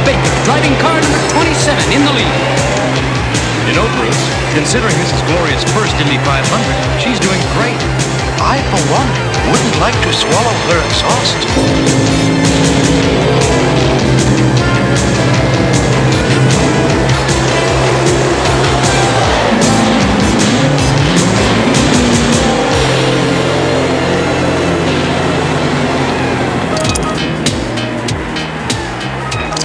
Baker, driving car number 27 in the lead. You know, Bruce, considering this is Gloria's first Indy 500, she's doing great. I, for one, wouldn't like to swallow her exhaust.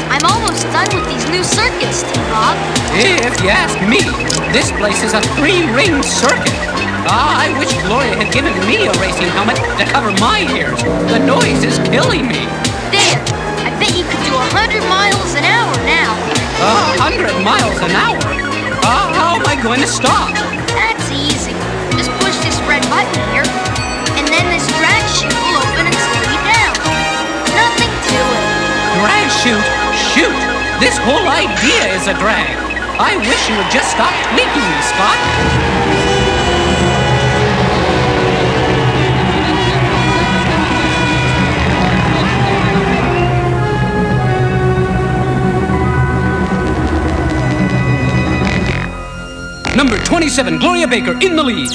I'm almost done with these new circuits, T-Bob. If you ask me, this place is a 3-ring circuit. I wish Gloria had given me a racing helmet to cover my ears. The noise is killing me. There! I bet you could do 100 miles an hour now. 100 miles an hour? How am I going to stop? That's easy. Just push this red button here, and then this drag chute will open and slow you down. Nothing to it. Drag chute? Shoot! This whole idea is a drag. I wish you would just stop tweaking me, Scott. Number 27, Gloria Baker, in the lead.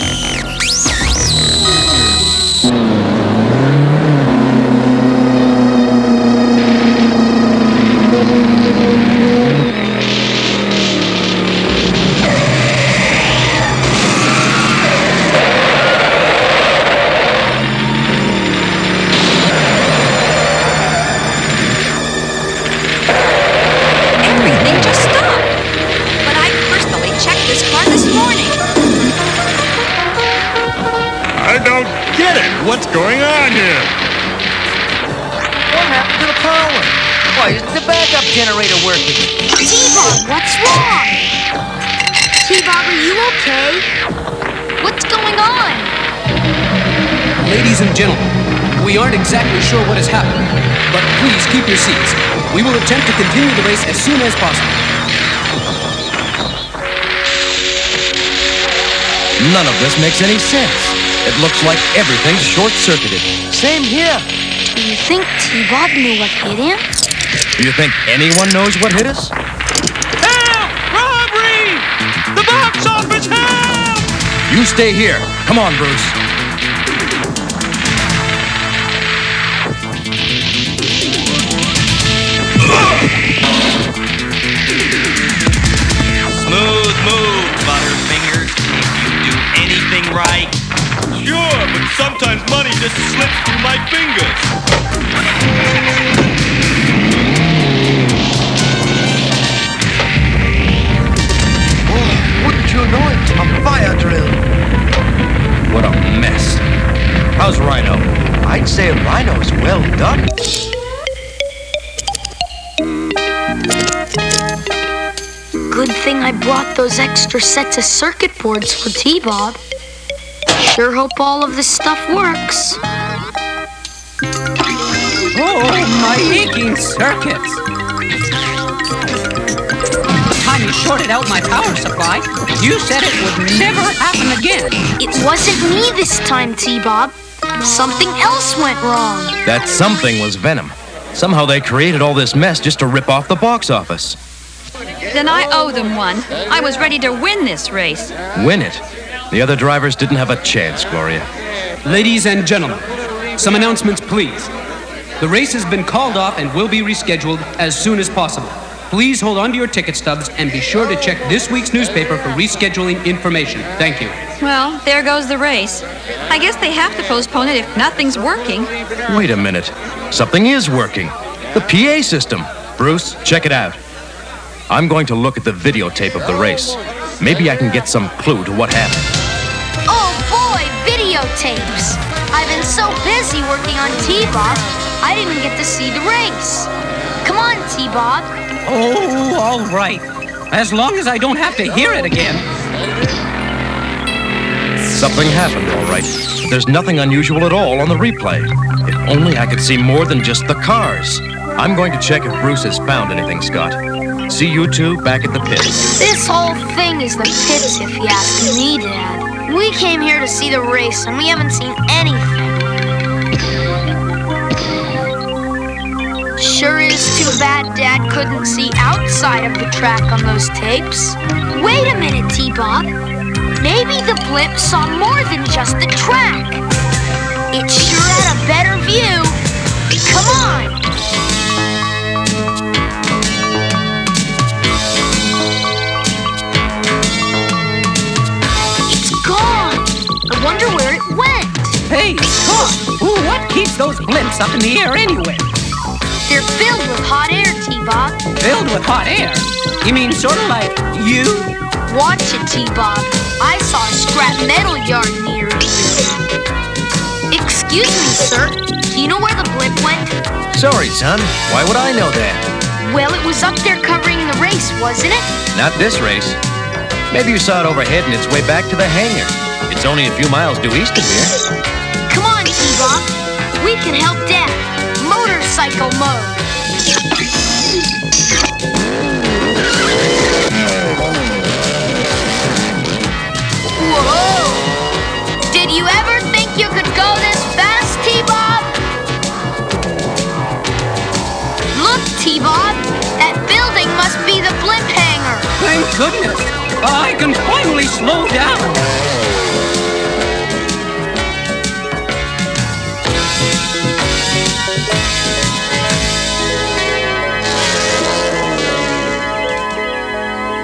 Everything just stopped. But I personally checked this car this morning. I don't get it. What's going on here? What happened to the power? Why isn't the backup generator working? T-Bob, what's wrong? T-Bob, are you okay? What's going on? Ladies and gentlemen, we aren't exactly sure what has happened, but please keep your seats. We will attempt to continue the race as soon as possible. None of this makes any sense. It looks like everything's short-circuited. Same here. Do you think T-Bob knew what hit him? Do you think anyone knows what hit us? Help! Robbery! The box office, help! You stay here. Come on, Bruce. Smooth move, Butterfingers. If you do anything right. Sure, but sometimes money just slips through my fingers. Oh, wouldn't you know it? A fire drill. What a mess. How's Rhino? I'd say Rhino's well done. Good thing I brought those extra sets of circuit boards for T-Bob. Sure hope all of this stuff works. Oh, my aching circuits! The time you shorted out my power supply, you said it would never happen again. It wasn't me this time, T-Bob. Something else went wrong. That something was Venom. Somehow they created all this mess just to rip off the box office. Then I owe them one. I was ready to win this race. Win it. The other drivers didn't have a chance, Gloria. Ladies and gentlemen, some announcements, please. The race has been called off and will be rescheduled as soon as possible. Please hold on to your ticket stubs and be sure to check this week's newspaper for rescheduling information. Thank you. Well, there goes the race. I guess they have to postpone it if nothing's working. Wait a minute. Something is working. The PA system. Bruce, check it out. I'm going to look at the videotape of the race. Maybe I can get some clue to what happened. Oh boy, videotapes! I've been so busy working on T-Bob, I didn't get to see the race. Come on, T-Bob. Oh, all right. As long as I don't have to hear it again. Something happened, all right. But there's nothing unusual at all on the replay. If only I could see more than just the cars. I'm going to check if Bruce has found anything, Scott. See you two back at the pit. This whole thing is the pits, if you ask me, Dad. We came here to see the race, and we haven't seen anything. Sure is too bad Dad couldn't see outside of the track on those tapes. Wait a minute, T-Bob. Maybe the blimp saw more than just the track. It sure had a better view. Come on! It's gone! I wonder where it went. Hey, stop! What keeps those blimps up in the air anyway? They're filled with hot air, T-Bob. Filled with hot air? You mean sort of like you? Watch it, T-Bob. I saw a scrap metal yard near here. Excuse me, sir. Do you know where the blimp went? Sorry, son. Why would I know that? Well, it was up there covering the race, wasn't it? Not this race. Maybe you saw it overhead and its way back to the hangar. It's only a few miles due east of here. Come on, T-Bob. We can help Dad. Motorcycle mode. Whoa! Did you ever think you could go this fast, T-Bob? Look, T-Bob. That building must be the blimp hangar. Thank goodness. I can finally slow down.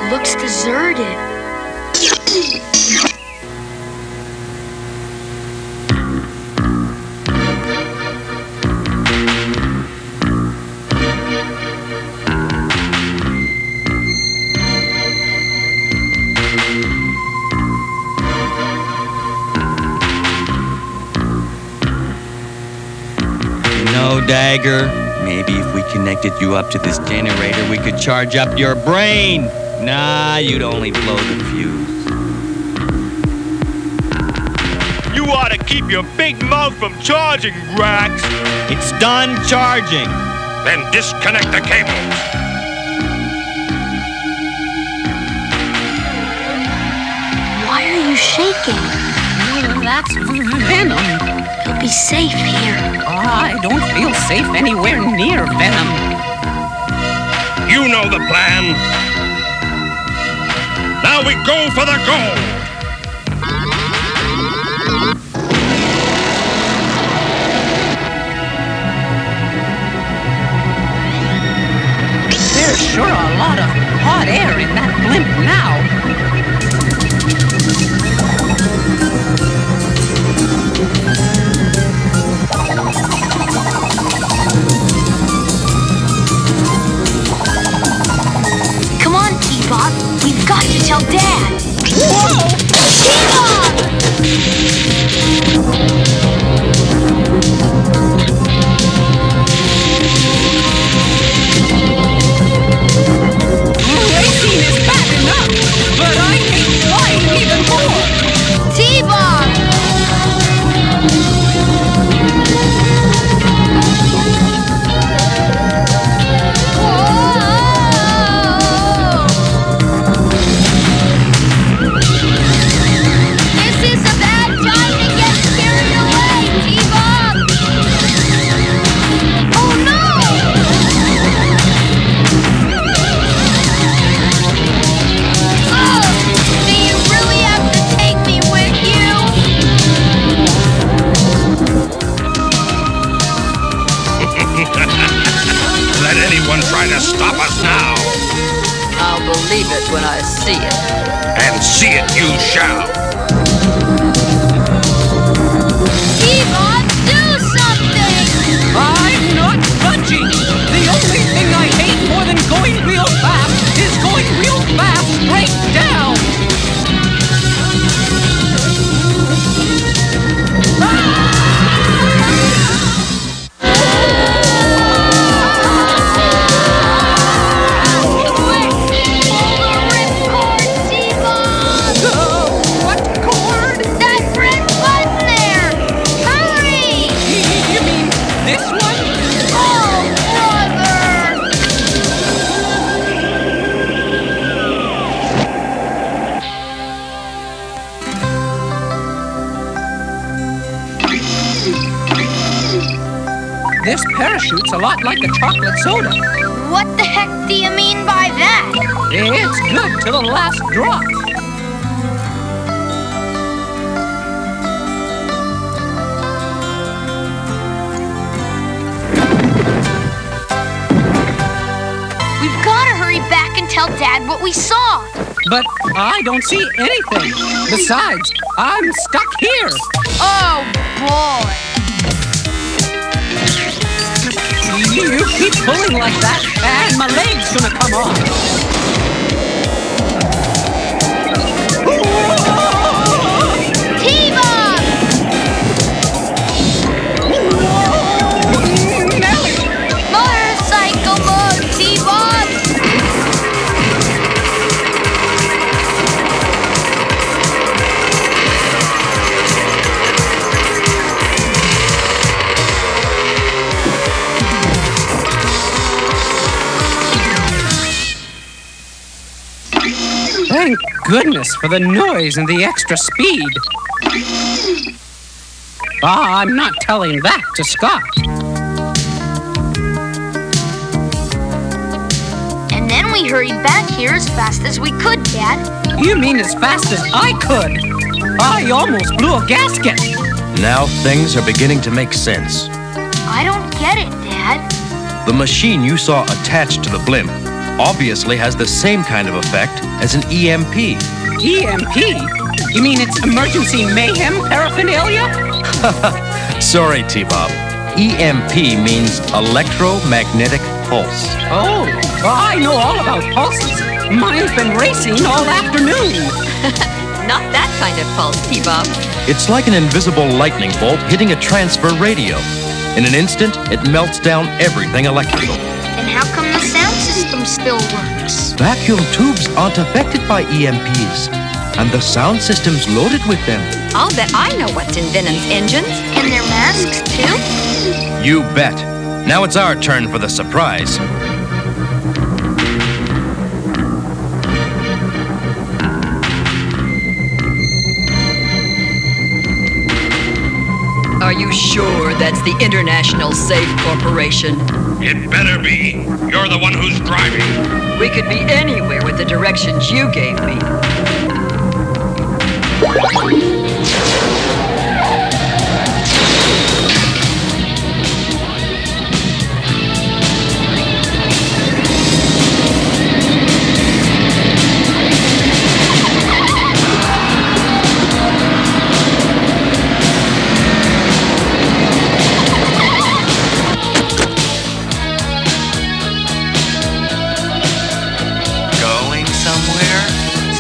Looks deserted. No, Dagger. Maybe if we connected you up to this generator, we could charge up your brain. Nah, you'd only blow the fuse. You ought to keep your big mouth from charging, Grax. It's done charging. Then disconnect the cables. Why are you shaking? That's venom. You'll be safe here. I don't feel safe anywhere near venom. You know the plan. Now we go for the goal. There's sure a lot of hot air in that blimp now. Come on, T-Bob. We've got to tell Dad. Whoa! T-Bob! Racing is bad enough, but I hate flying even more. T-Bob! This is a bad time to get carried away, T-Bob! Oh no! Oh, do you really have to take me with you? Let anyone try to stop us now. I'll believe it when I see it. And see it you shall. T-Bob, do something! I'm not budging. The only thing I hate more than going real fast is going real fast straight down. What cord? That red button there! Hurry! You mean this one? Oh, brother! This parachute's a lot like a chocolate soda. What the heck do you mean by that? It's good to the last drop. We've got to hurry back and tell Dad what we saw. But I don't see anything. Besides, I'm stuck here. Oh, boy. You keep pulling like that, and my leg's gonna come off. T-Bob! Motorcycle mode, T-Bob! Thank goodness for the noise and the extra speed. I'm not telling that to Scott. And then we hurried back here as fast as we could, Dad. You mean as fast as I could? I almost blew a gasket. Now things are beginning to make sense. I don't get it, Dad. The machine you saw attached to the blimp obviously has the same kind of effect as an EMP. EMP? You mean it's emergency mayhem paraphernalia? Sorry, T-Bob. EMP means electromagnetic pulse. Oh, I know all about pulses. Mine's been racing all afternoon. Not that kind of pulse, T-Bob. It's like an invisible lightning bolt hitting a transfer radio. In an instant, it melts down everything electrical. Then how come the sound system still works? Vacuum tubes aren't affected by EMPs, and the sound system's loaded with them. I'll bet I know what's in Venom's engines. And their masks, too? You bet. Now it's our turn for the surprise. Are you sure that's the International Safe Corporation? It better be. You're the one who's driving. We could be anywhere with the directions you gave me.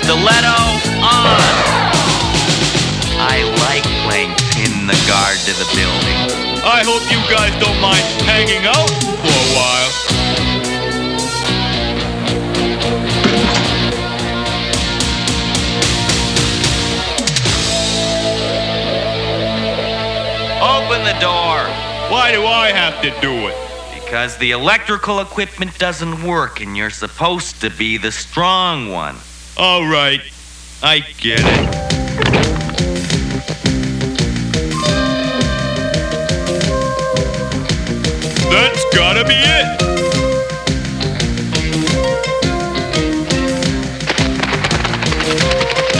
Stiletto on! I like playing pin the guard to the building. I hope you guys don't mind hanging out for a while. Open the door. Why do I have to do it? Because the electrical equipment doesn't work and you're supposed to be the strong one. All right, I get it. That's gotta be it.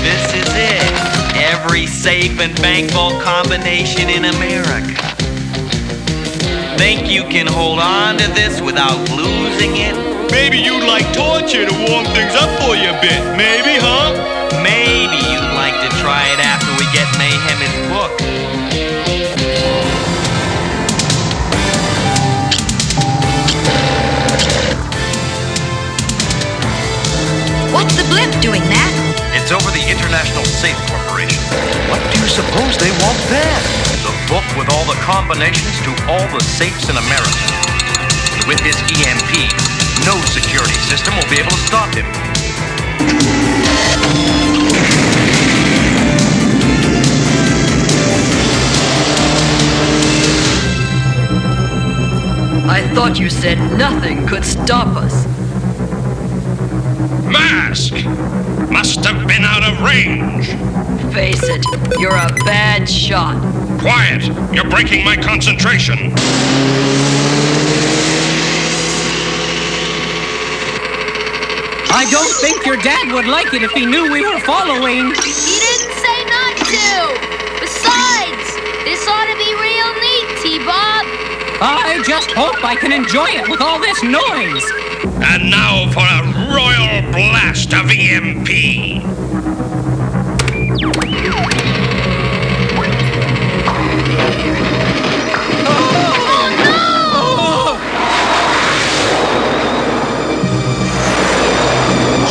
This is it. Every safe and bank vault combination in America. Think you can hold on to this without losing it? Maybe you'd like torture to warm things up for you a bit. Maybe, huh? Maybe you'd like to try it after we get Mayhem his book. What's the blimp doing, Matt? It's over the International Safe Corporation. What do you suppose they want there? The book with all the combinations to all the safes in America. With his EMP, no security system will be able to stop him. I thought you said nothing could stop us. M.A.S.K. Must have been out of range. Face it, you're a bad shot. Quiet! You're breaking my concentration. I don't think your dad would like it if he knew we were following. He didn't say not to. Besides, this ought to be real neat, T-Bob. I just hope I can enjoy it with all this noise. And now for a royal blast of EMP.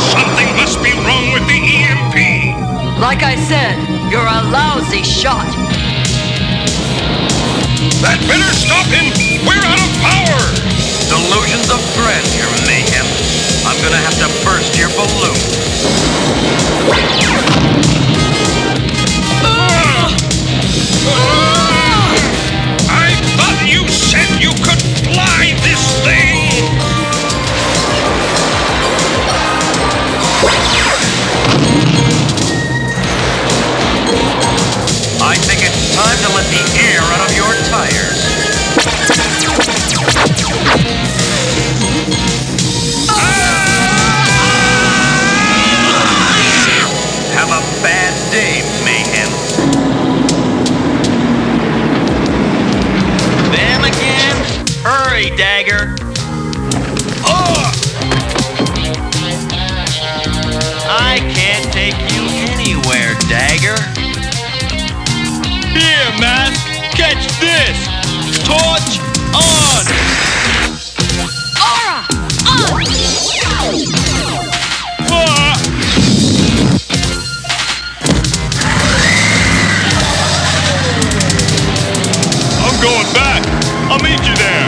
Something must be wrong with the EMP. Like I said, you're a lousy shot. That better stop him! We're out of power! Delusions of grandeur, mayhem. I'm gonna have to burst your balloon. I thought you said you could fly this thing! I think it's time to let the air out of your tires. Have a bad day, mayhem. Them again? Hurry, Dagger. I can't take you anywhere, Dagger. Here, M.A.S.K, catch this! Torch on! Aura, on! I'm going back. I'll meet you there.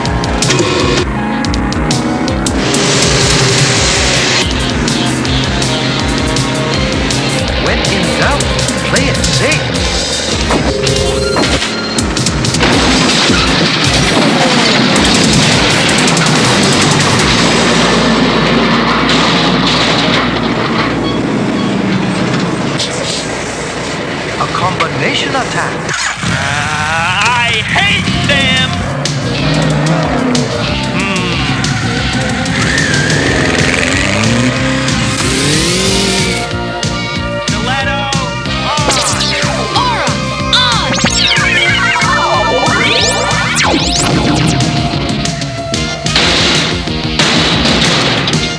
When in doubt, play it safe. A combination attack. I hate them! Stiletto on! Aura, on!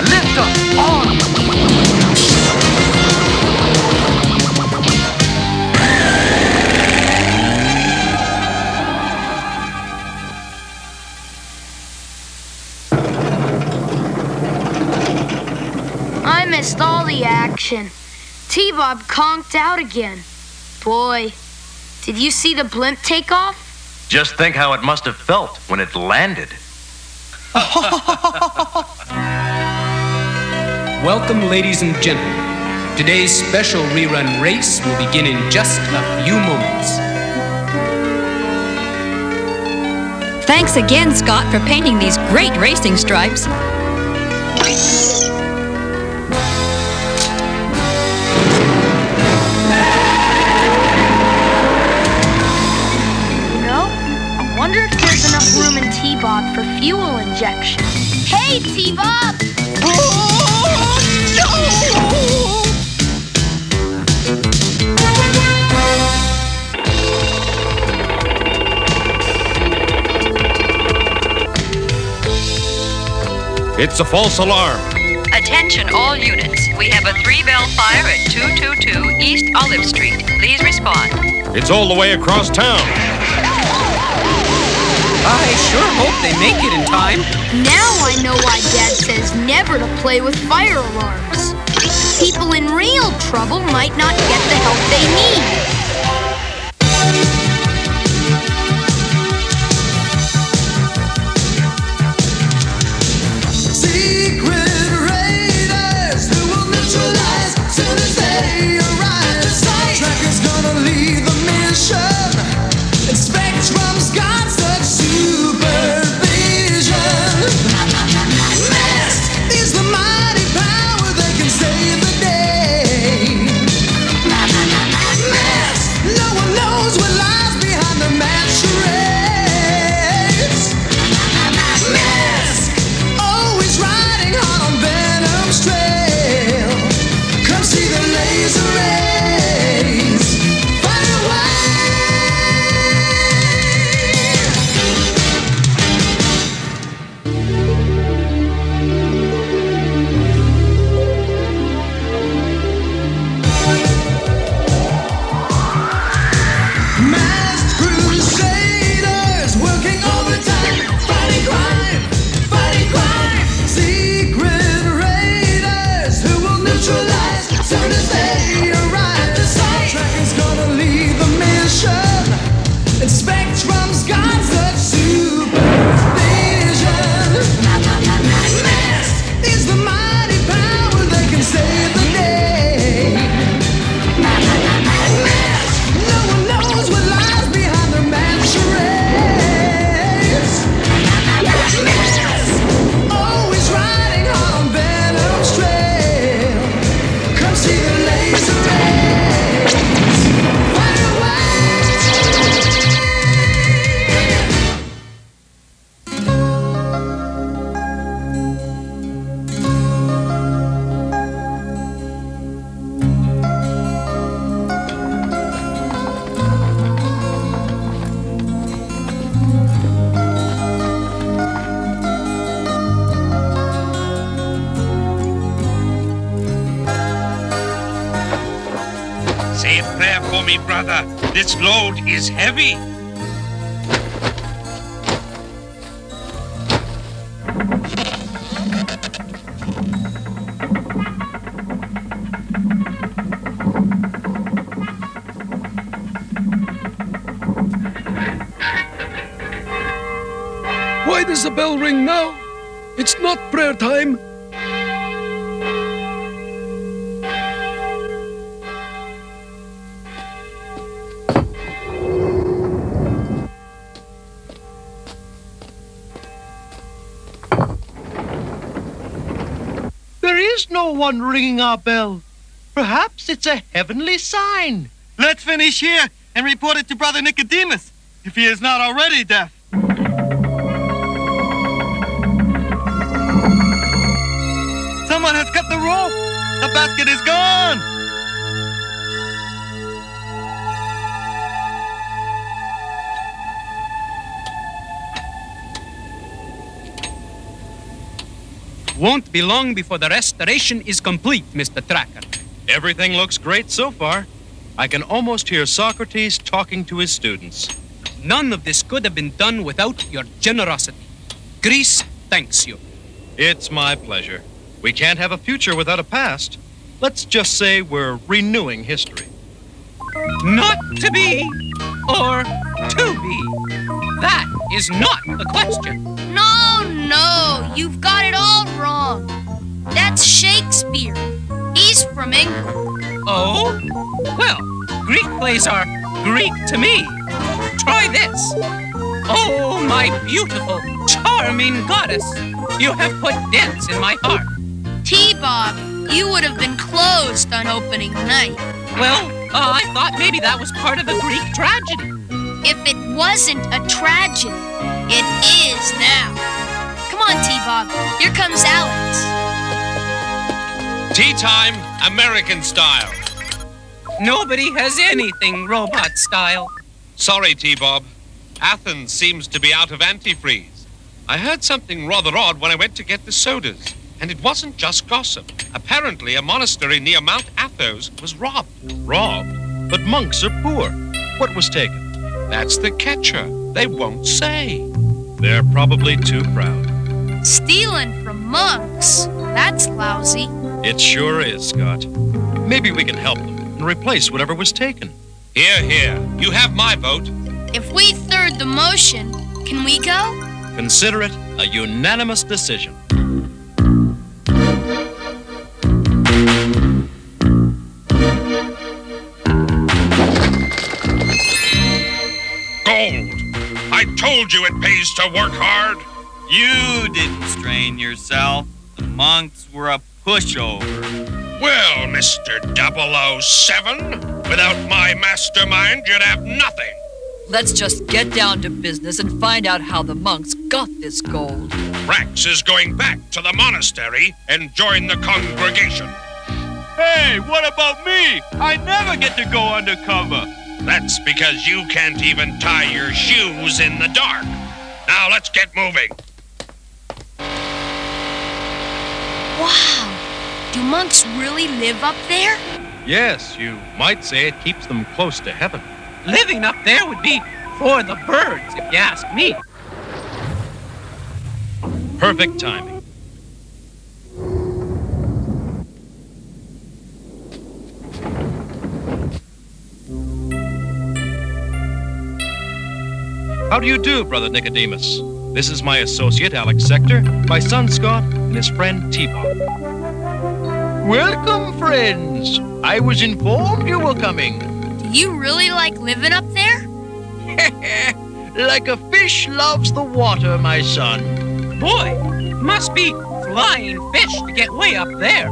Lifter on. I missed all the action. T-Bob conked out again. Boy, did you see the blimp take off? Just think how it must have felt when it landed. Welcome, ladies and gentlemen. Today's special rerun race will begin in just a few moments. Thanks again, Scott, for painting these great racing stripes. You know, I wonder if there's enough room in T-Bob for fuel injection. Hey, T-Bob! It's a false alarm. Attention all units. We have a 3-bell fire at 222 East Olive Street. Please respond. It's all the way across town. I sure hope they make it in time. Now I know why Dad says never to play with fire alarms. People in real trouble might not get the help they need. Spectrum's got such supervision. M.A.S.K is the mighty power that can save the day. M.A.S.K me, brother. This load is heavy. Why does the bell ring now? It's not prayer time. There is no one ringing our bell. Perhaps it's a heavenly sign. Let's finish here and report it to Brother Nicodemus, if he is not already deaf. Someone has cut the rope. The basket is gone. Won't be long before the restoration is complete, Mr. Tracker. Everything looks great so far. I can almost hear Socrates talking to his students. None of this could have been done without your generosity. Greece thanks you. It's my pleasure. We can't have a future without a past. Let's just say we're renewing history. Not to be or to be. That is not the question. No, you've got it all wrong. That's Shakespeare. He's from England. Oh? Well, Greek plays are Greek to me. Try this. Oh, my beautiful, charming goddess. You have put dents in my heart. T-Bob, you would have been closed on opening night. Well, I thought maybe that was part of a Greek tragedy. If it wasn't a tragedy, it is now. Come on, T-Bob. Here comes Alex. Tea time, American style. Nobody has anything robot style. Sorry, T-Bob. Athens seems to be out of antifreeze. I heard something rather odd when I went to get the sodas. And it wasn't just gossip. Apparently, a monastery near Mount Athos was robbed. Robbed? But monks are poor. What was taken? That's the catcher. They won't say. They're probably too proud. Stealing from monks. That's lousy. It sure is, Scott. Maybe we can help them and replace whatever was taken. Here, here. You have my vote. If we third the motion, can we go? Consider it a unanimous decision. Gold. I told you it pays to work hard. You didn't strain yourself. The monks were a pushover. Well, Mr. 007, without my mastermind, you'd have nothing. Let's just get down to business and find out how the monks got this gold. Rax is going back to the monastery and join the congregation. Hey, what about me? I never get to go undercover. That's because you can't even tie your shoes in the dark. Now let's get moving. Wow. Do monks really live up there? Yes, you might say it keeps them close to heaven. Living up there would be for the birds, if you ask me. Perfect timing. How do you do, Brother Nicodemus? This is my associate, Alex Sector, my son, Scott, and his friend, T-Bob. Welcome, friends. I was informed you were coming. Do you really like living up there? Like a fish loves the water, my son. Boy, must be flying fish to get way up there.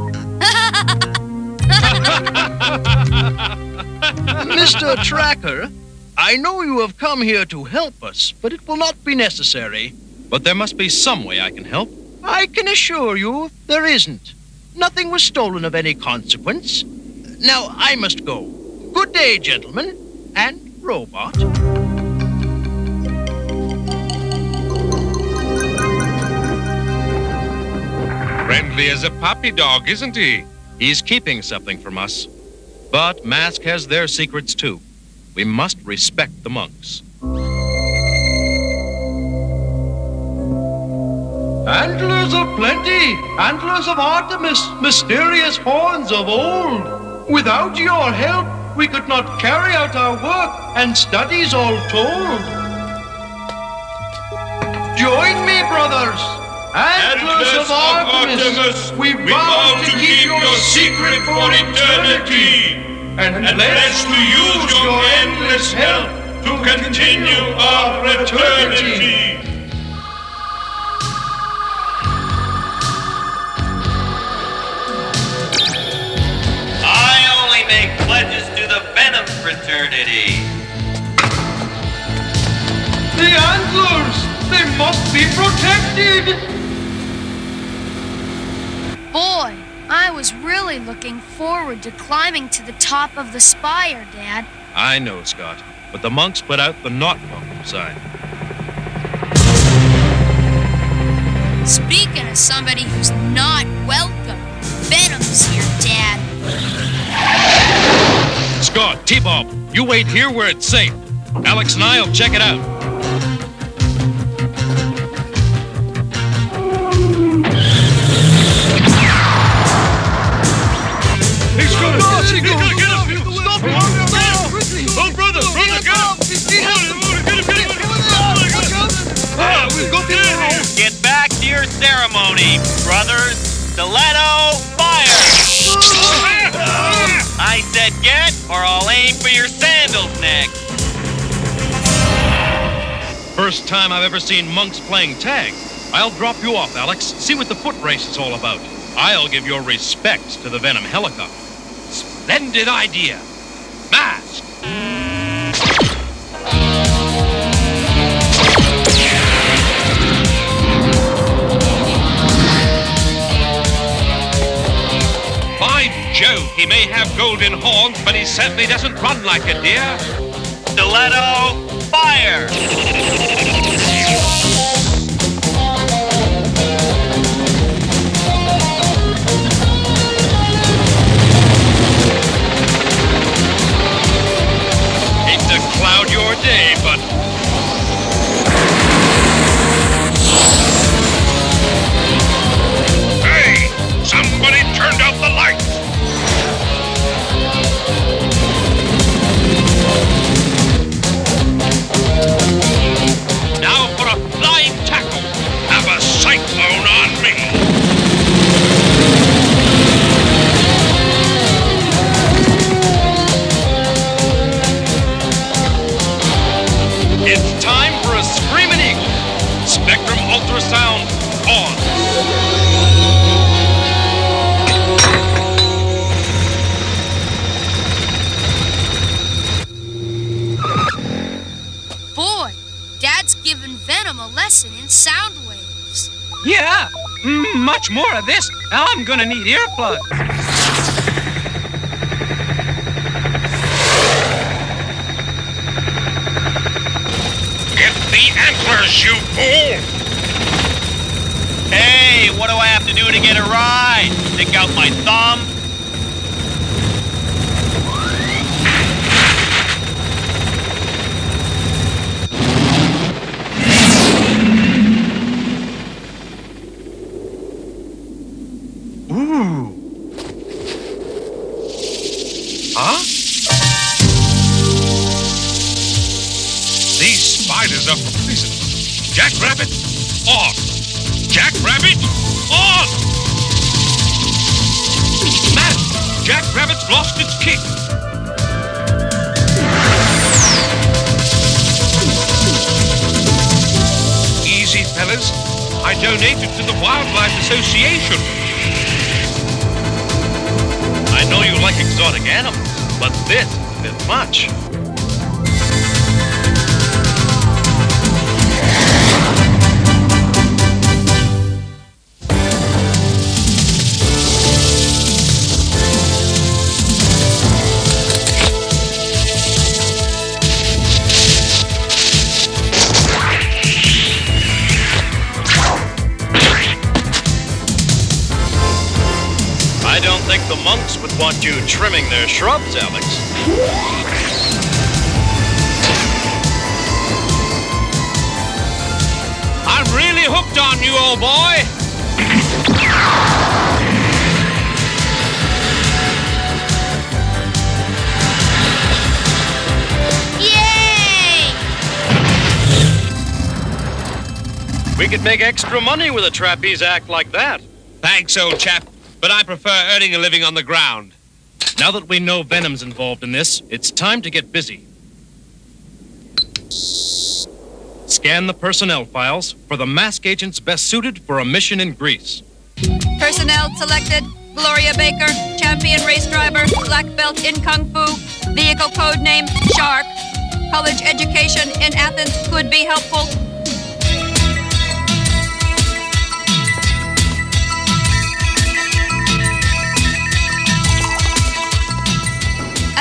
Mr. Tracker, I know you have come here to help us, but it will not be necessary. But there must be some way I can help. I can assure you there isn't. Nothing was stolen of any consequence. Now, I must go. Good day, gentlemen, and robot. Friendly as a puppy dog, isn't he? He's keeping something from us. But M.A.S.K has their secrets, too. We must respect the monks. Antlers of plenty, antlers of Artemis, mysterious horns of old. Without your help, we could not carry out our work and studies all told. Join me, brothers. Antlers of Artemis, we vow to keep your secret for eternity, and pledge to use your endless help to continue our fraternity. I only make pledges to the Venom Fraternity. The antlers, they must be protected. Boy, I was really looking forward to climbing to the top of the spire, Dad. I know, Scott, but the monks put out the not welcome sign. Speaking of somebody who's not welcome, Venom's here, Dad. Scott, T-Bob, you wait here where it's safe. Alex and I'll check it out. He's gonna get him! Stop him! Oh, brother, get him! We've got him! Get back to your ceremony, brothers. Stiletto, fire! I said get, or I'll aim for your sandals next. First time I've ever seen monks playing tag. I'll drop you off, Alex. See what the foot race is all about. I'll give your respects to the Venom helicopter. Splendid idea. M.A.S.K. By Jove, he may have golden horns, but he certainly doesn't run like a deer. Stiletto, fire! Cloud your day, but... Hey! Somebody turned out the lights! Now for a flying tackle! Have a cyclone on me! It's time for a screaming eagle. Spectrum ultrasound on. Boy, Dad's given Venom a lesson in sound waves. Yeah, much more of this. I'm gonna need earplugs. The antlers, you fool! Hey, what do I have to do to get a ride? Stick out my thumb? Ooh. Huh? These spiders are poisonous. Jackrabbit, on! Jackrabbit, on! Man, Jackrabbit's lost its kick. Easy, fellas. I donated to the Wildlife Association. I know you like exotic animals, but this is much. I don't think the monks would want you trimming their shrubs, Alex. Hooked on you, old boy! We could make extra money with a trapeze act like that. Thanks, old chap, but I prefer earning a living on the ground. Now that we know Venom's involved in this, it's time to get busy. Scan the personnel files for the M.A.S.K agents best suited for a mission in Greece. Personnel selected. Gloria Baker, champion race driver, black belt in Kung Fu, vehicle code name Shark. College education in Athens could be helpful.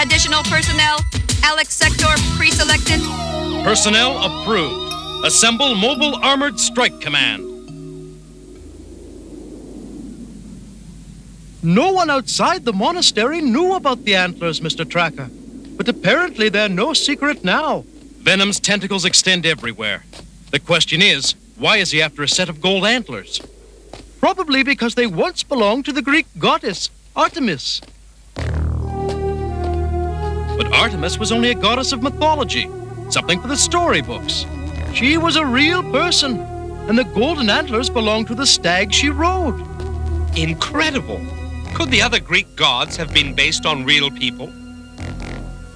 Additional personnel, Alex Sector pre-selected. Personnel approved. Assemble Mobile Armored Strike Command. No one outside the monastery knew about the antlers, Mr. Tracker. But apparently they're no secret now. Venom's tentacles extend everywhere. The question is, why is he after a set of gold antlers? Probably because they once belonged to the Greek goddess, Artemis. But Artemis was only a goddess of mythology, something for the storybooks. She was a real person, and the golden antlers belonged to the stag she rode. Incredible! Could the other Greek gods have been based on real people?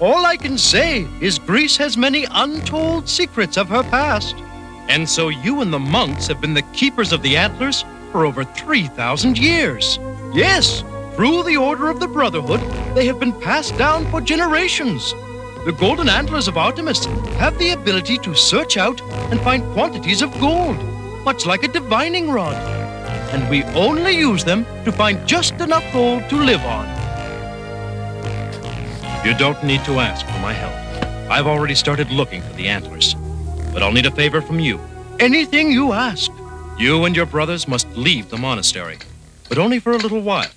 All I can say is Greece has many untold secrets of her past. And so you and the monks have been the keepers of the antlers for over 3,000 years. Yes, through the Order of the Brotherhood, they have been passed down for generations. The golden antlers of Artemis have the ability to search out and find quantities of gold, much like a divining rod. And we only use them to find just enough gold to live on. You don't need to ask for my help. I've already started looking for the antlers. But I'll need a favor from you. Anything you ask. You and your brothers must leave the monastery, but only for a little while.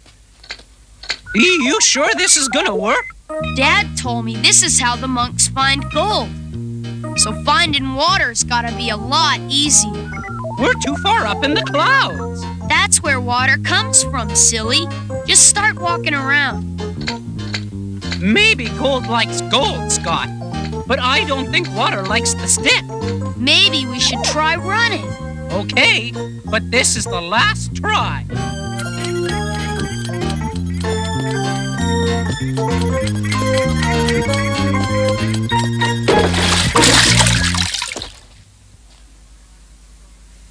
You sure this is gonna work? Dad told me this is how the monks find gold. So finding water's gotta be a lot easier. We're too far up in the clouds. That's where water comes from, silly. Just start walking around. Maybe gold likes gold, Scott. But I don't think water likes the stick. Maybe we should try running. Okay, but this is the last try.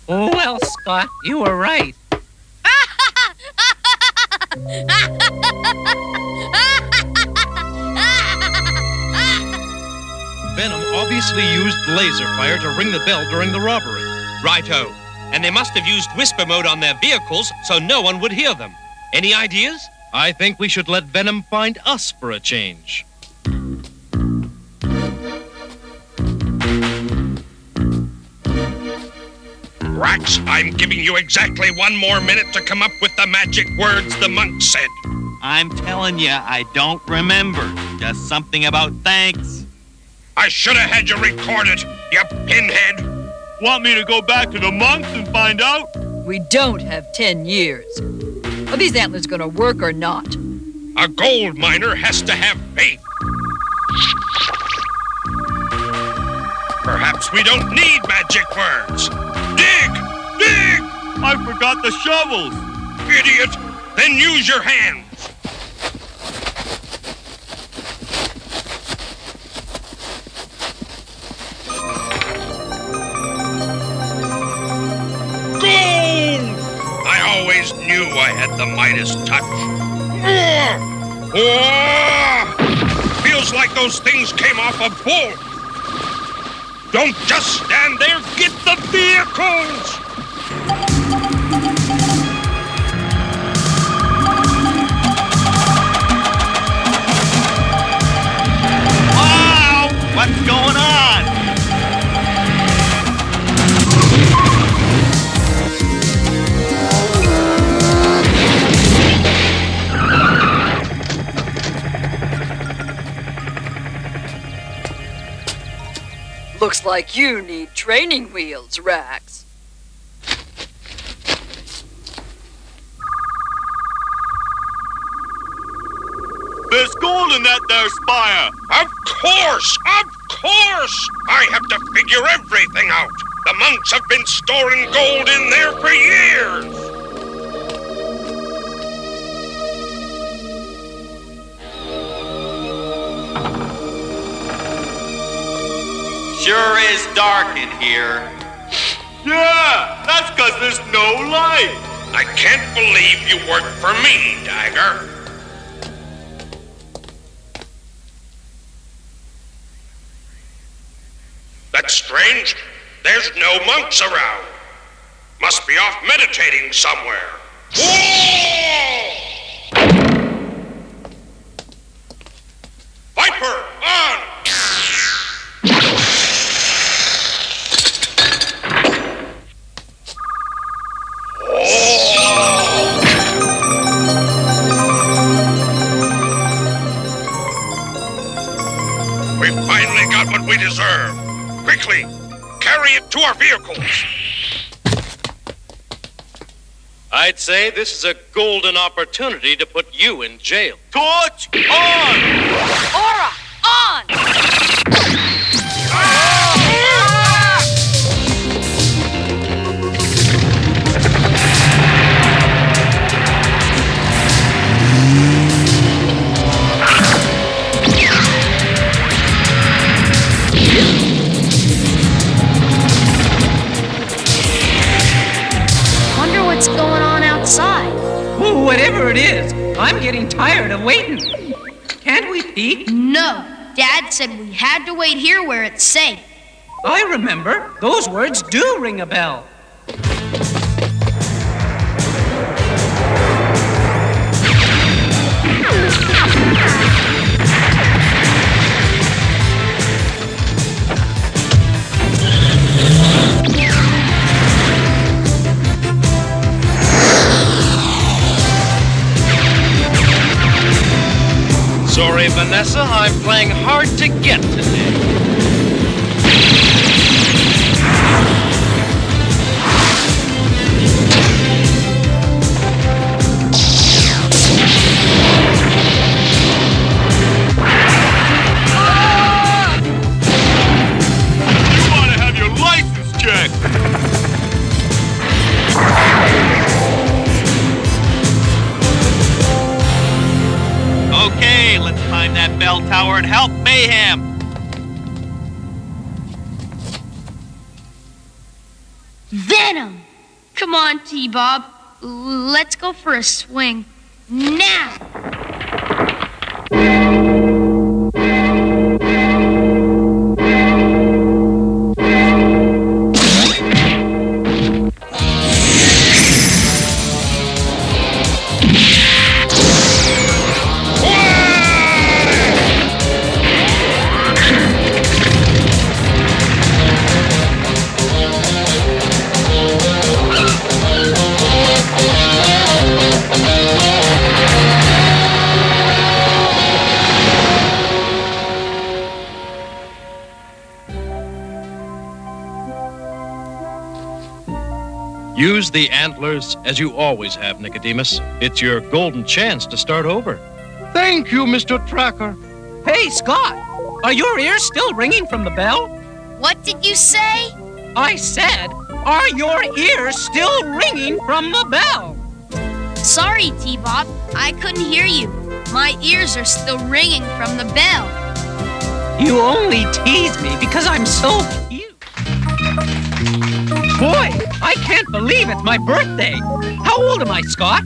Oh, well, Scott, you were right. Venom obviously used laser fire to ring the bell during the robbery. Righto. And they must have used whisper mode on their vehicles so no one would hear them. Any ideas? I think we should let Venom find us for a change. Rax, I'm giving you exactly 1 more minute to come up with the magic words the monk said. I'm telling you, I don't remember. Just something about thanks. I should have had you record it, you pinhead. Want me to go back to the monks and find out? We don't have 10 years. Are these antlers gonna work or not? A gold miner has to have faith. Perhaps we don't need magic words. Dig! Dig! I forgot the shovels. Idiot! Then use your hands. Gold! I always knew I had the Midas touch. Feels like those things came off a bull. Don't just stand there, get the vehicles! Wow! What's going on? Looks like you need training wheels, Rax. There's gold in that there spire. Of course! I have to figure everything out. The monks have been storing gold in there for years. Sure is dark in here. Yeah, that's because there's no light. I can't believe you work for me, Dagger. That's strange. There's no monks around. Must be off meditating somewhere. Whoa! Viper, on! We finally got what we deserve. Quickly, carry it to our vehicles. I'd say this is a golden opportunity to put you in jail. Torch on! Aura, on! Wonder what's going on outside. Ooh, whatever it is, I'm getting tired of waiting. Can't we peek? No. Dad said we had to wait here where it's safe. I remember. Those words do ring a bell. Sorry, Vanessa, I'm playing hard to get today. You ought to have your license checked. Okay, let's climb that bell tower and help Mayhem. Venom! Come on, T-Bob. Let's go for a swing. Now! Use the antlers as you always have, Nicodemus. It's your golden chance to start over. Thank you, Mr. Tracker. Hey, Scott, are your ears still ringing from the bell? What did you say? I said, are your ears still ringing from the bell? Sorry, T-Bob. I couldn't hear you. My ears are still ringing from the bell. You only tease me because I'm so cute. Boy, I can't believe it's my birthday. How old am I, Scott?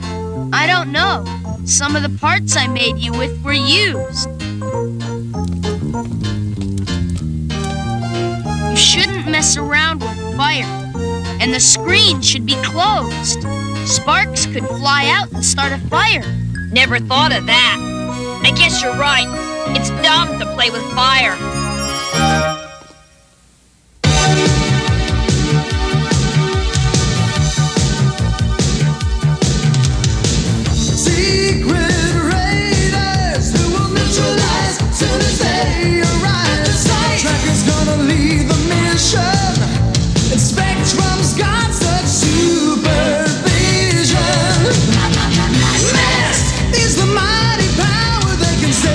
I don't know. Some of the parts I made you with were used. You shouldn't mess around with fire. And the screen should be closed. Sparks could fly out and start a fire. Never thought of that. I guess you're right. It's dumb to play with fire. Spectrum's got such supervision. M.A.S.K is the mighty power that can save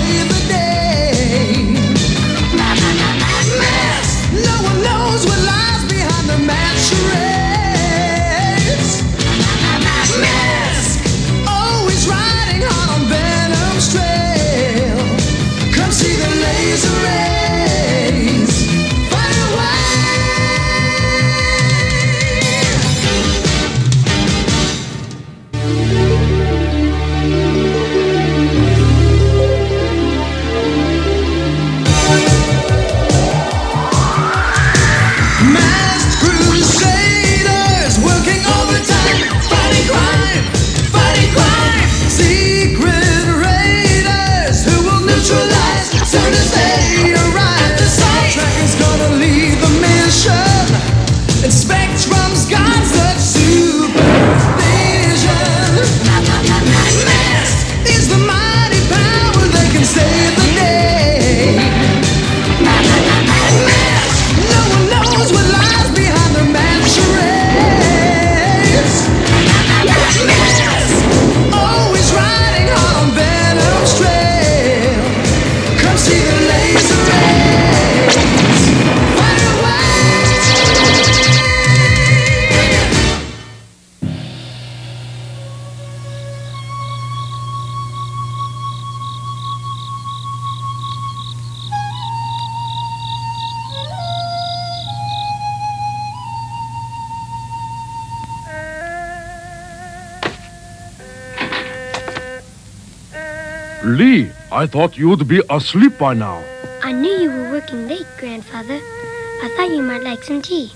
Lee, I thought you'd be asleep by now. I knew you were working late, Grandfather. I thought you might like some tea.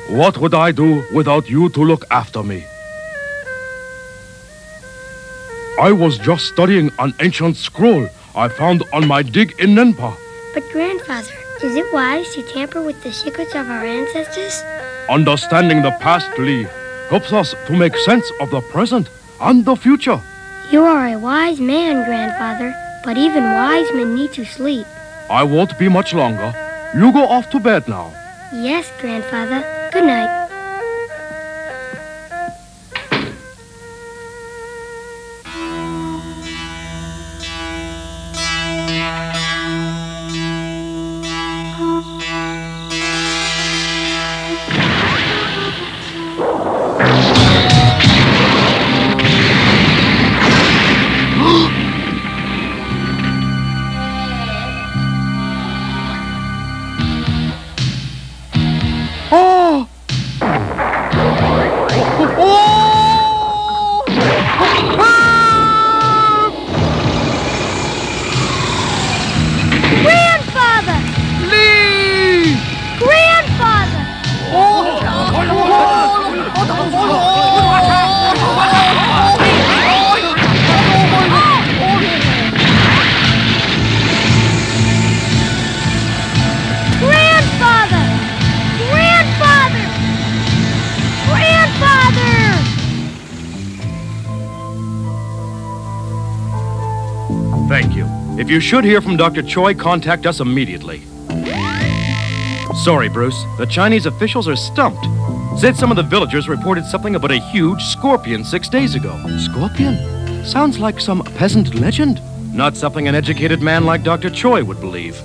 What would I do without you to look after me? I was just studying an ancient scroll I found on my dig in Nenpa. But Grandfather, is it wise to tamper with the secrets of our ancestors? Understanding the past, Lee, helps us to make sense of the present and the future. You are a wise man, Grandfather, but even wise men need to sleep. I won't be much longer. You go off to bed now. Yes, Grandfather. Good night. Thank you. If you should hear from Dr. Choi, contact us immediately. Sorry, Bruce. The Chinese officials are stumped. Said some of the villagers reported something about a huge scorpion 6 days ago. Scorpion? Sounds like some peasant legend. Not something an educated man like Dr. Choi would believe.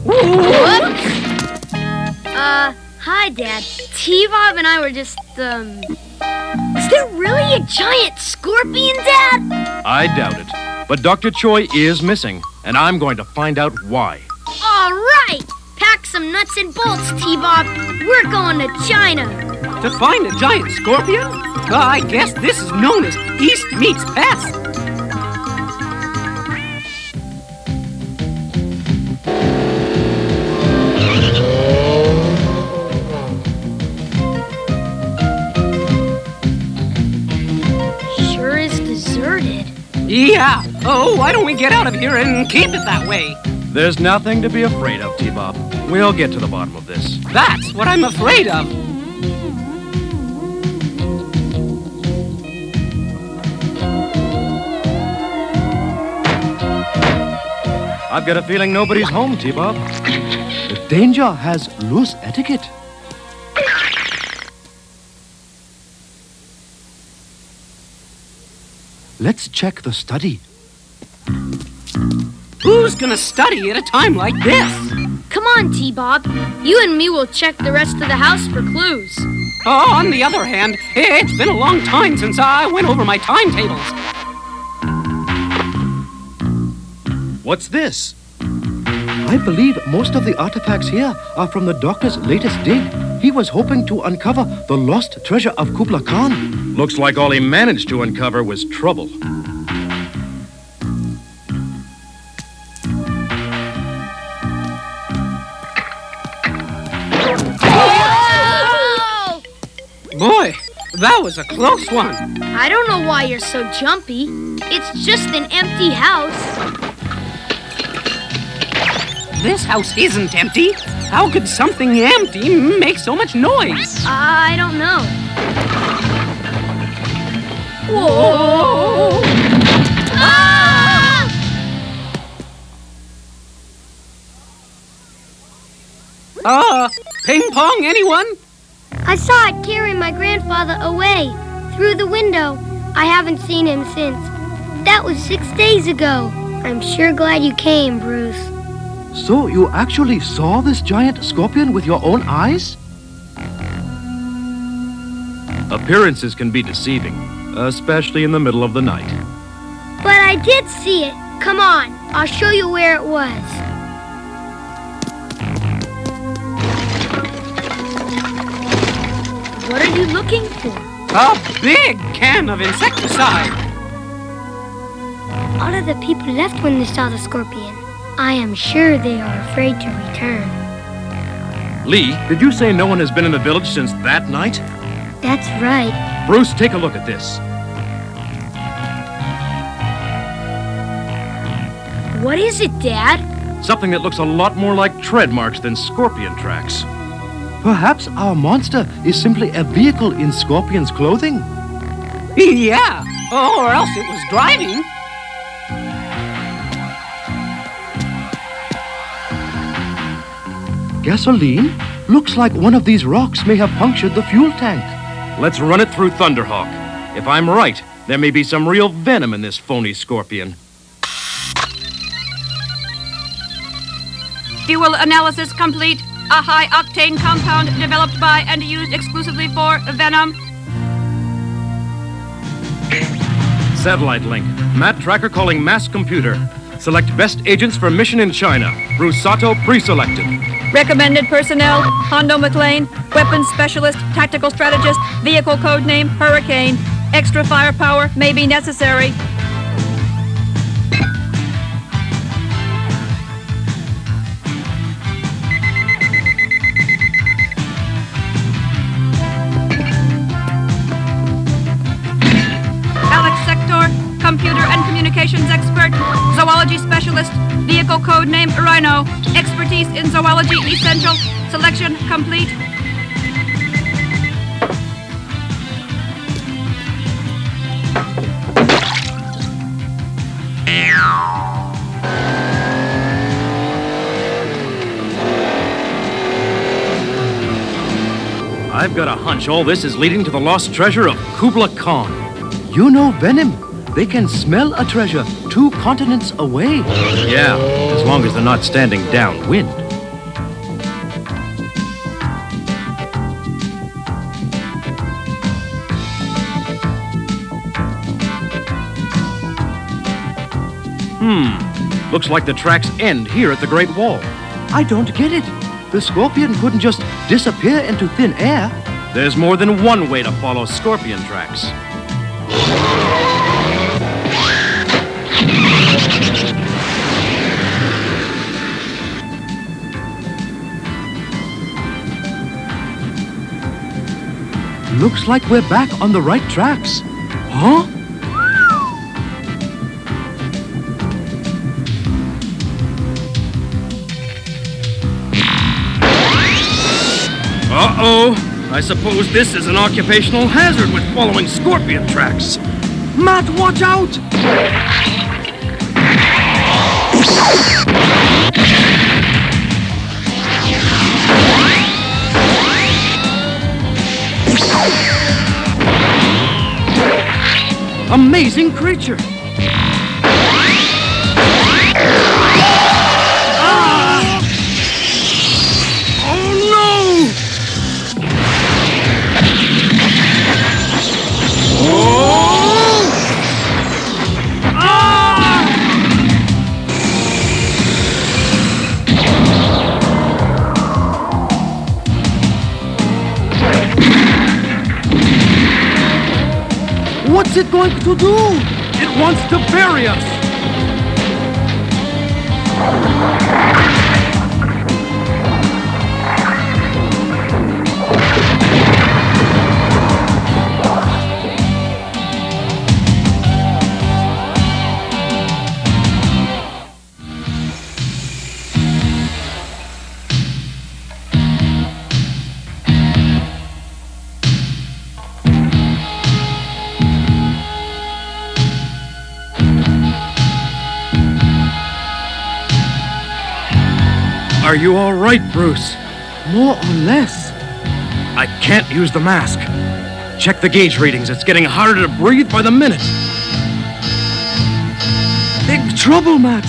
What? Hi, Dad. T-Bob and I were just, Is there really a giant scorpion, Dad? I doubt it. But Dr. Choi is missing, and I'm going to find out why. All right! Pack some nuts and bolts, T-Bob. We're going to China. To find a giant scorpion? I guess this is known as East Meets Pest. Sure is deserted. Yeah. Oh, why don't we get out of here and keep it that way? There's nothing to be afraid of, T-Bob. We'll get to the bottom of this. That's what I'm afraid of. I've got a feeling nobody's home, T-Bob. The danger has loose etiquette. Let's check the study. Who's gonna study at a time like this? Come on, T-Bob. You and me will check the rest of the house for clues. Oh, on the other hand, it's been a long time since I went over my timetables. What's this? I believe most of the artifacts here are from the doctor's latest dig. He was hoping to uncover the lost treasure of Kublai Khan. Looks like all he managed to uncover was trouble. Boy, that was a close one. I don't know why you're so jumpy. It's just an empty house. This house isn't empty. How could something empty make so much noise? I don't know. Whoa! Ah! Ping pong, anyone? I saw it carry my grandfather away through the window. I haven't seen him since. That was 6 days ago. I'm sure glad you came, Bruce. So you actually saw this giant scorpion with your own eyes? Appearances can be deceiving, especially in the middle of the night. But I did see it. Come on, I'll show you where it was. What are you looking for? A big can of insecticide. All of the people left when they saw the scorpion. I am sure they are afraid to return. Lee, did you say no one has been in the village since that night? That's right. Bruce, take a look at this. What is it, Dad? Something that looks a lot more like tread marks than scorpion tracks. Perhaps our monster is simply a vehicle in Scorpion's clothing? Yeah, or else it was driving. Gasoline? Looks like one of these rocks may have punctured the fuel tank. Let's run it through Thunderhawk. If I'm right, there may be some real venom in this phony scorpion. Fuel analysis complete. A high-octane compound developed by and used exclusively for venom. Satellite link. Matt Tracker calling M.A.S.K computer. Select best agents for mission in China. Bruce Sato pre-selected. Recommended personnel: Hondo McLean, weapons specialist, tactical strategist, vehicle code name Hurricane. Extra firepower may be necessary. Computer and communications expert, zoology specialist, vehicle code name Rhino, expertise in zoology essential, selection complete. I've got a hunch all this is leading to the lost treasure of Kubla Khan. You know venom. They can smell a treasure 2 continents away. Yeah, as long as they're not standing downwind. Looks like the tracks end here at the Great Wall. I don't get it. The scorpion couldn't just disappear into thin air. There's more than one way to follow scorpion tracks. Looks like we're back on the right tracks. Huh? Uh-oh. I suppose this is an occupational hazard with following scorpion tracks. Matt, watch out! Amazing creature! Ah! Oh no! Oh! Ah! What's it going to do? It wants to bury us! Are you all right, Bruce? More or less. I can't use the mask. Check the gauge readings. It's getting harder to breathe by the minute. Big trouble, Matt.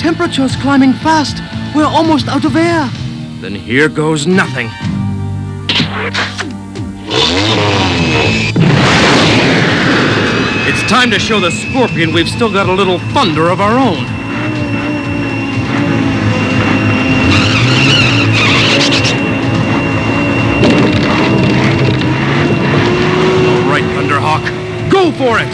Temperature's climbing fast. We're almost out of air. Then here goes nothing. It's time to show the scorpion we've still got a little thunder of our own. All right, Thunderhawk. Go for it!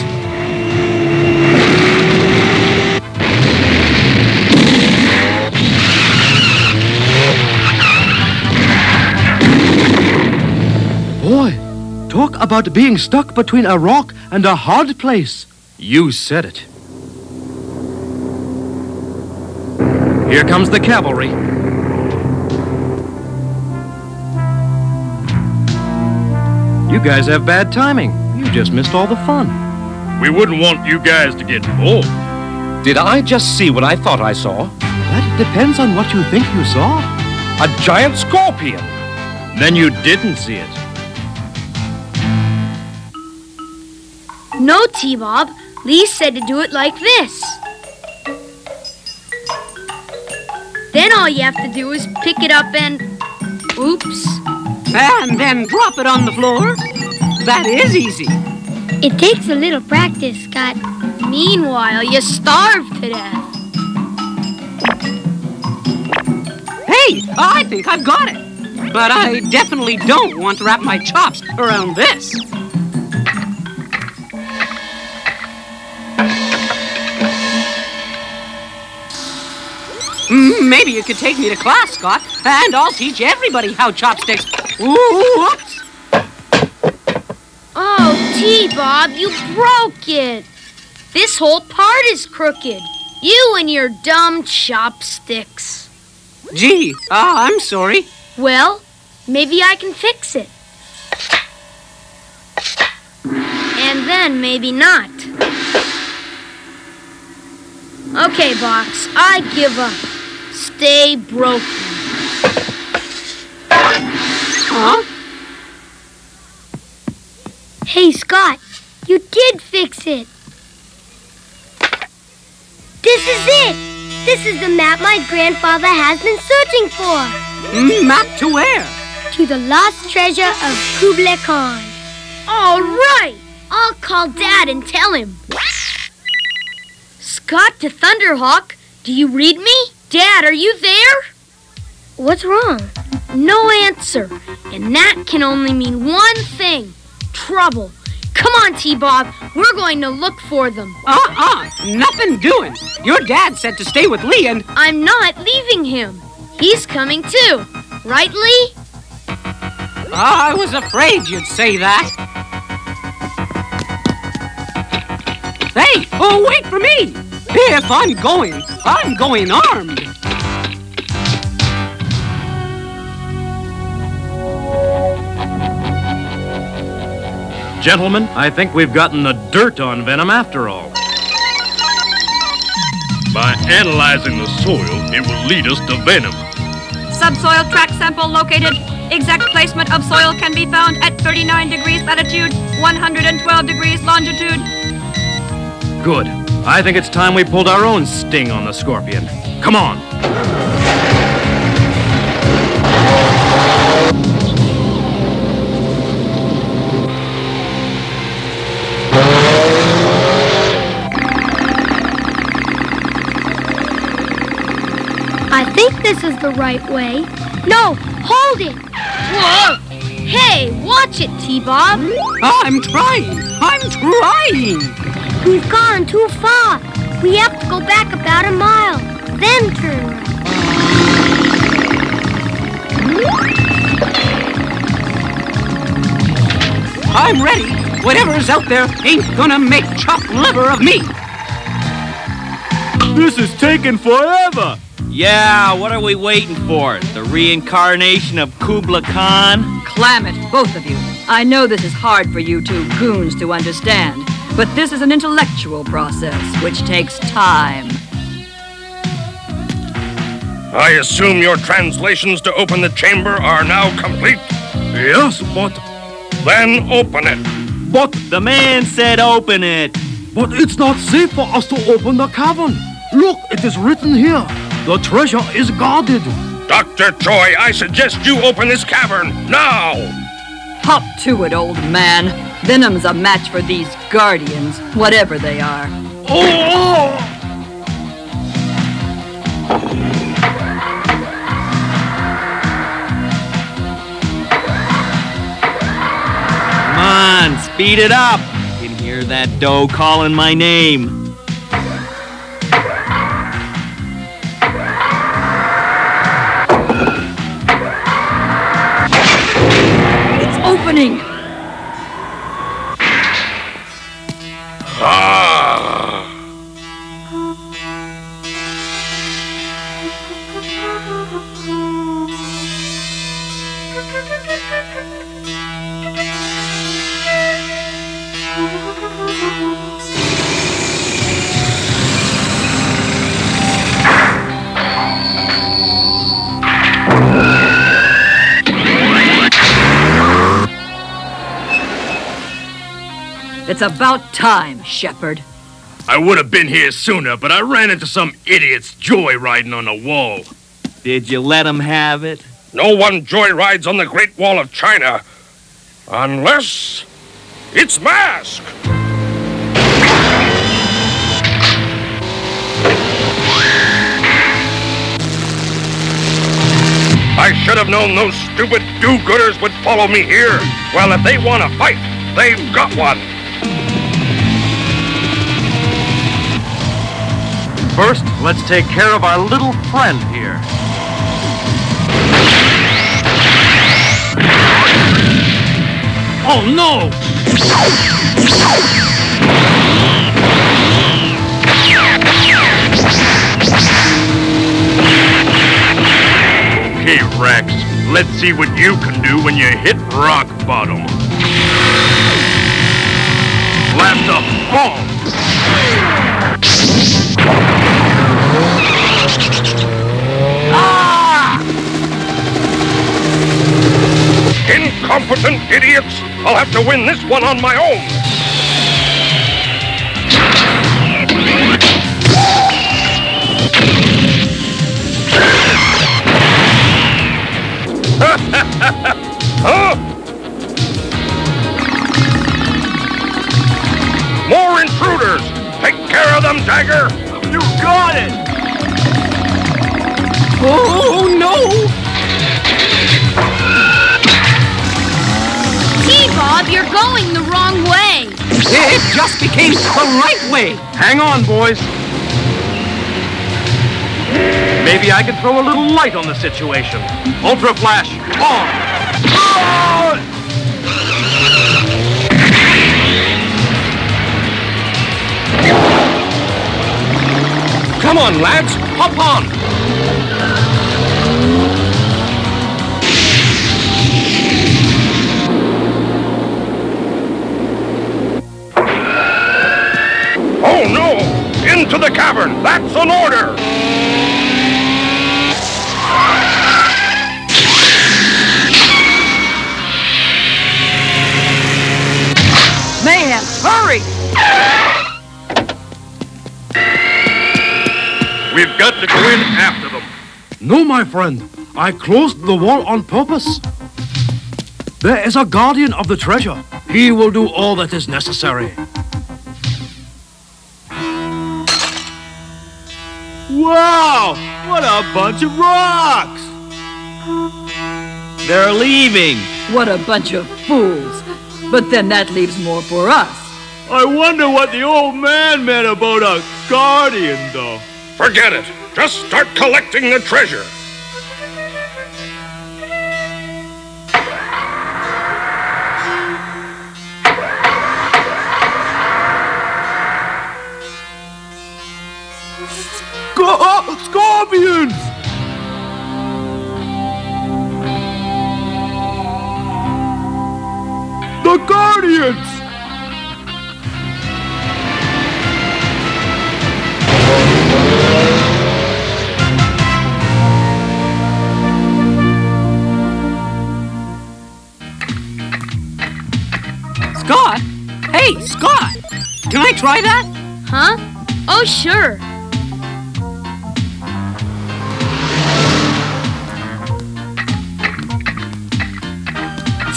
Boy, talk about being stuck between a rock and a hard place. You said it. Here comes the cavalry. You guys have bad timing. You just missed all the fun. We wouldn't want you guys to get bored. Did I just see what I thought I saw? That depends on what you think you saw. A giant scorpion. Then you didn't see it. No, T-Bob. Lee said to do it like this. Then all you have to do is pick it up and... Oops. And then drop it on the floor. That is easy. It takes a little practice, Scott. Meanwhile, you starve to death. Hey, I think I've got it. But I definitely don't want to wrap my chops around this. Maybe you could take me to class, Scott, and I'll teach everybody how chopsticks... Whoops! Oh, T-Bob, you broke it. This whole part is crooked. You and your dumb chopsticks. Gee, I'm sorry. Well, maybe I can fix it. And then maybe not. Okay, Box, I give up. Stay broken. Huh? Hey, Scott, you did fix it. This is it. This is the map my grandfather has been searching for. Map to where? To the lost treasure of Kublai Khan. All right. I'll call Dad and tell him. Scott to Thunderhawk, do you read me? Dad, are you there? What's wrong? No answer. And that can only mean one thing. Trouble. Come on, T-Bob. We're going to look for them. Nothing doing. Your dad said to stay with Lee and... I'm not leaving him. He's coming too. Right, Lee? I was afraid you'd say that. Hey, wait for me. If I'm going armed. Gentlemen, I think we've gotten the dirt on Venom after all. By analyzing the soil, it will lead us to Venom. Subsoil track sample located. Exact placement of soil can be found at 39 degrees latitude, 112 degrees longitude. Good. I think it's time we pulled our own sting on the scorpion. Come on. I think this is the right way. No, hold it. Whoa! Hey, watch it, T-Bob. I'm trying. We've gone too far. We have to go back about a mile, then turn around. I'm ready. Whatever's out there ain't gonna make chopped liver of me. This is taking forever. Yeah, what are we waiting for? The reincarnation of Kublai Khan? Clam it, both of you. I know this is hard for you two goons to understand, but this is an intellectual process which takes time. I assume your translations to open the chamber are now complete? Yes, but... Then open it. But the man said open it. But it's not safe for us to open the cavern. Look, it is written here. The treasure is guarded. Dr. Troy, I suggest you open this cavern now. Hop to it, old man. Venom's a match for these guardians, whatever they are. Oh! Come on, speed it up. I can hear that doe calling my name. happening? It's about time, Shepard. I would have been here sooner, but I ran into some idiots joyriding on the wall. Did you let him have it? No one joyrides on the Great Wall of China. Unless it's M.A.S.K. I should have known those stupid do-gooders would follow me here. Well, if they want to fight, they've got one. First, let's take care of our little friend here. Oh, no! Okay, Rex. Let's see what you can do when you hit rock bottom. Blast up, bomb! Ah! Incompetent idiots! I'll have to win this one on my own! Huh? More intruders! Take care of them, Dagger! You got it! Oh, no! T-Bob, you're going the wrong way. It just became the right way. Hang on, boys. Maybe I can throw a little light on the situation. Ultra Flash, on! Come on, lads, hop on! Oh no! Into the cavern! That's an order! Man, hurry! We've got to go in after them. No, my friend. I closed the wall on purpose. There is a guardian of the treasure. He will do all that is necessary. Wow! What a bunch of rocks! They're leaving. What a bunch of fools. But then that leaves more for us. I wonder what the old man meant about a guardian, though. Forget it. Just start collecting the treasure. Scorpions! The Guardians! Scott? Hey, Scott! Can I try that? Huh? Oh, sure.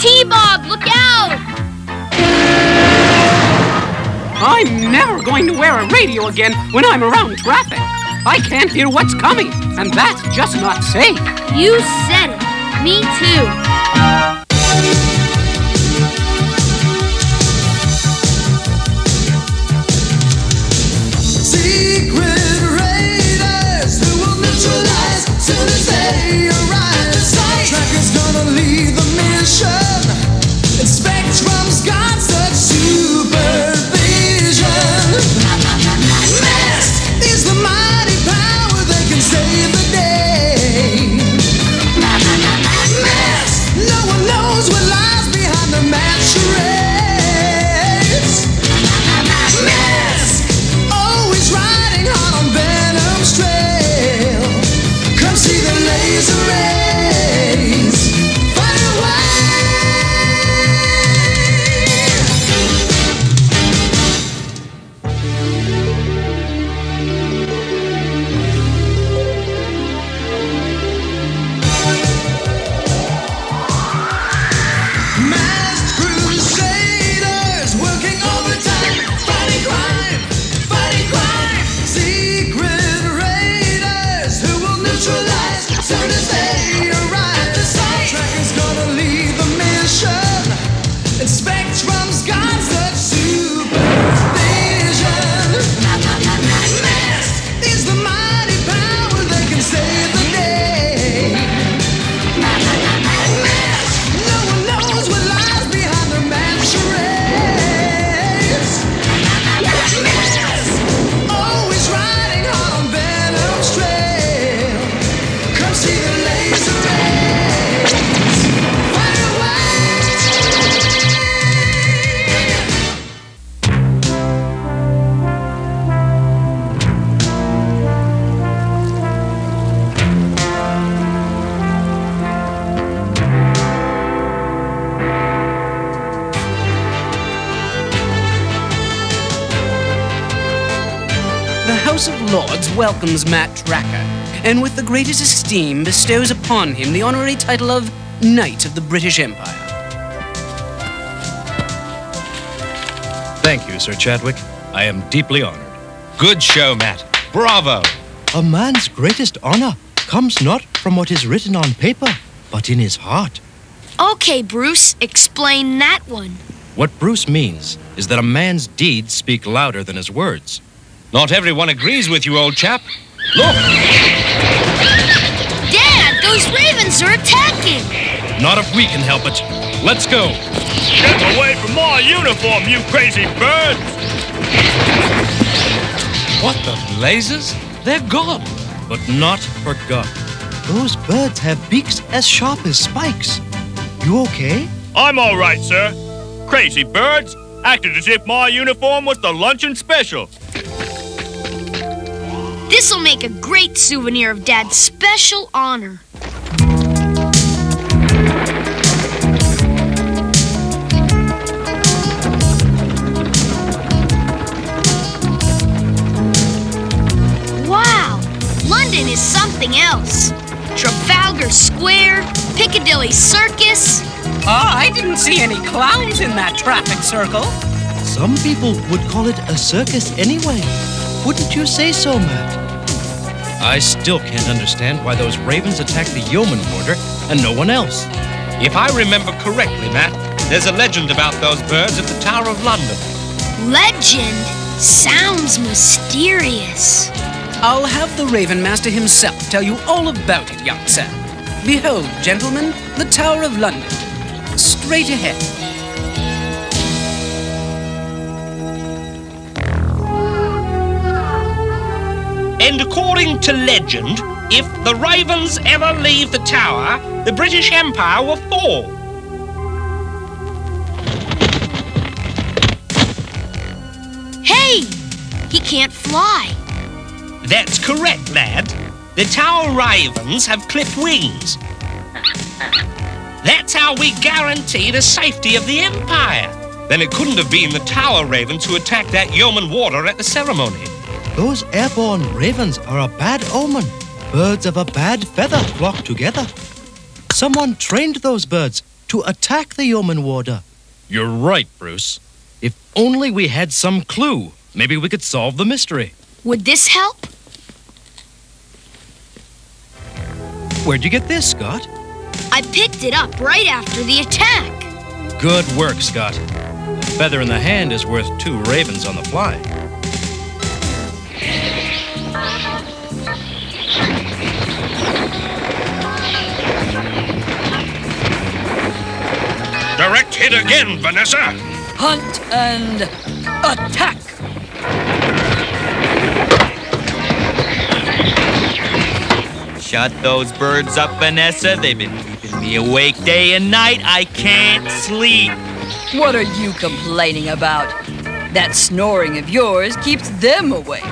T-Bob, look out! I'm never going to wear a radio again when I'm around traffic. I can't hear what's coming, and that's just not safe. You said it. Me too. Soon as they arrive, tracker's gonna leave the mission. It's House of Lords welcomes Matt Tracker, and with the greatest esteem bestows upon him the honorary title of Knight of the British Empire. Thank you, Sir Chadwick. I am deeply honored. Good show, Matt. Bravo. A man's greatest honor comes not from what is written on paper, but in his heart. Okay, Bruce, explain that one. What Bruce means is that a man's deeds speak louder than his words. Not everyone agrees with you, old chap. Look! Dad, those ravens are attacking! Not if we can help it. Let's go. Get away from my uniform, you crazy birds! What the blazes? They're gone. But not forgotten. Those birds have beaks as sharp as spikes. You okay? I'm all right, sir. Crazy birds acted as if my uniform was the luncheon special. This'll make a great souvenir of Dad's special honor. Wow! London is something else. Trafalgar Square, Piccadilly Circus. Oh, I didn't see any clowns in that traffic circle. Some people would call it a circus anyway. Wouldn't you say so, Matt? I still can't understand why those ravens attacked the yeoman warder and no one else. If I remember correctly, Matt, there's a legend about those birds at the Tower of London. Legend? Sounds mysterious. I'll have the Raven Master himself tell you all about it, young sir. Behold, gentlemen, the Tower of London. Straight ahead. And according to legend, if the ravens ever leave the tower, the British Empire will fall. Hey! He can't fly. That's correct, lad. The tower ravens have clipped wings. That's how we guarantee the safety of the Empire. Then it couldn't have been the Tower Ravens who attacked that yeoman warder at the ceremony. Those airborne ravens are a bad omen. Birds of a bad feather flock together. Someone trained those birds to attack the yeoman warder. You're right, Bruce. If only we had some clue, maybe we could solve the mystery. Would this help? Where'd you get this, Scott? I picked it up right after the attack. Good work, Scott. A feather in the hand is worth 2 ravens on the fly. Direct hit again, Vanessa. Hunt and attack. Shut those birds up, Vanessa. They've been keeping me awake day and night. I can't sleep. What are you complaining about? That snoring of yours keeps them awake.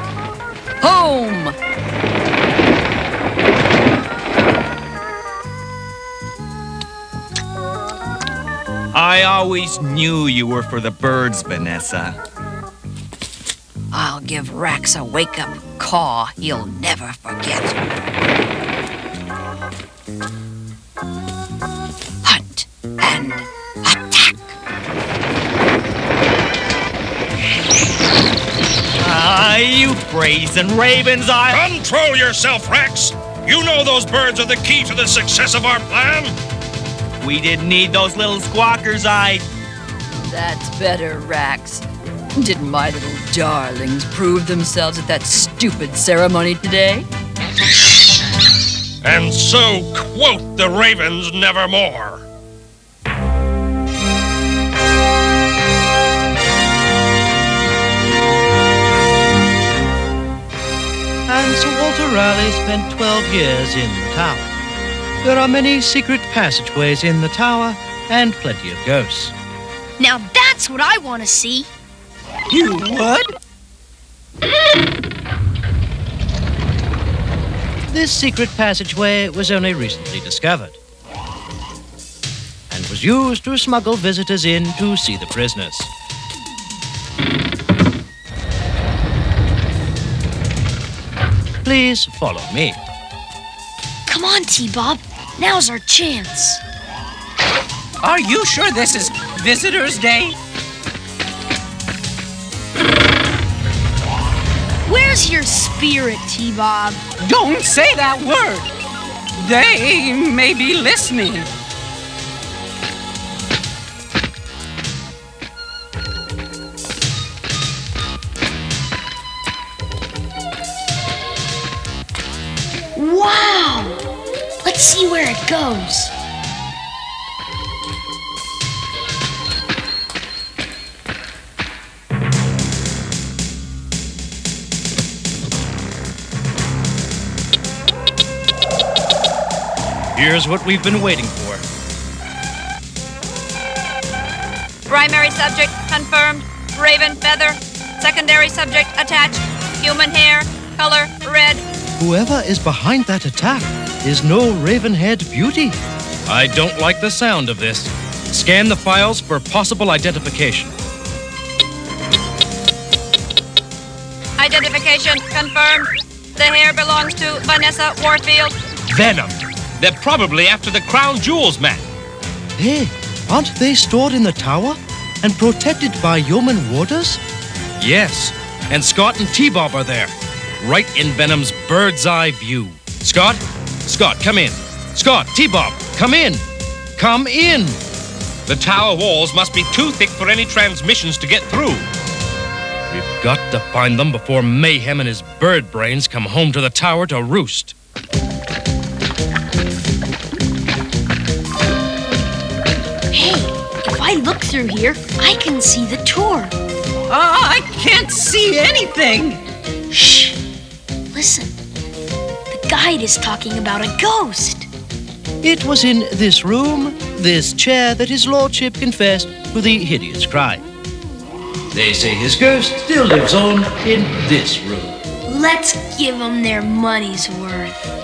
Home! I always knew you were for the birds, Vanessa. I'll give Rax a wake-up caw he'll never forget. Hunt and attack. Ah, you brazen ravens, Control yourself, Rex! You know those birds are the key to the success of our plan! We didn't need those little squawkers, That's better, Rax. Didn't my little darlings prove themselves at that stupid ceremony today? And so quote the ravens nevermore. And Sir Walter Raleigh spent 12 years in the tower. There are many secret passageways in the tower and plenty of ghosts. Now that's what I want to see. You would? This secret passageway was only recently discovered and was used to smuggle visitors in to see the prisoners. Please follow me. Come on, T-Bob. Now's our chance. Are you sure this is Visitor's Day? Where's your spirit, T-Bob? Don't say that word. They may be listening. Wow! Let's see where it goes. Here's what we've been waiting for. Primary subject confirmed. Raven feather. Secondary subject attached. Human hair. Color red. Whoever is behind that attack is no raven-haired beauty. I don't like the sound of this. Scan the files for possible identification. Identification confirmed. The hair belongs to Vanessa Warfield. Venom. They're probably after the crown jewels, man. Hey, aren't they stored in the tower and protected by yeoman warders? Yes, and Scott and T-Bob are there, right in Venom's bird's eye view. Scott, come in. Scott, T-Bob, come in. Come in. The tower walls must be too thick for any transmissions to get through. We've got to find them before Mayhem and his bird brains come home to the tower to roost. Hey, if I look through here, I can see the tour. I can't see anything. Shh. Listen. The guide is talking about a ghost. It was in this room, this chair, that his lordship confessed to the hideous crime. They say his ghost still lives on in this room. Let's give them their money's worth.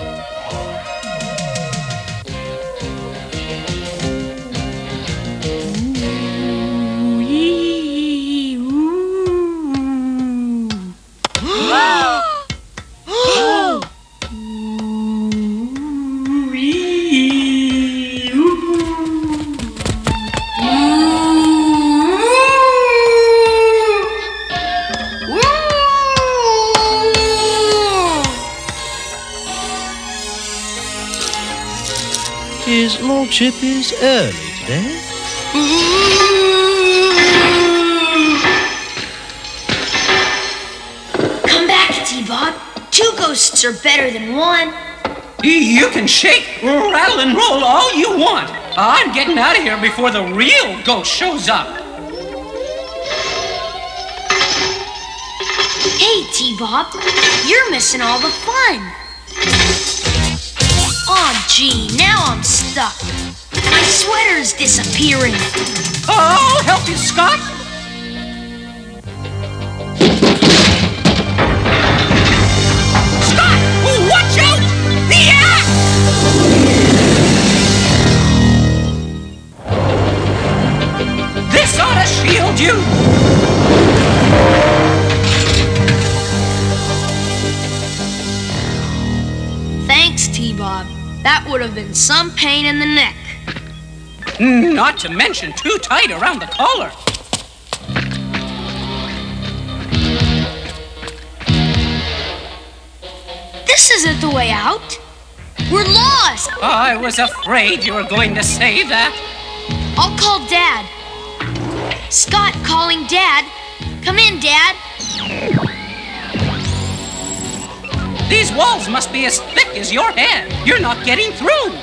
His lordship is early today. Come back, T-Bob. 2 ghosts are better than 1. You can shake, rattle, and roll all you want. I'm getting out of here before the real ghost shows up. Hey, T-Bob, you're missing all the fun. Oh, gee, now I'm stuck. My sweater's disappearing. I'll help you, Scott. Scott, watch out! The axe! This ought to shield you. Thanks, T-Bob. That would have been some pain in the neck. Not to mention too tight around the collar. This isn't the way out. We're lost. I was afraid you were going to say that. I'll call Dad. Scott calling Dad. Come in, Dad. These walls must be as thick as your head. You're not getting through.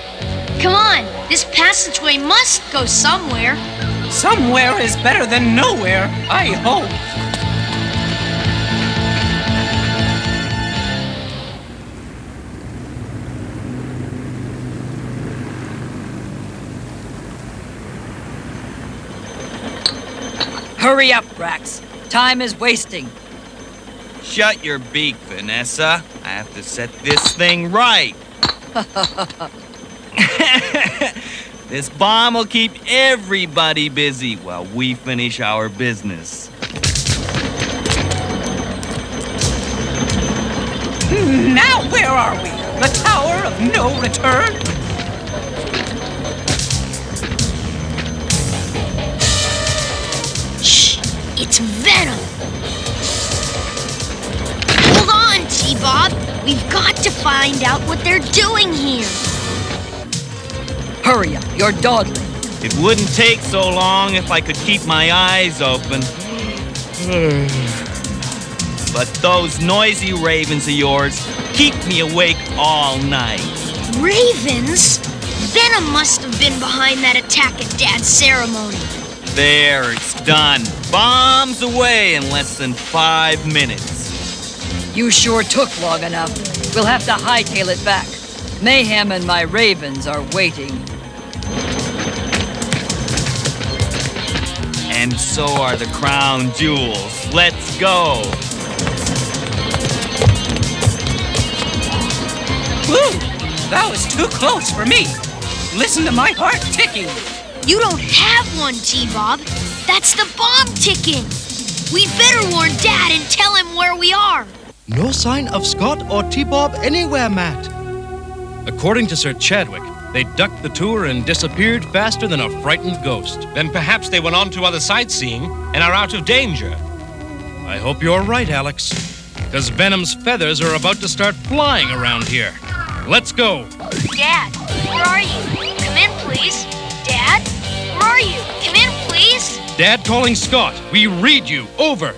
Come on, this passageway must go somewhere. Somewhere is better than nowhere, I hope. Hurry up, Rax. Time is wasting. Shut your beak, Vanessa. I have to set this thing right. This bomb will keep everybody busy while we finish our business. Now where are we? The Tower of No Return? Shh! It's Venom! Hold on, T-Bob. We've got to find out what they're doing here. Hurry up, you're dawdling. It wouldn't take so long if I could keep my eyes open. But those noisy ravens of yours keep me awake all night. Ravens? Venom must have been behind that attack at Dad's ceremony. There, it's done. Bombs away in less than 5 minutes. You sure took long enough. We'll have to hightail it back. Mayhem and my ravens are waiting. And so are the crown jewels. Let's go. Whew! That was too close for me. Listen to my heart ticking. You don't have one, T-Bob. That's the bomb ticking. We better warn Dad and tell him where we are. No sign of Scott or T-Bob anywhere, Matt. According to Sir Chadwick, they ducked the tour and disappeared faster than a frightened ghost. Then perhaps they went on to other sightseeing and are out of danger. I hope you're right, Alex. Because Venom's feathers are about to start flying around here. Let's go. Dad, where are you? Come in, please. Dad, where are you? Come in, please. Dad calling Scott. We read you. Over.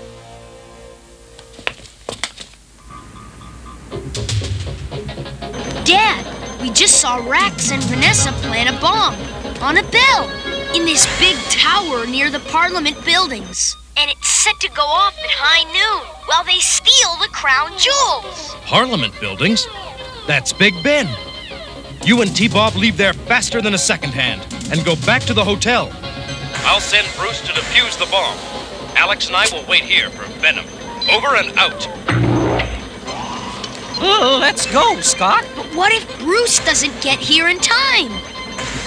Dad, we just saw Rax and Vanessa plant a bomb on a bell in this big tower near the Parliament buildings. And it's set to go off at high noon while they steal the crown jewels. Parliament buildings? That's Big Ben. You and T-Bob leave there faster than a second hand and go back to the hotel. I'll send Bruce to defuse the bomb. Alex and I will wait here for Venom. Over and out. Oh, let's go, Scott. But what if Bruce doesn't get here in time?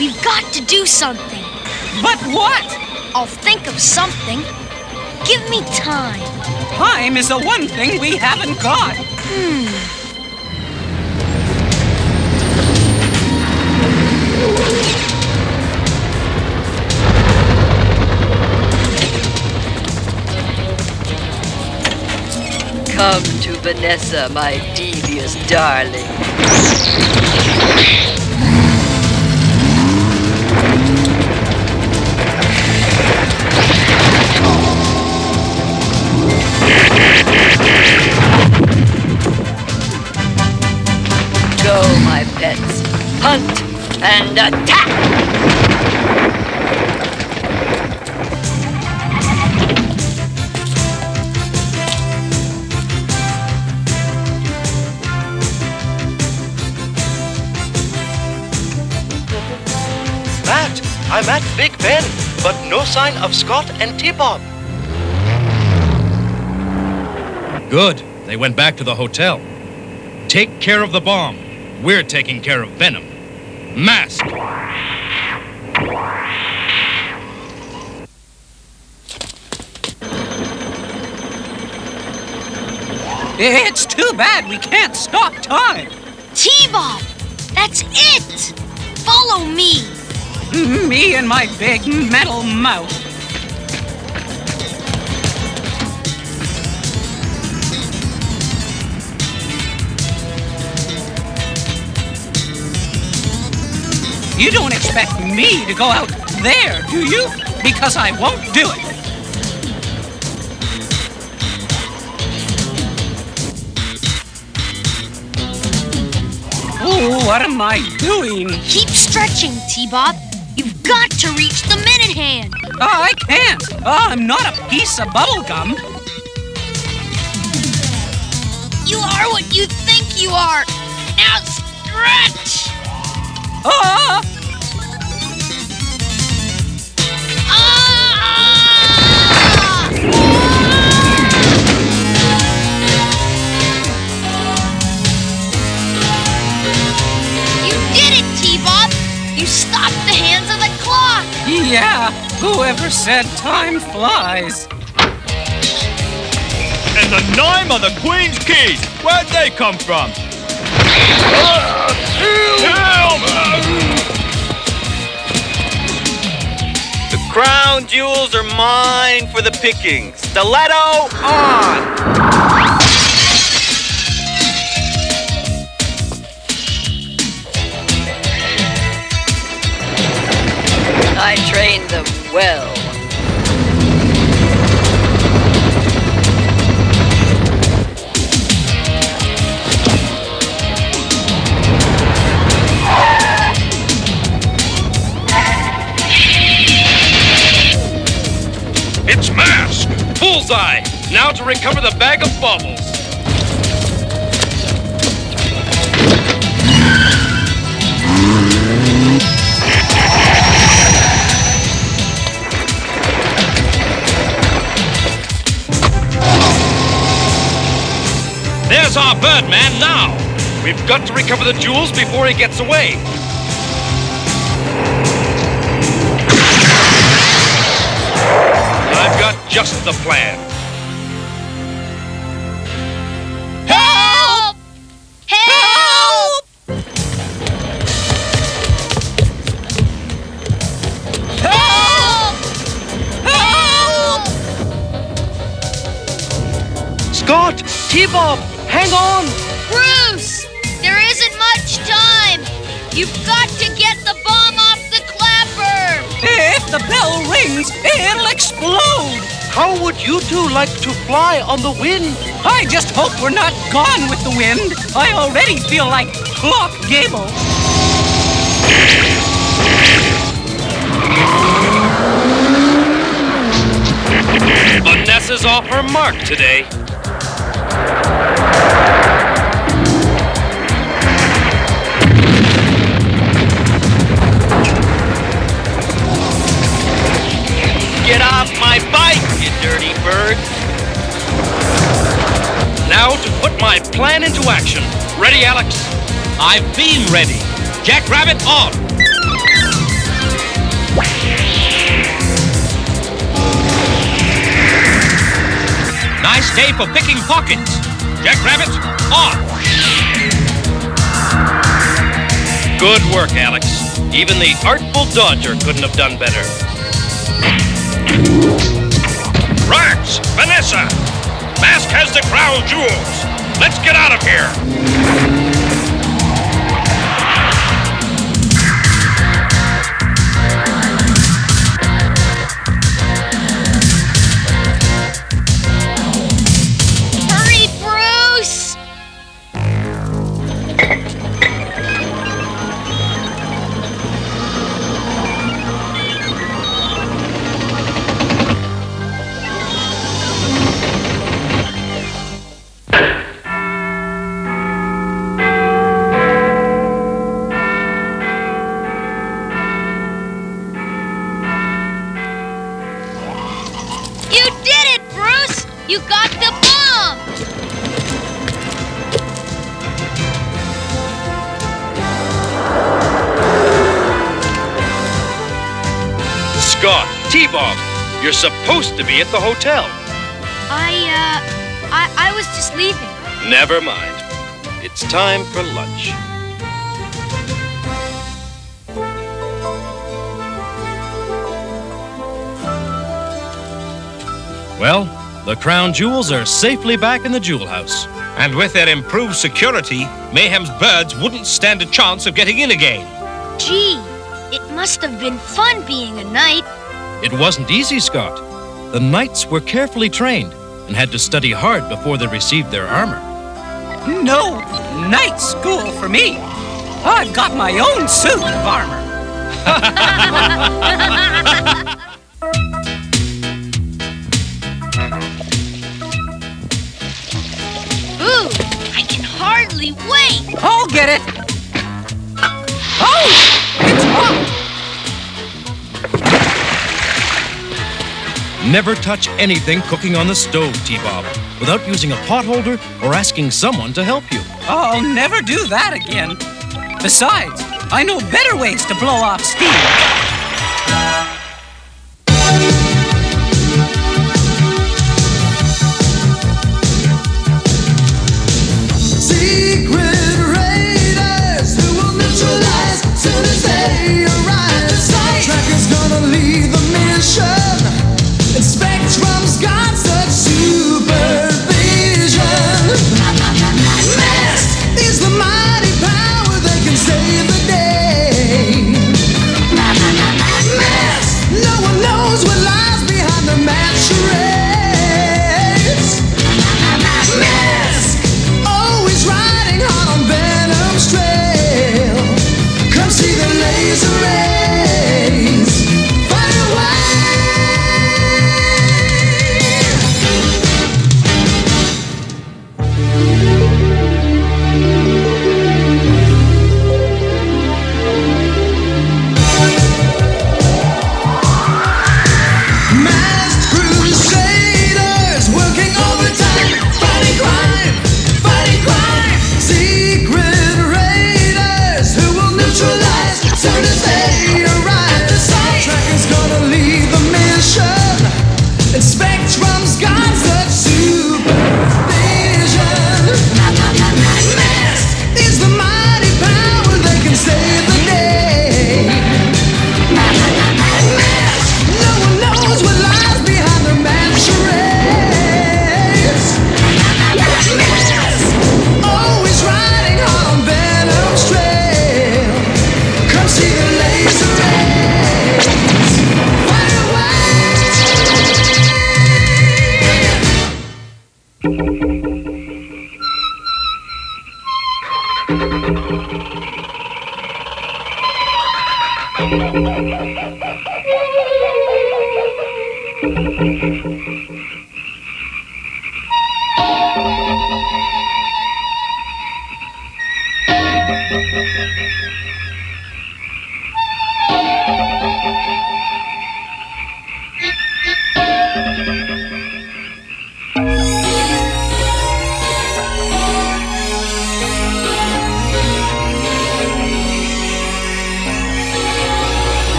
We've got to do something. But what? I'll think of something. Give me time. Time is the one thing we haven't got. Come to Vanessa, my devious darling. Go, my pets. Hunt and attack! Matt, I'm at Big Ben, but no sign of Scott and T-Bob. Good. They went back to the hotel. Take care of the bomb. We're taking care of Venom. M.A.S.K. It's too bad we can't stop time. T-Bob, that's it. Follow me. Me and my big metal mouth. You don't expect me to go out there, do you? Because I won't do it. Oh, what am I doing? Keep stretching, T-Bob. You've got to reach the minute hand. Oh, I can't. Oh, I'm not a piece of bubble gum. You are what you think you are. Now stretch. Ah! You did it, T-Bob. You stopped the hands of the clock. Yeah, whoever said time flies? In the name of the Queen's keys, where'd they come from? The crown jewels are mine for the picking. Stiletto on! I trained them well. It's M.A.S.K! Bullseye! Now to recover the bag of baubles. There's our Birdman now. We've got to recover the jewels before he gets away. I've got just the plan. Help! Help! Help! Help! Scott! T-Bob! Hang on! Bruce! There isn't much time! You've got to get the bomb off the clapper! If the bell rings, it'll explode. How would you two like to fly on the wind? I just hope we're not gone with the wind. I already feel like Clark Gable. Vanessa's off her mark today. Get off my bike, you dirty bird! Now to put my plan into action. Ready, Alex? I've been ready. Jackrabbit on. Nice day for picking pockets. Jackrabbit on. Good work, Alex. Even the artful Dodger couldn't have done better. Rax! Vanessa! M.A.S.K has the crown jewels! Let's get out of here! Hurry, Bruce! You got the bomb! Scott, T-Bob, you're supposed to be at the hotel. I was just leaving. Never mind. It's time for lunch. Well, the crown jewels are safely back in the jewel house. And with their improved security, Mayhem's birds wouldn't stand a chance of getting in again. Gee, it must have been fun being a knight. It wasn't easy, Scott. The knights were carefully trained and had to study hard before they received their armor. No night school for me. I've got my own suit of armor. Ooh, I can hardly wait. I'll get it. Oh, it's hot. Never touch anything cooking on the stove, T-Bob, without using a pot holder or asking someone to help you. I'll never do that again. Besides, I know better ways to blow off steam. Secret race.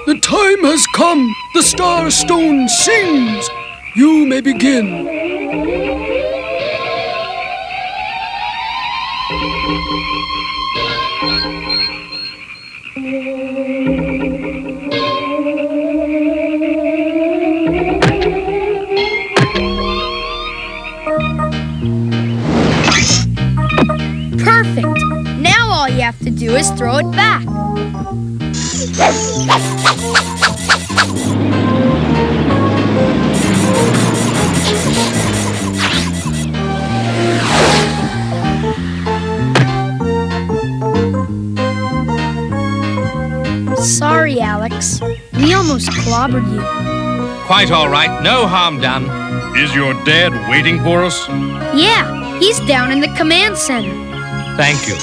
The time has come. The Star Stone sings. You may begin. Perfect. Now all you have to do is throw it back. Sorry, Alex. We almost clobbered you. Quite all right. No harm done. Is your dad waiting for us? Yeah, he's down in the command center. Thank you.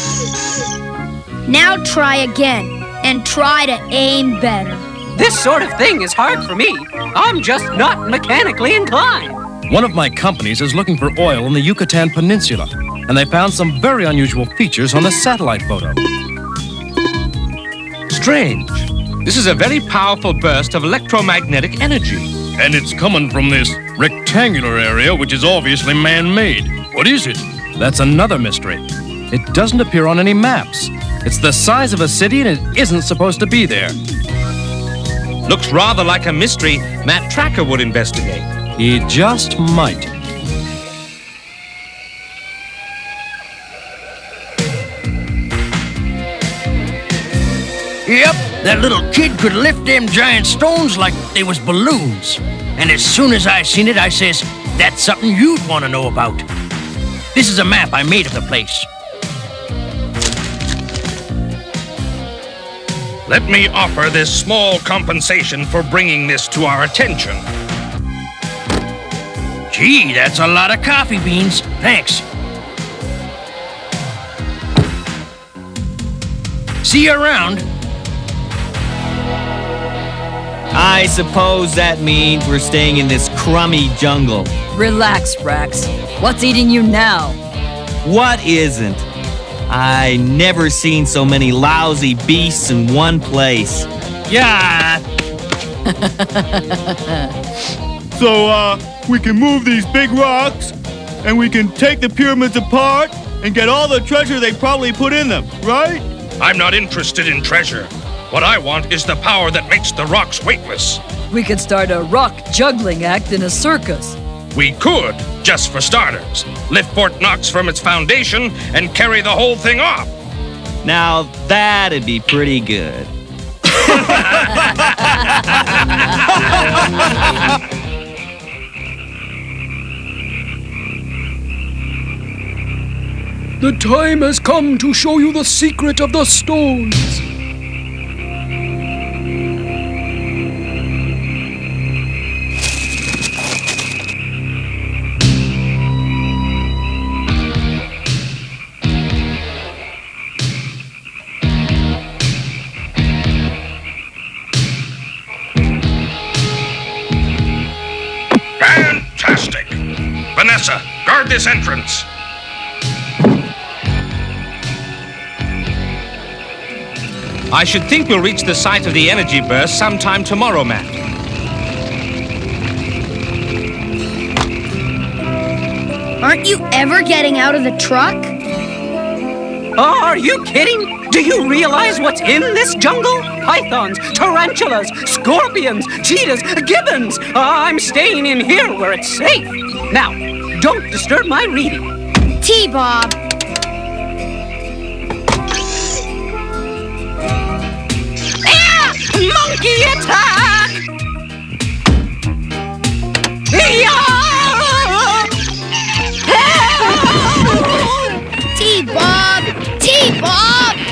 Now try again, and try to aim better. This sort of thing is hard for me. I'm just not mechanically inclined. One of my companies is looking for oil in the Yucatan Peninsula, and they found some very unusual features on the satellite photo. Strange. This is a very powerful burst of electromagnetic energy. And it's coming from this rectangular area, which is obviously man-made. What is it? That's another mystery. It doesn't appear on any maps. It's the size of a city and it isn't supposed to be there. Looks rather like a mystery Matt Tracker would investigate. He just might. Yep, that little kid could lift them giant stones like they was balloons. And as soon as I seen it, I says, that's something you'd want to know about. This is a map I made of the place. Let me offer this small compensation for bringing this to our attention. Gee, that's a lot of coffee beans. Thanks. See you around. I suppose that means we're staying in this crummy jungle. Relax, Rax. What's eating you now? What isn't? I never seen so many lousy beasts in one place. Yeah. So, we can move these big rocks, and we can take the pyramids apart and get all the treasure they probably put in them, right? I'm not interested in treasure. What I want is the power that makes the rocks weightless. We could start a rock juggling act in a circus. We could, just for starters, lift Fort Knox from its foundation and carry the whole thing off. Now that'd be pretty good. The time has come to show you the secret of the stones. Fantastic! Vanessa, guard this entrance. I should think we'll reach the site of the energy burst sometime tomorrow, Matt. Aren't you ever getting out of the truck? Oh, are you kidding? Do you realize what's in this jungle? Pythons, tarantulas, scorpions, cheetahs, gibbons. I'm staying in here where it's safe. Now, don't disturb my reading. T-Bob. Monkey attack! Yeah! Help!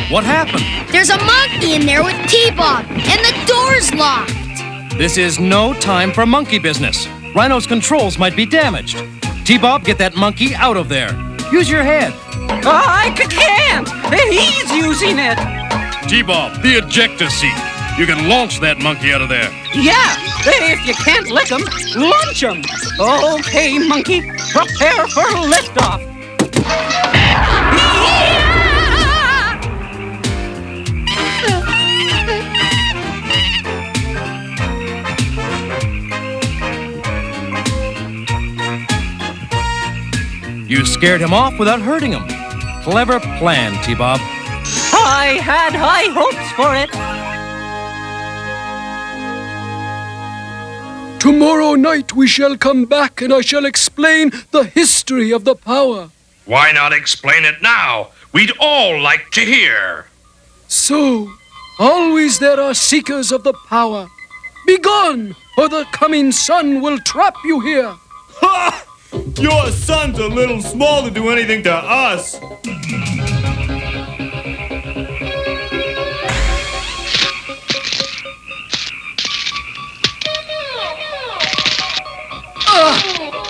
What happened? There's a monkey in there with T-Bob, and the door's locked. This is no time for monkey business. Rhino's controls might be damaged. T-Bob, get that monkey out of there. Use your head. I can't! He's using it! T-Bob, the ejector seat. You can launch that monkey out of there. Yeah, if you can't lick him, launch him. Okay, monkey, prepare for liftoff. You scared him off without hurting him. Clever plan, T-Bob. I had high hopes for it. Tomorrow night we shall come back and I shall explain the history of the power. Why not explain it now? We'd all like to hear. So, always there are seekers of the power. Begone, or the coming sun will trap you here. Ha! Your son's a little small to do anything to us.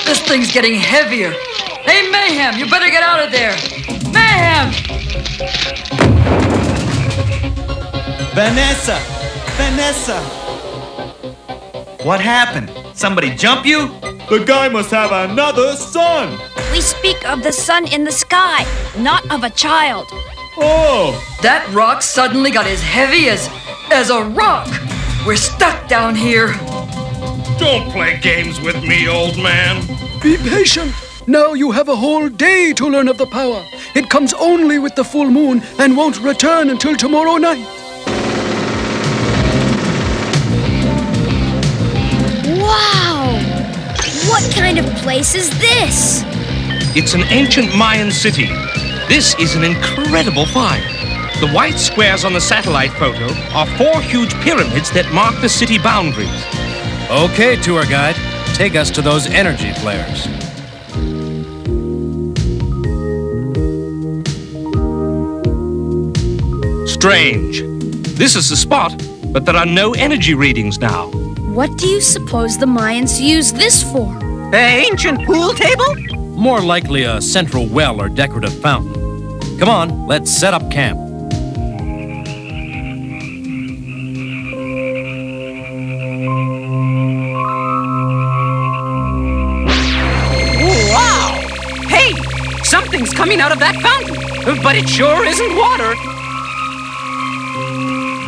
This thing's getting heavier. Hey, Mayhem, you better get out of there. Mayhem! Vanessa! Vanessa! What happened? Somebody jump you? The guy must have another son! We speak of the sun in the sky, not of a child. Oh! That rock suddenly got as heavy as a rock. We're stuck down here. Don't play games with me, old man. Be patient. Now you have a whole day to learn of the power. It comes only with the full moon and won't return until tomorrow night. Wow! What kind of place is this? It's an ancient Mayan city. This is an incredible find. The white squares on the satellite photo are 4 huge pyramids that mark the city boundaries. Okay, tour guide. Take us to those energy flares. Strange. This is the spot, but there are no energy readings now. What do you suppose the Mayans used this for? An ancient pool table? More likely a central well or decorative fountain. Come on, let's set up camp. Wow! Hey, something's coming out of that fountain, but it sure isn't water.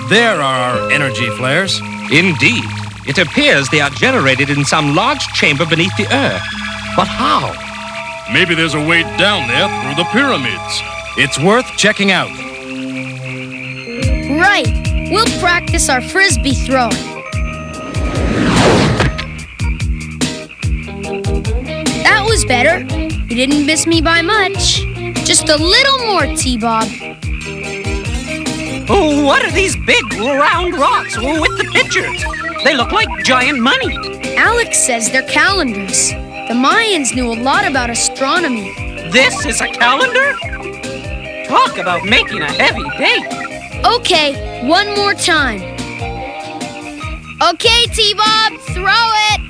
There are our energy flares. Indeed. It appears they are generated in some large chamber beneath the earth. But how? Maybe there's a way down there through the pyramids. It's worth checking out. Right. We'll practice our frisbee throwing. That was better. You didn't miss me by much. Just a little more, T-Bob. Oh, what are these big round rocks with the pictures? They look like giant money. Alex says they're calendars. The Mayans knew a lot about astronomy. This is a calendar? Talk about making a heavy date. Okay, one more time. Okay, T-Bob, throw it.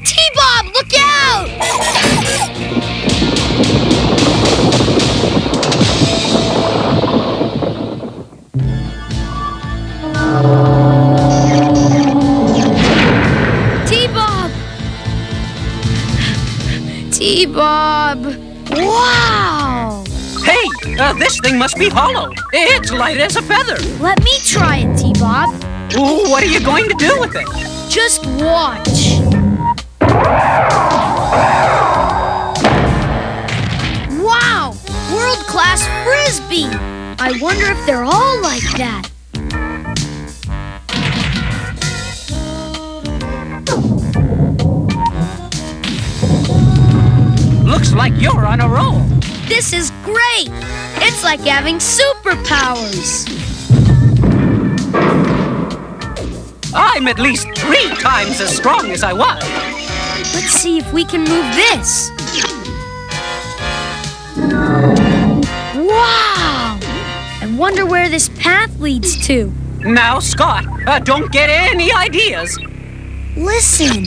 T-Bob, look out! T-Bob! T-Bob! Wow! Hey, this thing must be hollow. It's light as a feather. Let me try it, T-Bob. Ooh, what are you going to do with it? Just watch. Wow! World-class frisbee! I wonder if they're all like that. Looks like you're on a roll. This is great! It's like having superpowers. I'm at least 3 times as strong as I was. Let's see if we can move this. wonder where this path leads to. Now, Scott, don't get any ideas. Listen.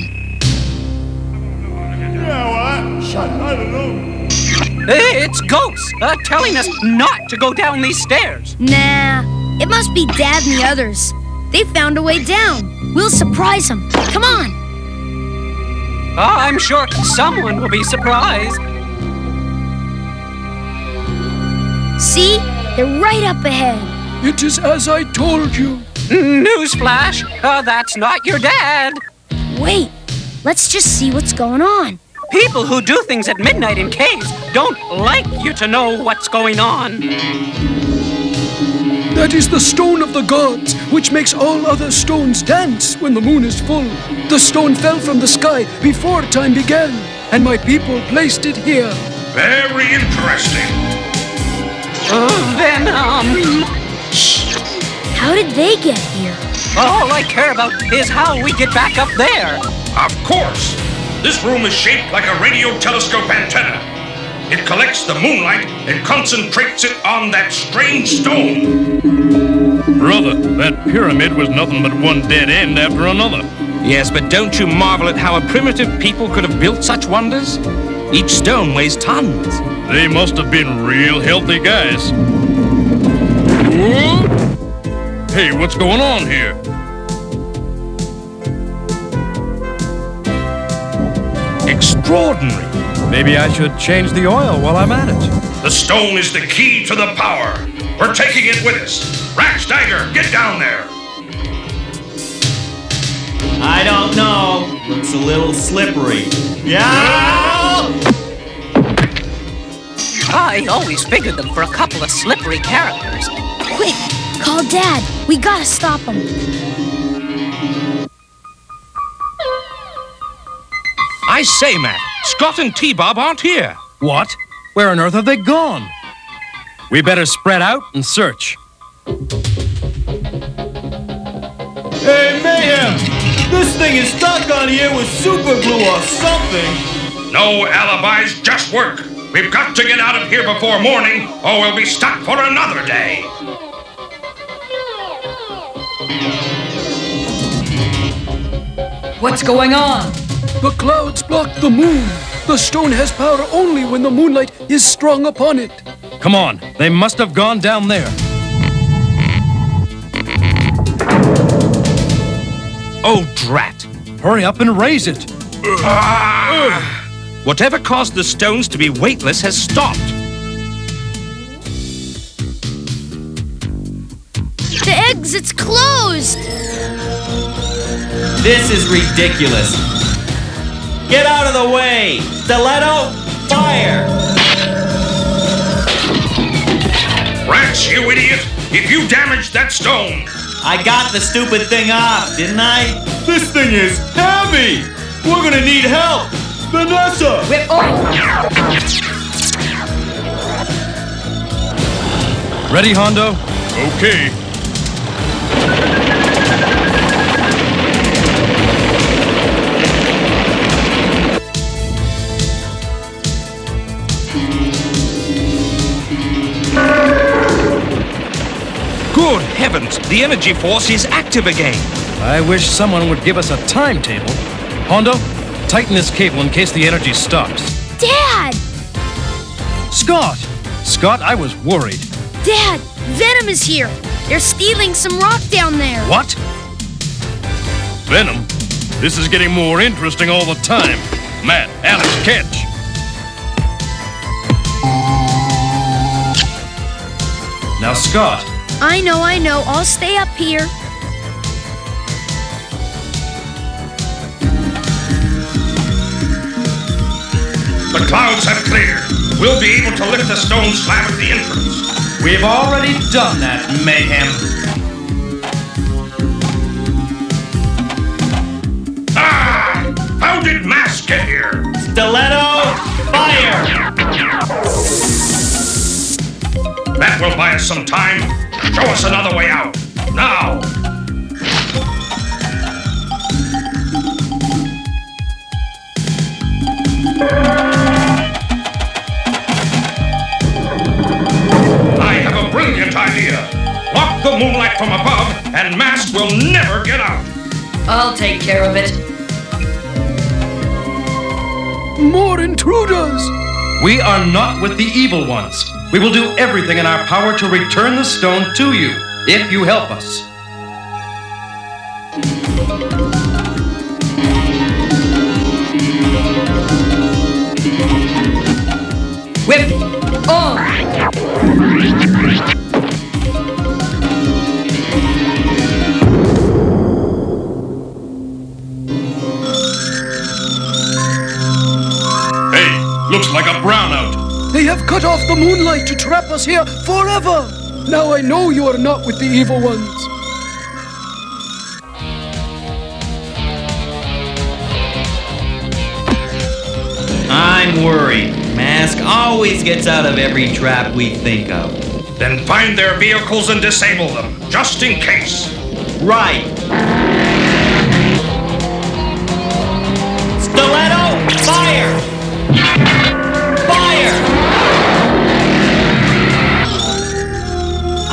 Yeah, what? Shut up. I don't know. It's ghosts telling us not to go down these stairs. Nah, it must be Dad and the others. They found a way down. We'll surprise them. Come on. I'm sure someone will be surprised. See? They're right up ahead. It is as I told you. Newsflash, that's not your dad. Wait, let's just see what's going on. People who do things at midnight in caves don't like you to know what's going on. That is the stone of the gods, which makes all other stones dance when the moon is full. The stone fell from the sky before time began, and my people placed it here. Very interesting. Venom. Shh. How did they get here? All I care about is how we get back up there. Of course. This room is shaped like a radio telescope antenna. It collects the moonlight and concentrates it on that strange stone. Brother, that pyramid was nothing but one dead end after another. Yes, but don't you marvel at how a primitive people could have built such wonders? Each stone weighs tons. They must have been real healthy guys. Hey, what's going on here? Extraordinary. Maybe I should change the oil while I'm at it. The stone is the key to the power. We're taking it with us. Rax Dagger, get down there. I don't know. Looks a little slippery. Yeah! I always figured them for a couple of slippery characters. Quick, call Dad. We gotta stop him. I say, Matt, Scott and T-Bob aren't here. What? Where on earth have they gone? We better spread out and search. Hey, Mayhem! This thing is stuck on here with super glue or something. No alibis, just work. We've got to get out of here before morning, or we'll be stuck for another day. What's going on? The clouds block the moon. The stone has power only when the moonlight is strong upon it. Come on, they must have gone down there. Oh, drat. Hurry up and raise it. Whatever caused the stones to be weightless has stopped. The exit's closed. This is ridiculous. Get out of the way! Stiletto, fire! Rax, you idiot! If you damaged that stone! I got the stupid thing off, didn't I? This thing is heavy! We're gonna need help! Vanessa! Ready, Hondo? Okay. Good heavens, the energy force is active again. I wish someone would give us a timetable. Hondo, tighten this cable in case the energy stops. Dad! Scott! Scott, I was worried. Dad, Venom is here. They're stealing some rock down there. What? Venom? This is getting more interesting all the time. Matt, Alex, catch! Now, Scott. I know. I'll stay up here. The clouds have cleared. We'll be able to lift the stone slab at the entrance. We've already done that, Mayhem. Ah! How did M.A.S.K get here? Stiletto, fire! That will buy us some time. Show us another way out. Now! I have a brilliant idea. I'll take care of it. More intruders! We are not with the evil ones. We will do everything in our power to return the stone to you, if you help us. Whip on! Looks like a brownout. They have cut off the moonlight to trap us here forever. Now I know you are not with the evil ones. I'm worried. M.A.S.K always gets out of every trap we think of. Then find their vehicles and disable them, just in case. Right. Stiletto, fire! Fire!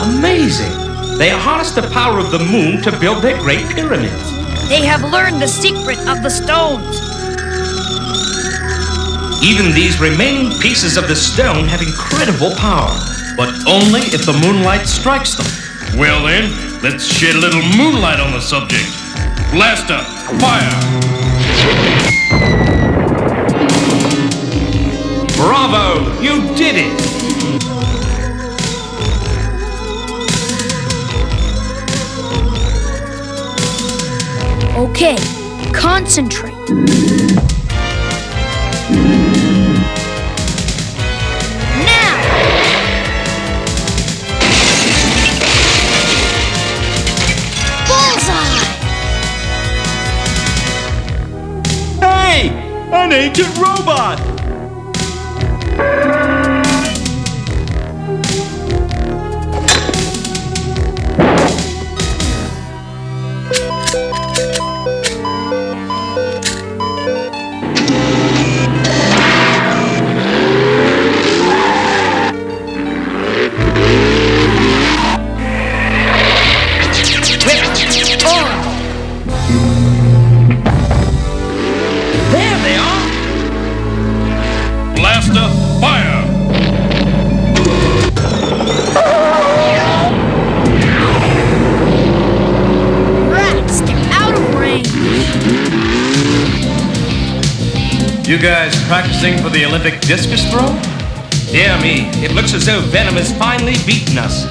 Amazing. They harnessed the power of the moon to build their great pyramids. They have learned the secret of the stones. Even these remaining pieces of the stone have incredible power. But only if the moonlight strikes them. Well then, let's shed a little moonlight on the subject. Blaster, fire! Bravo! You did it! Okay, concentrate. Now! Bullseye! Hey! An ancient robot! There they are! Blaster, fire! Rats, they're out of range. You guys practicing for the Olympic discus throw? Dear me, it looks as though Venom has finally beaten us.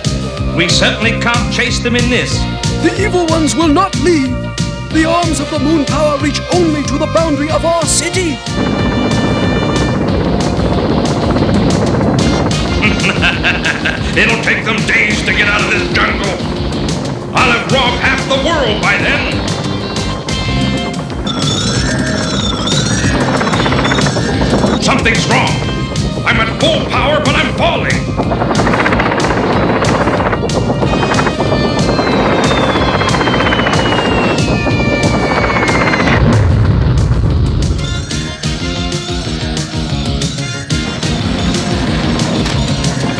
We certainly can't chase them in this. The evil ones will not leave. The arms of the moon power reach only to the boundary of our city. It'll take them days to get out of this jungle. I'll have robbed half the world by then. Something's wrong. I'm at full power, but I'm falling.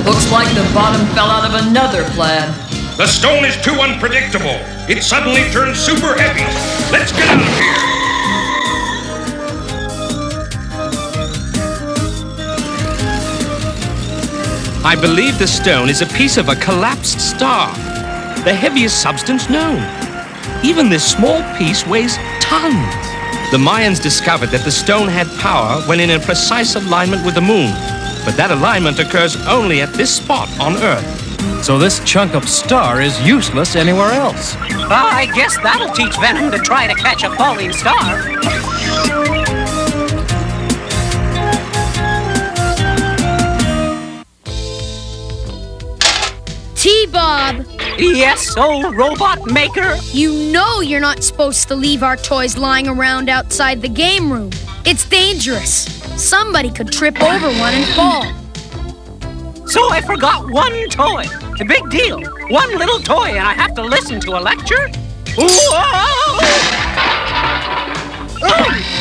Looks like the bottom fell out of another plan. The stone is too unpredictable. It suddenly turns super heavy. Let's get out of here. I believe the stone is a piece of a collapsed star, the heaviest substance known. Even this small piece weighs tons. The Mayans discovered that the stone had power when in a precise alignment with the moon, but that alignment occurs only at this spot on Earth. So this chunk of star is useless anywhere else. I guess that'll teach Venom to try to catch a falling star. T-Bob! Yes, old robot maker? You know you're not supposed to leave our toys lying around outside the game room. It's dangerous. Somebody could trip over one and fall. So I forgot one toy. A big deal. One little toy and I have to listen to a lecture? Whoa!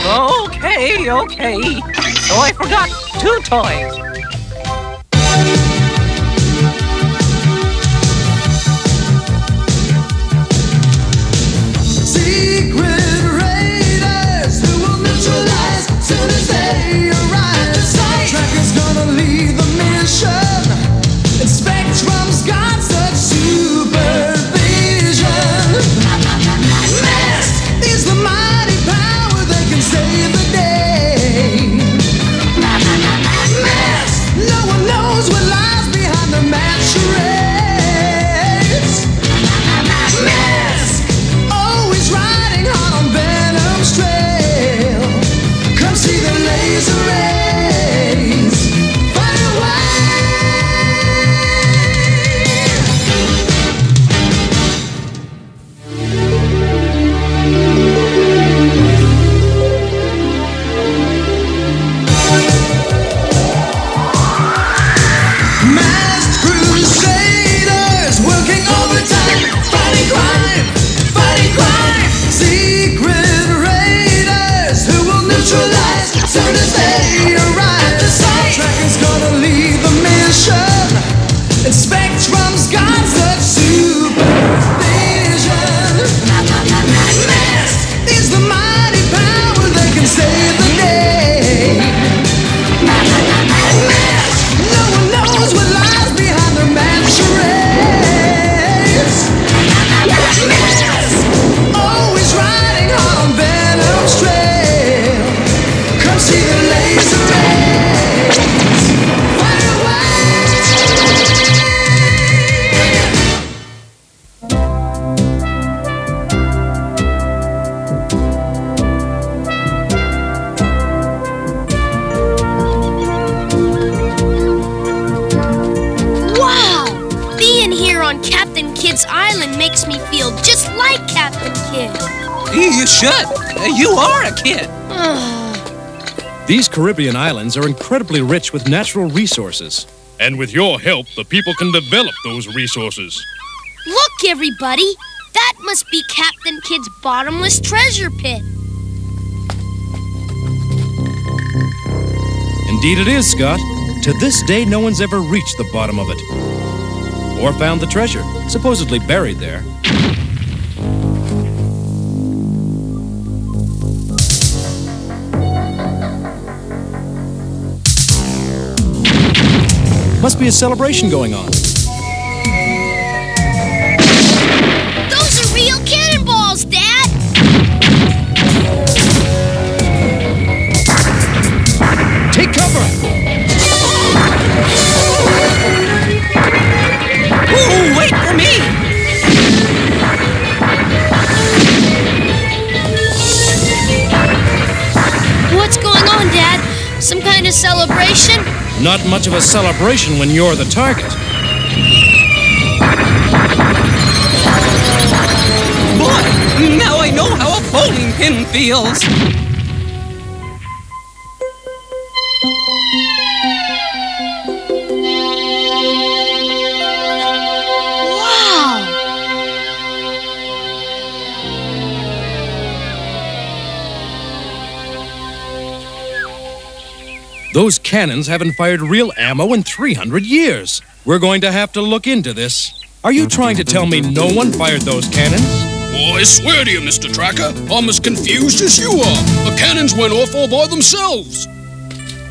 Oh, okay. So I forgot two toys. Secret makes me feel just like Captain Kidd. You should. You are a kid. These Caribbean islands are incredibly rich with natural resources. And with your help, the people can develop those resources. Look, everybody. That must be Captain Kidd's bottomless treasure pit. Indeed it is, Scott. To this day, no one's ever reached the bottom of it. Or found the treasure, supposedly buried there. Must be a celebration going on. Those are real cannonballs, Dad! Take cover! Ooh, wait for me! What's going on, Dad? Some kind of celebration? Not much of a celebration when you're the target. Boy, now I know how a bowling pin feels. Wow! Those cannons haven't fired real ammo in 300 years. We're going to have to look into this. Are you trying to tell me no one fired those cannons? Oh, I swear to you, Mr. Tracker, I'm as confused as you are. The cannons went off all by themselves.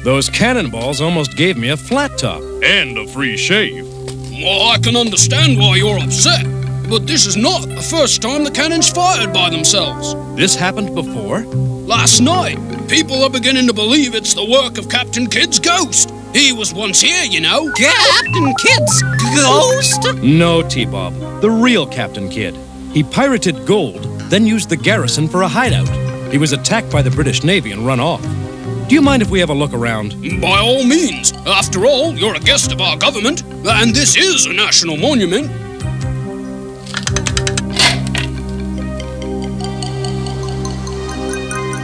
Those cannonballs almost gave me a flat top. And a free shave. Well, I can understand why you're upset, but this is not the first time the cannons fired by themselves. This happened before? Last night, people are beginning to believe it's the work of Captain Kidd's ghost. He was once here, you know. Captain Kidd's ghost? No, T-Bob. The real Captain Kidd. He pirated gold, then used the garrison for a hideout. He was attacked by the British Navy and run off. Do you mind if we have a look around? By all means. After all, you're a guest of our government, and this is a national monument.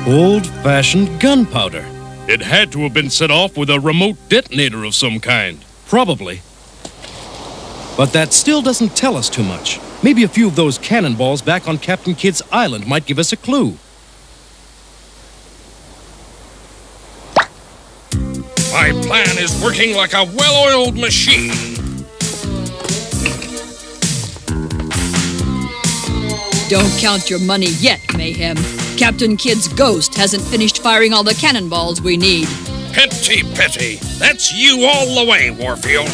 Old-fashioned gunpowder. It had to have been set off with a remote detonator of some kind. Probably. But that still doesn't tell us too much. Maybe a few of those cannonballs back on Captain Kidd's island might give us a clue. My plan is working like a well-oiled machine. Don't count your money yet, Mayhem. Captain Kidd's ghost hasn't finished firing all the cannonballs we need. Petty. That's you all the way, Warfield.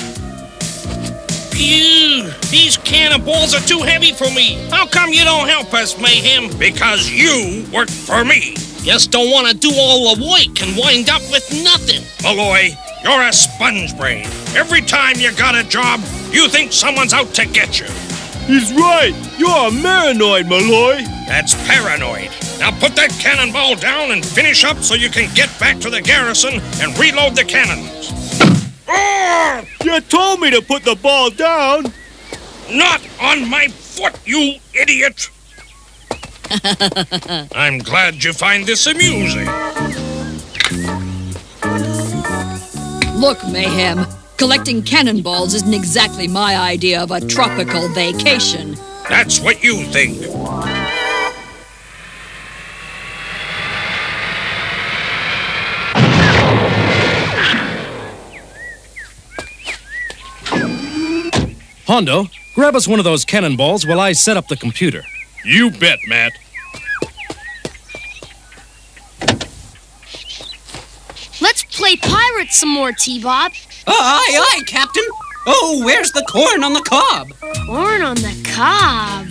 Phew! These cannonballs are too heavy for me. How come you don't help us, Mayhem? Because you work for me. Just don't want to do all the work and wind up with nothing. Malloy, you're a sponge brain. Every time you got a job, you think someone's out to get you. He's right. You're a maranoid, Malloy. That's paranoid. Now put that cannonball down and finish up so you can get back to the garrison and reload the cannons. You told me to put the ball down. Not on my foot, you idiot. I'm glad you find this amusing. Look, Mayhem, collecting cannonballs isn't exactly my idea of a tropical vacation. That's what you think. Hondo, grab us one of those cannonballs while I set up the computer. You bet, Matt. Let's play pirates some more, T-Bob. Aye, Captain. Oh, where's the corn on the cob? Corn on the cob?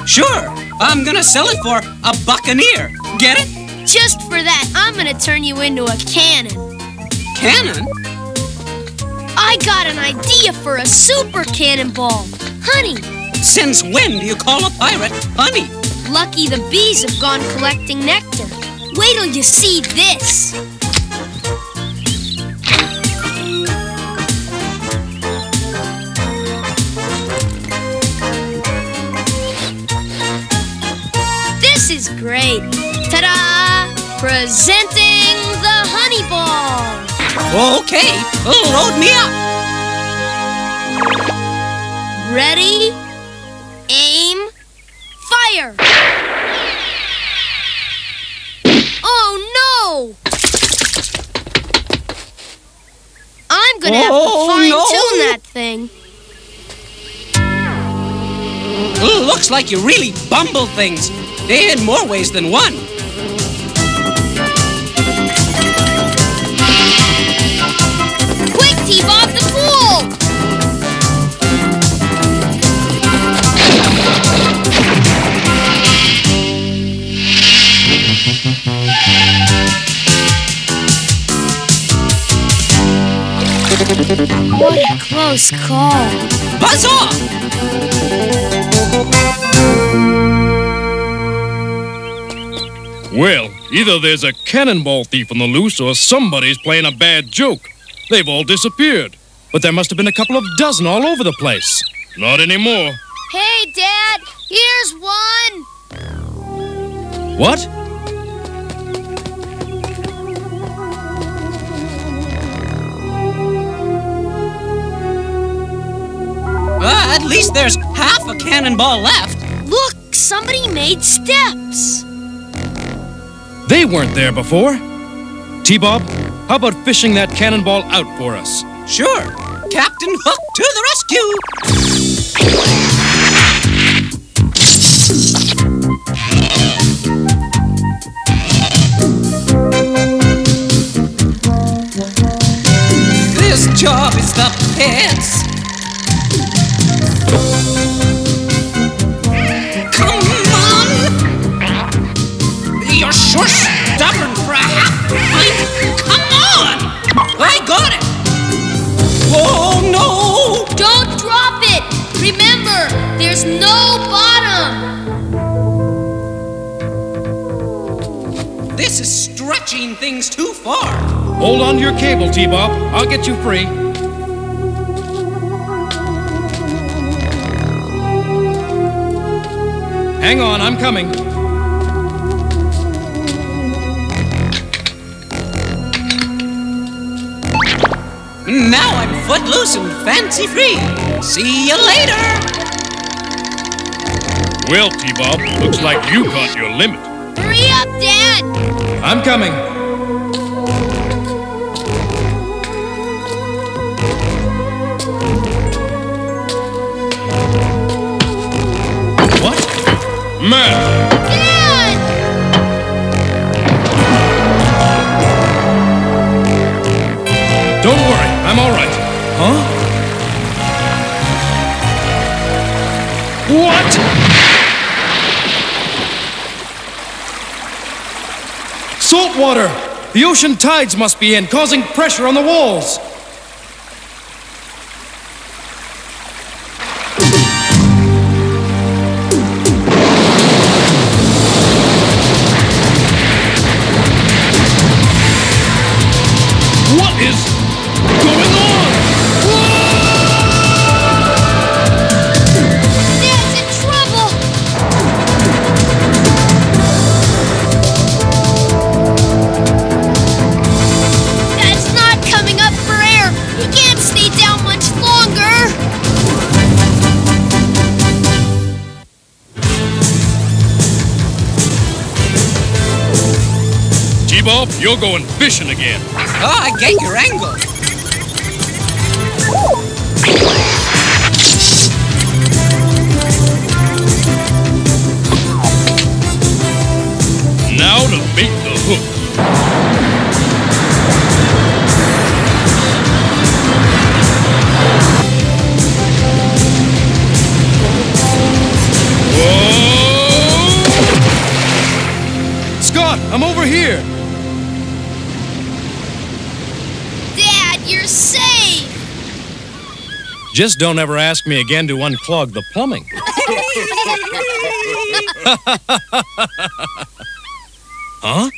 Sure. I'm gonna sell it for a buccaneer. Get it? Just for that, I'm gonna turn you into a cannon. Cannon? I got an idea for a super cannonball. Honey. Since when do you call a pirate honey? Lucky the bees have gone collecting nectar. Wait till you see this. Presenting the Honey Ball. Okay, load me up. Ready, aim, fire. Oh no! I'm gonna have to fine-tune that thing. Looks like you really bumbled things. In more ways than one. Quick, T-Bob, the pool! What a close call. Buzz off! Well, either there's a cannonball thief on the loose or somebody's playing a bad joke. They've all disappeared. But there must have been a couple of dozen all over the place. Not anymore. Hey, Dad, here's one. What? At least there's half a cannonball left. Look, somebody made steps. They weren't there before. T-Bob, how about fishing that cannonball out for us? Sure. Captain Hook to the rescue. This job is the pits. Come on! You're sure stubborn for a half pint. Come on! I got it! Oh no! Don't drop it! Remember, there's no bottom! This is stretching things too far. Hold on to your cable, T-Bob. I'll get you free. Hang on, I'm coming. Now I'm footloose and fancy-free. See you later. Well, T-Bob, looks like you caught your limit. Hurry up, Dad! I'm coming. What? Man! Dad! Don't worry, I'm all right. Huh? What? Salt water! The ocean tides must be in, causing pressure on the walls. What is going on? Dad's in trouble! Dad's not coming up for air! He can't stay down much longer! T-Bob, you're going fishing again. Oh, I get your angle. Now to bait the hook. Whoa! Scott, I'm over here. Dad, you're safe! Just don't ever ask me again to unclog the plumbing. Huh?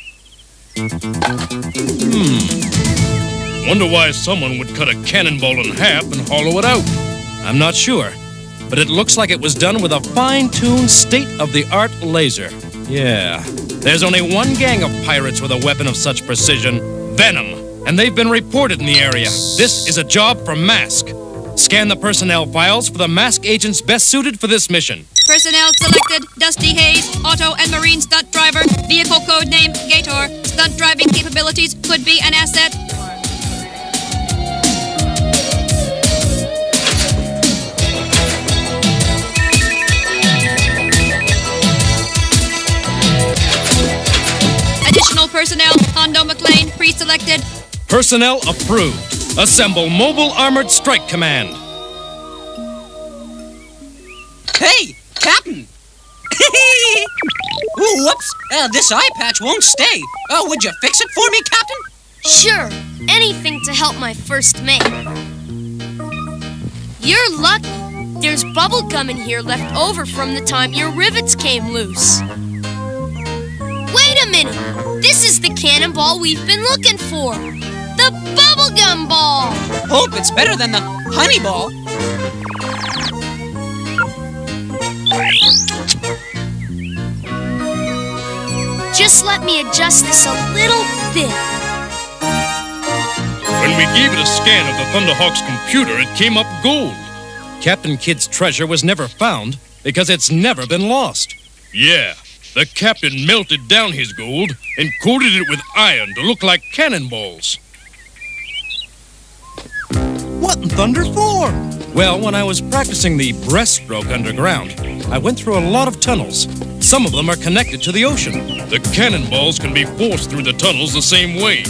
Wonder why someone would cut a cannonball in half and hollow it out. I'm not sure, but it looks like it was done with a fine-tuned, state-of-the-art laser. Yeah, There's only one gang of pirates with a weapon of such precision, Venom, and they've been reported in the area. This is a job for M.A.S.K. Scan the personnel files for the M.A.S.K agents best suited for this mission. Personnel selected, Dusty Hayes, Auto and Marine Stunt Driver, Vehicle Code Name, Gator, Stunt Driving Capabilities, could be an asset. Additional personnel, Hondo McLean, pre-selected. Personnel approved. Assemble Mobile Armored Strike Command. Hey, Captain! Ooh, whoops! This eye patch won't stay. Would you fix it for me, Captain? Sure, anything to help my first mate. You're lucky. There's bubble gum in here left over from the time your rivets came loose. Wait a minute! This is the cannonball we've been looking for! The bubblegum ball! Hope it's better than the honey ball. Just let me adjust this a little bit. When we gave it a scan of the Thunderhawk's computer, it came up gold. Captain Kidd's treasure was never found because it's never been lost. Yeah. The captain melted down his gold and coated it with iron to look like cannonballs. What in thunder for? Well, when I was practicing the breaststroke underground, I went through a lot of tunnels. Some of them are connected to the ocean. The cannonballs can be forced through the tunnels the same way.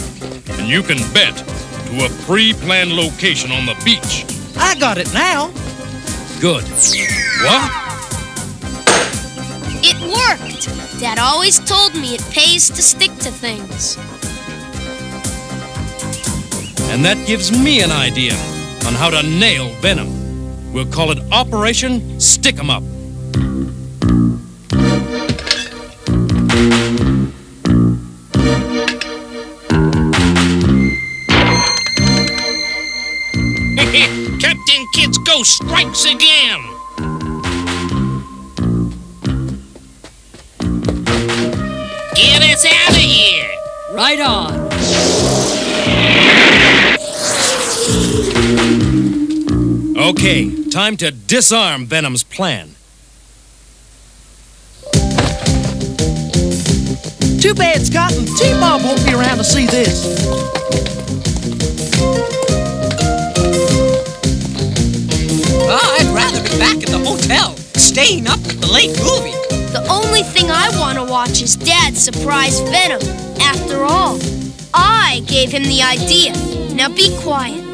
And you can bet to a pre-planned location on the beach. I got it now. Good. What? It worked! Dad always told me it pays to stick to things. And that gives me an idea on how to nail Venom. We'll call it Operation Stick 'em Up. Captain Kidd's ghost strikes again! Get us out of here! Right on. Okay, time to disarm Venom's plan. Too bad Scott and T-Bob won't be around to see this. I'd rather be back at the hotel, staying up with the late movie. The only thing I want to watch is Dad's surprise Venom. After all, I gave him the idea. Now be quiet.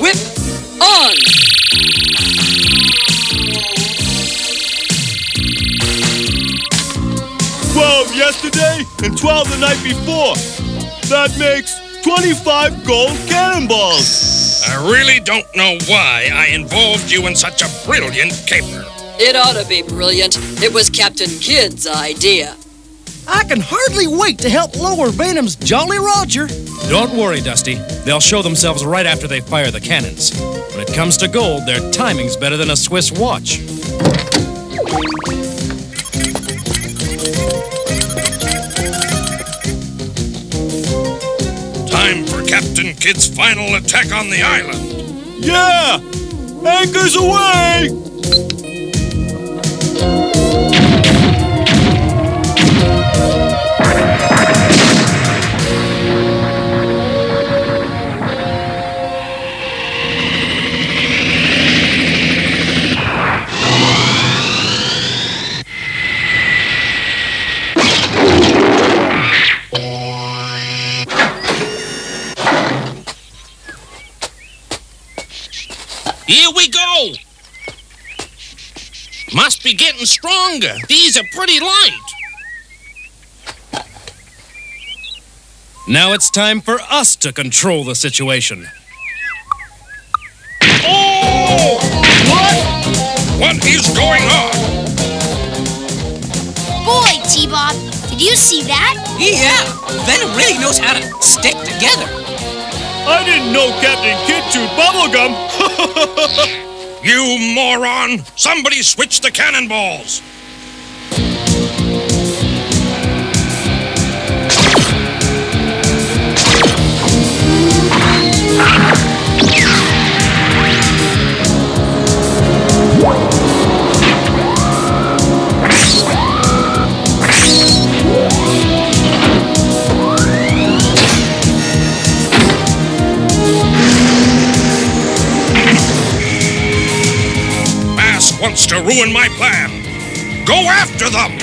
Whip on! 12 yesterday and 12 the night before. That makes 25 gold cannonballs. I really don't know why I involved you in such a brilliant caper. It ought to be brilliant. It was Captain Kidd's idea. I can hardly wait to help lower Venom's Jolly Roger. Don't worry, Dusty. They'll show themselves right after they fire the cannons. When it comes to gold, their timing's better than a Swiss watch. Time for Captain Kidd's final attack on the island. Yeah! Anchors away! Here we go! Must be getting stronger. These are pretty light. Now it's time for us to control the situation. Oh! What is going on? Boy, T-Bob, did you see that? Yeah, Venom really knows how to stick together. I didn't know Captain Kidd chewed bubblegum. You moron! Somebody switch the cannonballs! M.A.S.K wants to ruin my plan. Go after them!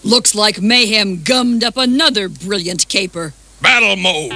Looks like Mayhem gummed up another brilliant caper. Battle mode!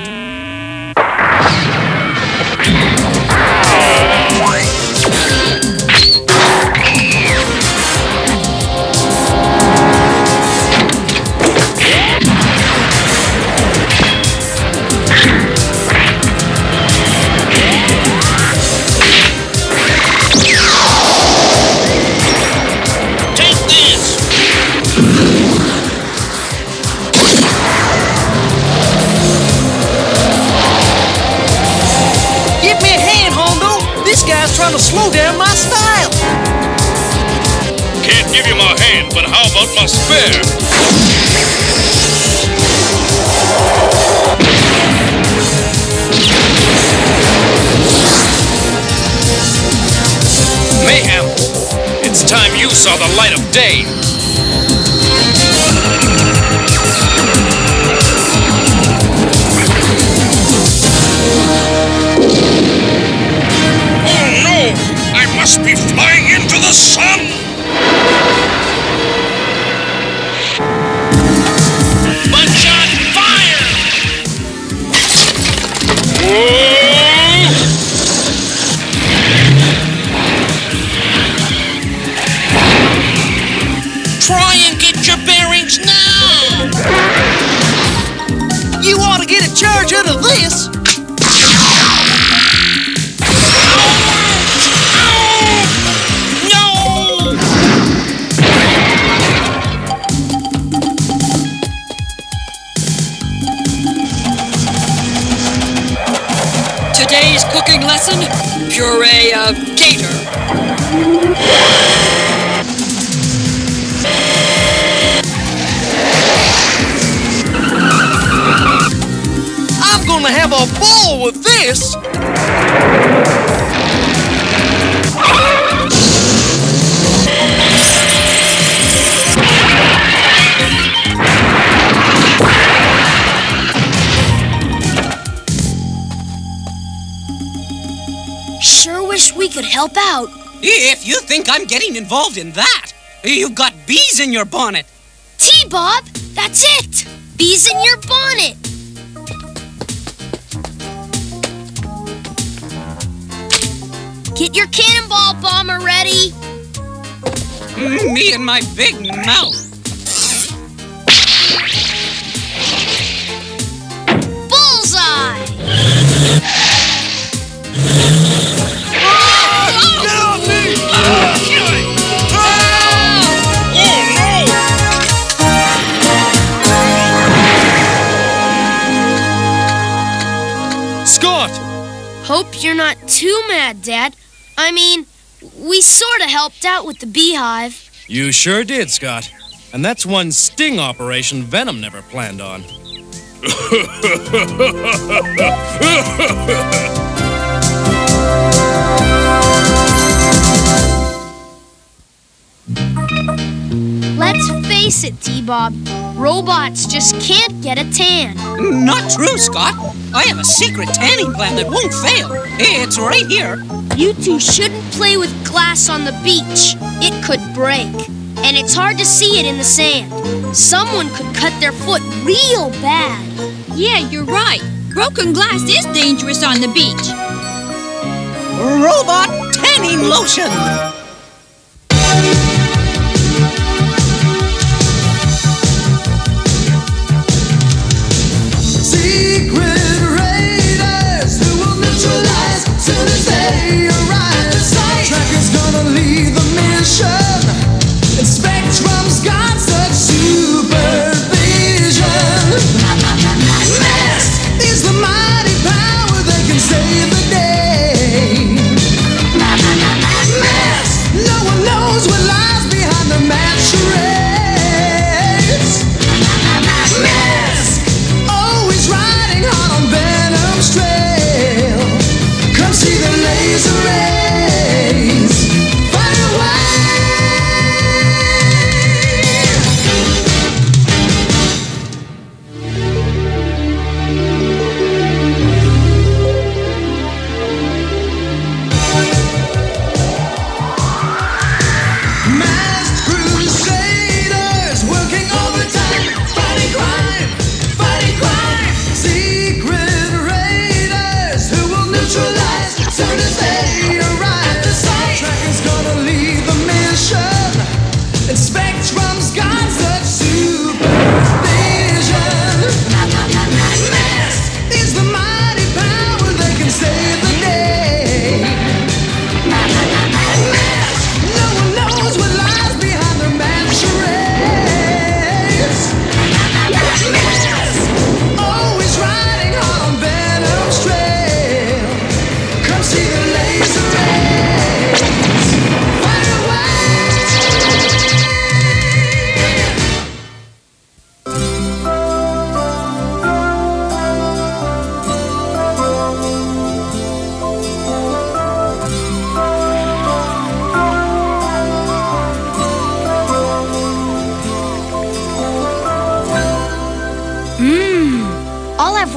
Trying to slow down my style. Can't give you my hand, but how about my spare? Mayhem! It's time you saw the light of day. I must be flying into the sun! Buckshot fire! Whoa! Try and get your bearings now! You ought to get a charge out of this. Today's cooking lesson, puree of gator. I'm gonna have a ball with this. Sure wish we could help out. If you think I'm getting involved in that, you've got bees in your bonnet. T-Bob, that's it. Bees in your bonnet. Get your cannonball bomber ready. Me and my big mouth. Bullseye! Get off me! Scott! Hope you're not too mad, Dad. I mean, we sort of helped out with the beehive. You sure did, Scott. And that's one sting operation Venom never planned on. Let's face it, T-Bob. Robots just can't get a tan. Not true, Scott. I have a secret tanning plan that won't fail. It's right here. You two shouldn't play with glass on the beach. It could break. And it's hard to see it in the sand. Someone could cut their foot real bad. Yeah, you're right. Broken glass is dangerous on the beach. Robot tanning lotion.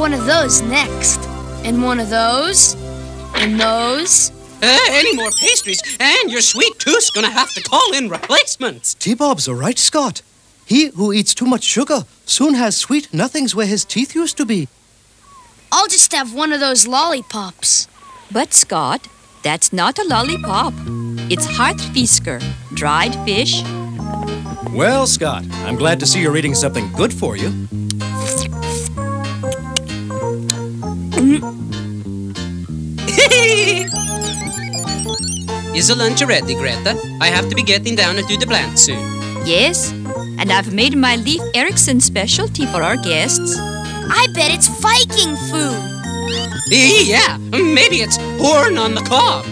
one of those next. And one of those. And those. Any more pastries, and your sweet tooth's gonna have to call in replacements. T-Bob's right, Scott. He who eats too much sugar soon has sweet nothings where his teeth used to be. I'll just have one of those lollipops. But, Scott, that's not a lollipop. It's Hartfisker, dried fish. Well, Scott, I'm glad to see you're eating something good for you. Is the lunch ready, Greta? I have to be getting down to the plant soon. Yes, and I've made my Leif Erikson specialty for our guests. I bet it's Viking food. Yeah, maybe it's horn on the cob.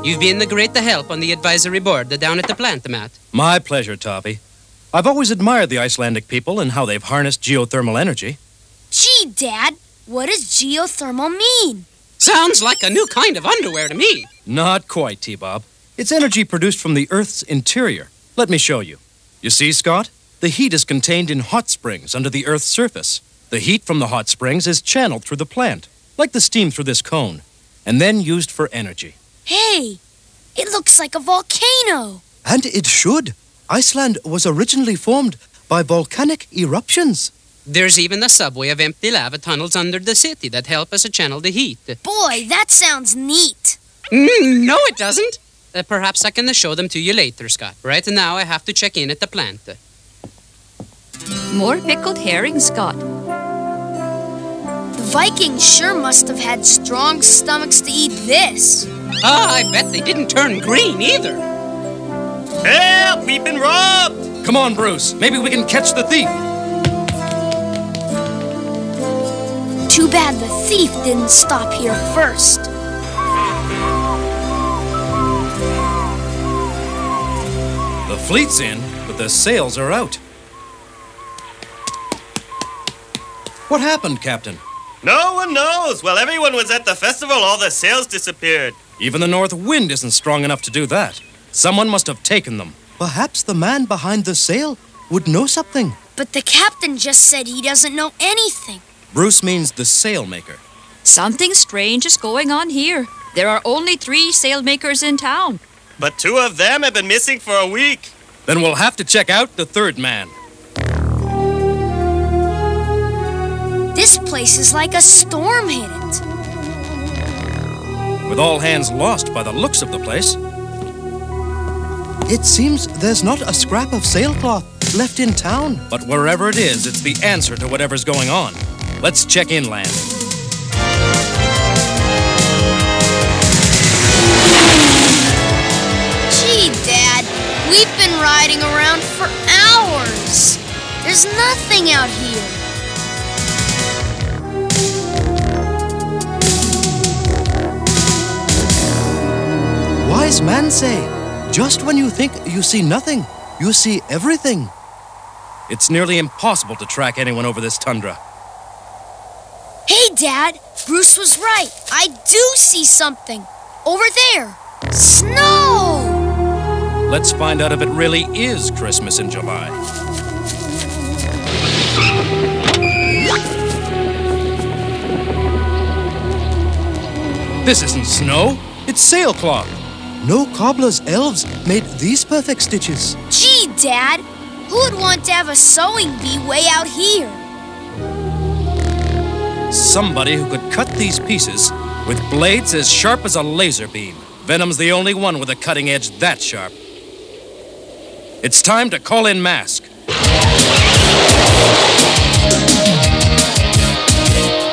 You've been a great help on the advisory board down at the plant, Matt. My pleasure, Toppy. I've always admired the Icelandic people and how they've harnessed geothermal energy. Gee, Dad, what does geothermal mean? Sounds like a new kind of underwear to me. Not quite, T-Bob. It's energy produced from the Earth's interior. Let me show you. You see, Scott? The heat is contained in hot springs under the Earth's surface. The heat from the hot springs is channeled through the plant, like the steam through this cone, and then used for energy. Hey, it looks like a volcano. And it should. Iceland was originally formed by volcanic eruptions. There's even a subway of empty lava tunnels under the city that help us channel the heat. Boy, that sounds neat. No, it doesn't. Perhaps I can show them to you later, Scott. Right now, I have to check in at the plant. More pickled herring, Scott. The Vikings sure must have had strong stomachs to eat this. I bet they didn't turn green either. Help! We've been robbed! Come on, Bruce. Maybe we can catch the thief. Too bad the thief didn't stop here first. The fleet's in, but the sails are out. What happened, Captain? No one knows. While everyone was at the festival, all the sails disappeared. Even the north wind isn't strong enough to do that. Someone must have taken them. Perhaps the man behind the sail would know something. But the captain just said he doesn't know anything. Bruce means the sailmaker. Something strange is going on here. There are only 3 sailmakers in town. But 2 of them have been missing for a week. Then we'll have to check out the third man. This place is like a storm hit it. With all hands lost by the looks of the place. It seems there's not a scrap of sailcloth left in town. But wherever it is, it's the answer to whatever's going on. Let's check inland. Gee, Dad, we've been riding around for hours. There's nothing out here. Wise man say, just when you think you see nothing, you see everything. It's nearly impossible to track anyone over this tundra. Hey, Dad, Bruce was right. I do see something. Over there. Snow! Let's find out if it really is Christmas in July. This isn't snow. It's sailcloth. No cobbler's elves made these perfect stitches. Gee, Dad, who would want to have a sewing bee way out here? Somebody who could cut these pieces with blades as sharp as a laser beam. Venom's the only one with a cutting edge that sharp. It's time to call in M.A.S.K.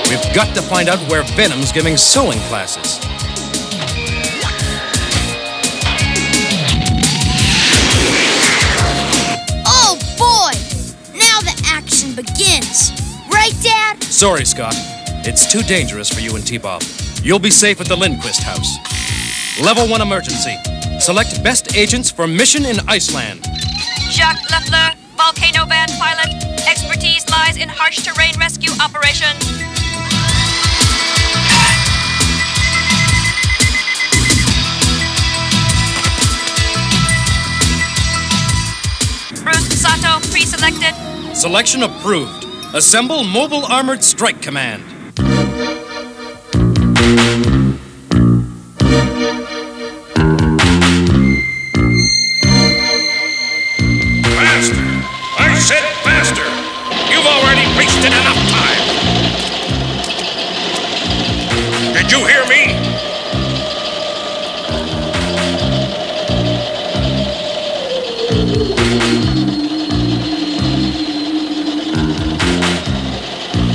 We've got to find out where Venom's giving sewing classes. Oh, boy! Now the action begins. Right, Dad? Sorry, Scott. It's too dangerous for you and T-Bob. You'll be safe at the Lindquist house. Level 1 emergency. Select best agents for mission in Iceland. Jacques Leffler, volcano band pilot. Expertise lies in harsh terrain rescue operations. selected. Selection approved. Assemble Mobile Armored Strike Command. Faster! I said faster! You've already wasted enough time! Did you hear me?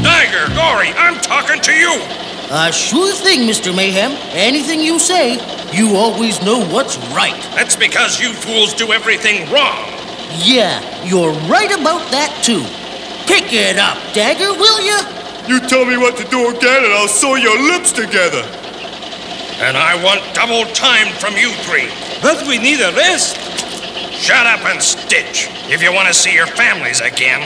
Tiger, Gory, I'm talking to you! Sure thing, Mr. Mayhem. Anything you say, you always know what's right. That's because you fools do everything wrong. Yeah, you're right about that, too. Pick it up, Dagger, will you? You tell me what to do again and I'll sew your lips together. And I want double time from you three. But we need a rest. Shut up and stitch if you want to see your families again.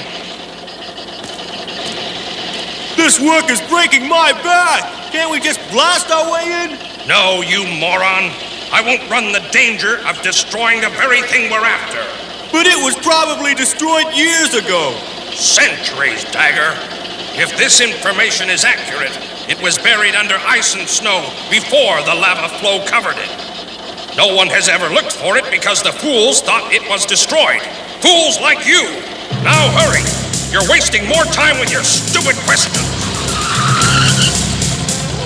This work is breaking my back. Can't we just blast our way in? No, you moron. I won't run the danger of destroying the very thing we're after. But it was probably destroyed years ago. Centuries, Dagger. If this information is accurate, it was buried under ice and snow before the lava flow covered it. No one has ever looked for it because the fools thought it was destroyed. Fools like you. Now hurry. You're wasting more time with your stupid questions.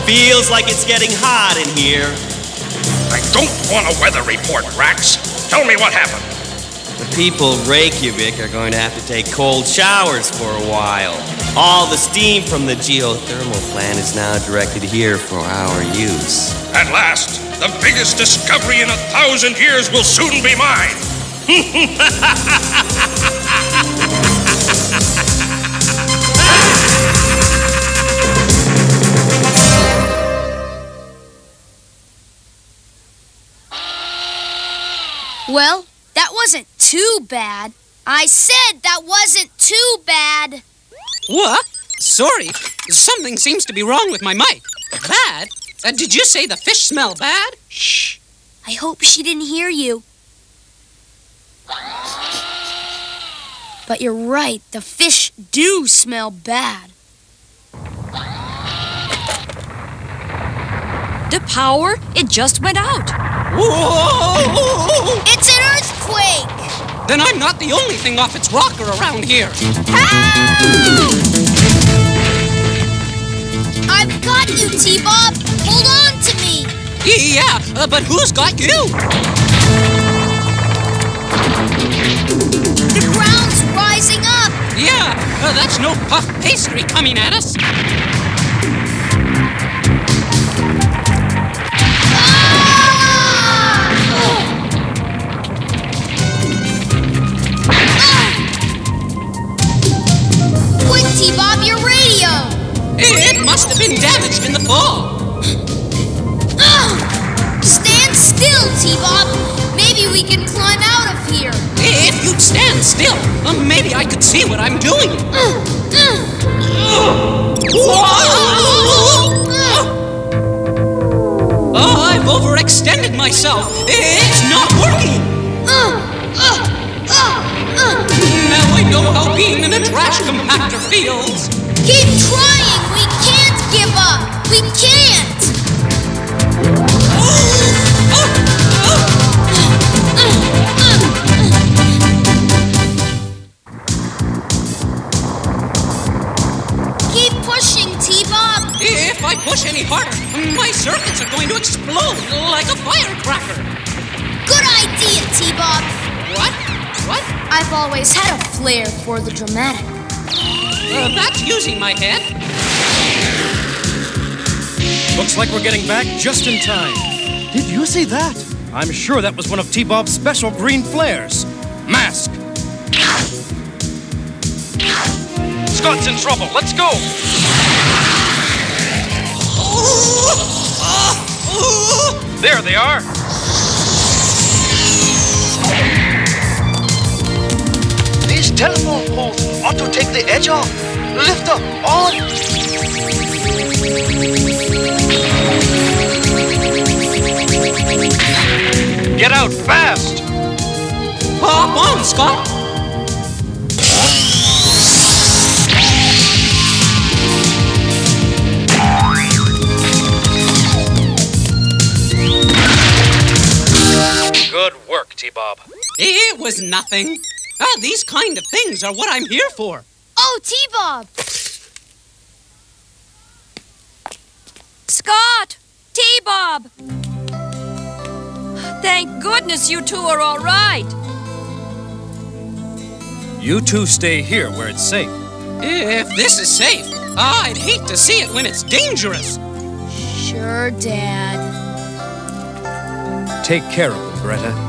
Feels like it's getting hot in here. I don't want a weather report, Rax. Tell me what happened. The people of Reykjavik are going to have to take cold showers for a while. All the steam from the geothermal plant is now directed here for our use. At last, the biggest discovery in 1,000 years will soon be mine. Well, that wasn't too bad. I said that wasn't too bad. What? Sorry, something seems to be wrong with my mic. Bad? Did you say the fish smell bad? Shh. I hope she didn't hear you. But you're right, the fish do smell bad. The power, it just went out. Whoa! It's an earthquake! Then I'm not the only thing off its rocker around here. I've got you, T-Bob. Hold on to me. Yeah, but who's got you? The ground's rising up. Yeah, that's no puff pastry coming at us. Quick, T-Bob, your radio! It must have been damaged in the fall. Stand still, T-Bob. Maybe we can climb out of here. If you'd stand still, maybe I could see what I'm doing. Oh, I've overextended myself. It's not working. Now I know how being in a trash compactor feels. Keep trying. We can't give up. We can't. Keep pushing, T-Bob. If I push any harder, my circuits are going to explode like a firecracker. Good idea, T-Bob. What? What? I've always had a flair for the dramatic. That's using my head. Looks like we're getting back just in time. Did you see that? I'm sure that was one of T-Bob's special green flares. M.A.S.K. Scott's in trouble. Let's go. There they are. These telephone poles ought to take the edge off. Lift up, on. Get out fast. Hop on, Scott. T-Bob? It was nothing. These kind of things are what I'm here for. Oh, T-Bob! Scott! T-Bob! Thank goodness you two are all right. You two stay here where it's safe. If this is safe, I'd hate to see it when it's dangerous. Sure, Dad. Take care of them, Greta.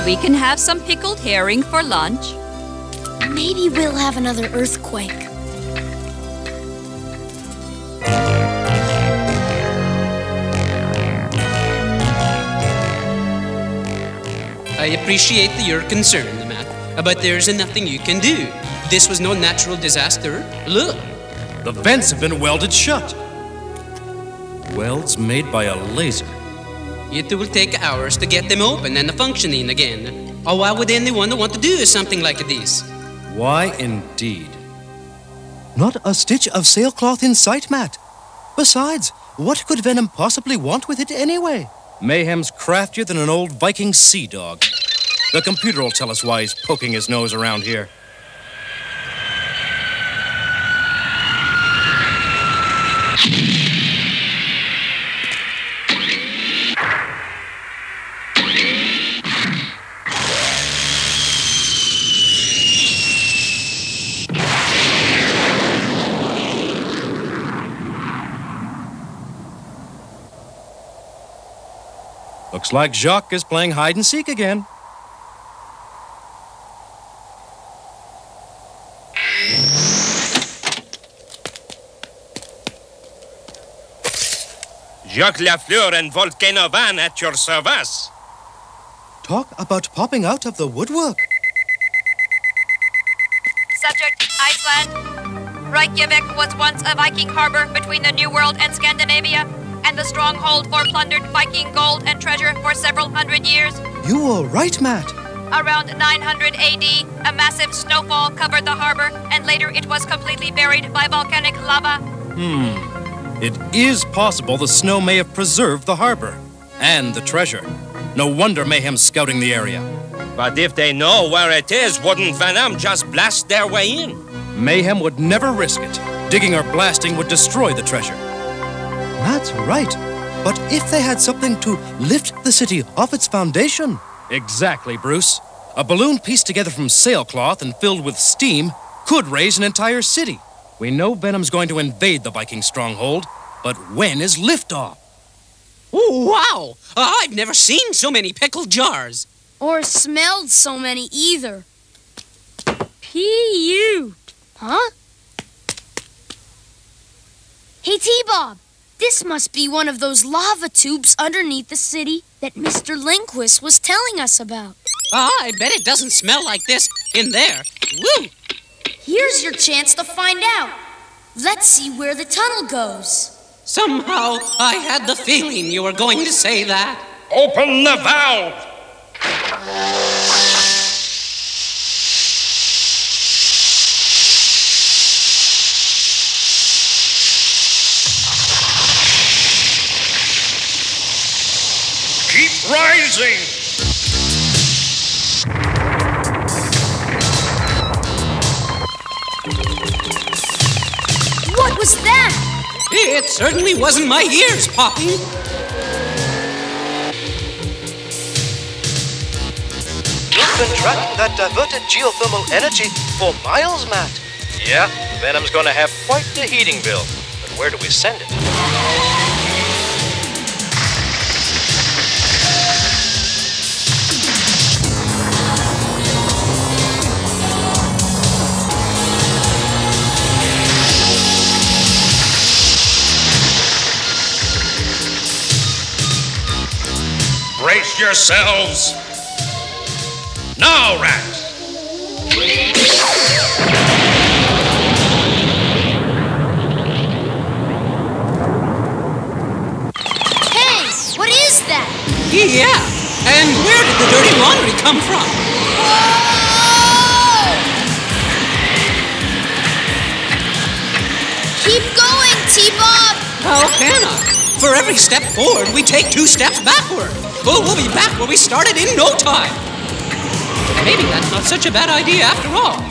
We can have some pickled herring for lunch. Maybe we'll have another earthquake. I appreciate your concern, Matt, but there's nothing you can do. This was no natural disaster. Look. The vents have been welded shut. Welds made by a laser. It will take hours to get them open and functioning again. Or why would anyone want to do something like this? Why indeed? Not a stitch of sailcloth in sight, Matt. Besides, what could Venom possibly want with it anyway? Mayhem's craftier than an old Viking sea dog. The computer will tell us why he's poking his nose around here. Looks like Jacques is playing hide-and-seek again. Jacques Lafleur and Volcano Van at your service. Talk about popping out of the woodwork. Subject, Iceland. Reykjavik was once a Viking harbor between the New World and Scandinavia, and the stronghold for plundered Viking gold and treasure for several hundred years. You are right, Matt. Around 900 AD, a massive snowfall covered the harbor, and later it was completely buried by volcanic lava. It is possible the snow may have preserved the harbor and the treasure. No wonder Mayhem's scouting the area. But if they know where it is, wouldn't Venom just blast their way in? Mayhem would never risk it. Digging or blasting would destroy the treasure. That's right. But if they had something to lift the city off its foundation... Exactly, Bruce. A balloon pieced together from sailcloth and filled with steam could raise an entire city. We know Venom's going to invade the Viking stronghold, but when is liftoff? Ooh, wow! I've never seen so many pickled jars. Or smelled so many either. P.U. Huh? Hey, T-Bob. This must be one of those lava tubes underneath the city that Mr. Lindquist was telling us about. I bet it doesn't smell like this in there. Woo! Here's your chance to find out. Let's see where the tunnel goes. Somehow, I had the feeling you were going to say that. Open the valve! Keep rising! What was that? It certainly wasn't my ears popping. You've been tracking that diverted geothermal energy for miles, Matt. Yeah, Venom's going to have quite the heating bill. But where do we send it? Brace yourselves. Now, rats. Hey, what is that? Yeah, and where did the dirty laundry come from? Keep going, T-Bob! How can I? For every step forward, we take 2 steps backward. Well, we'll be back where we started in no time. Maybe that's not such a bad idea after all.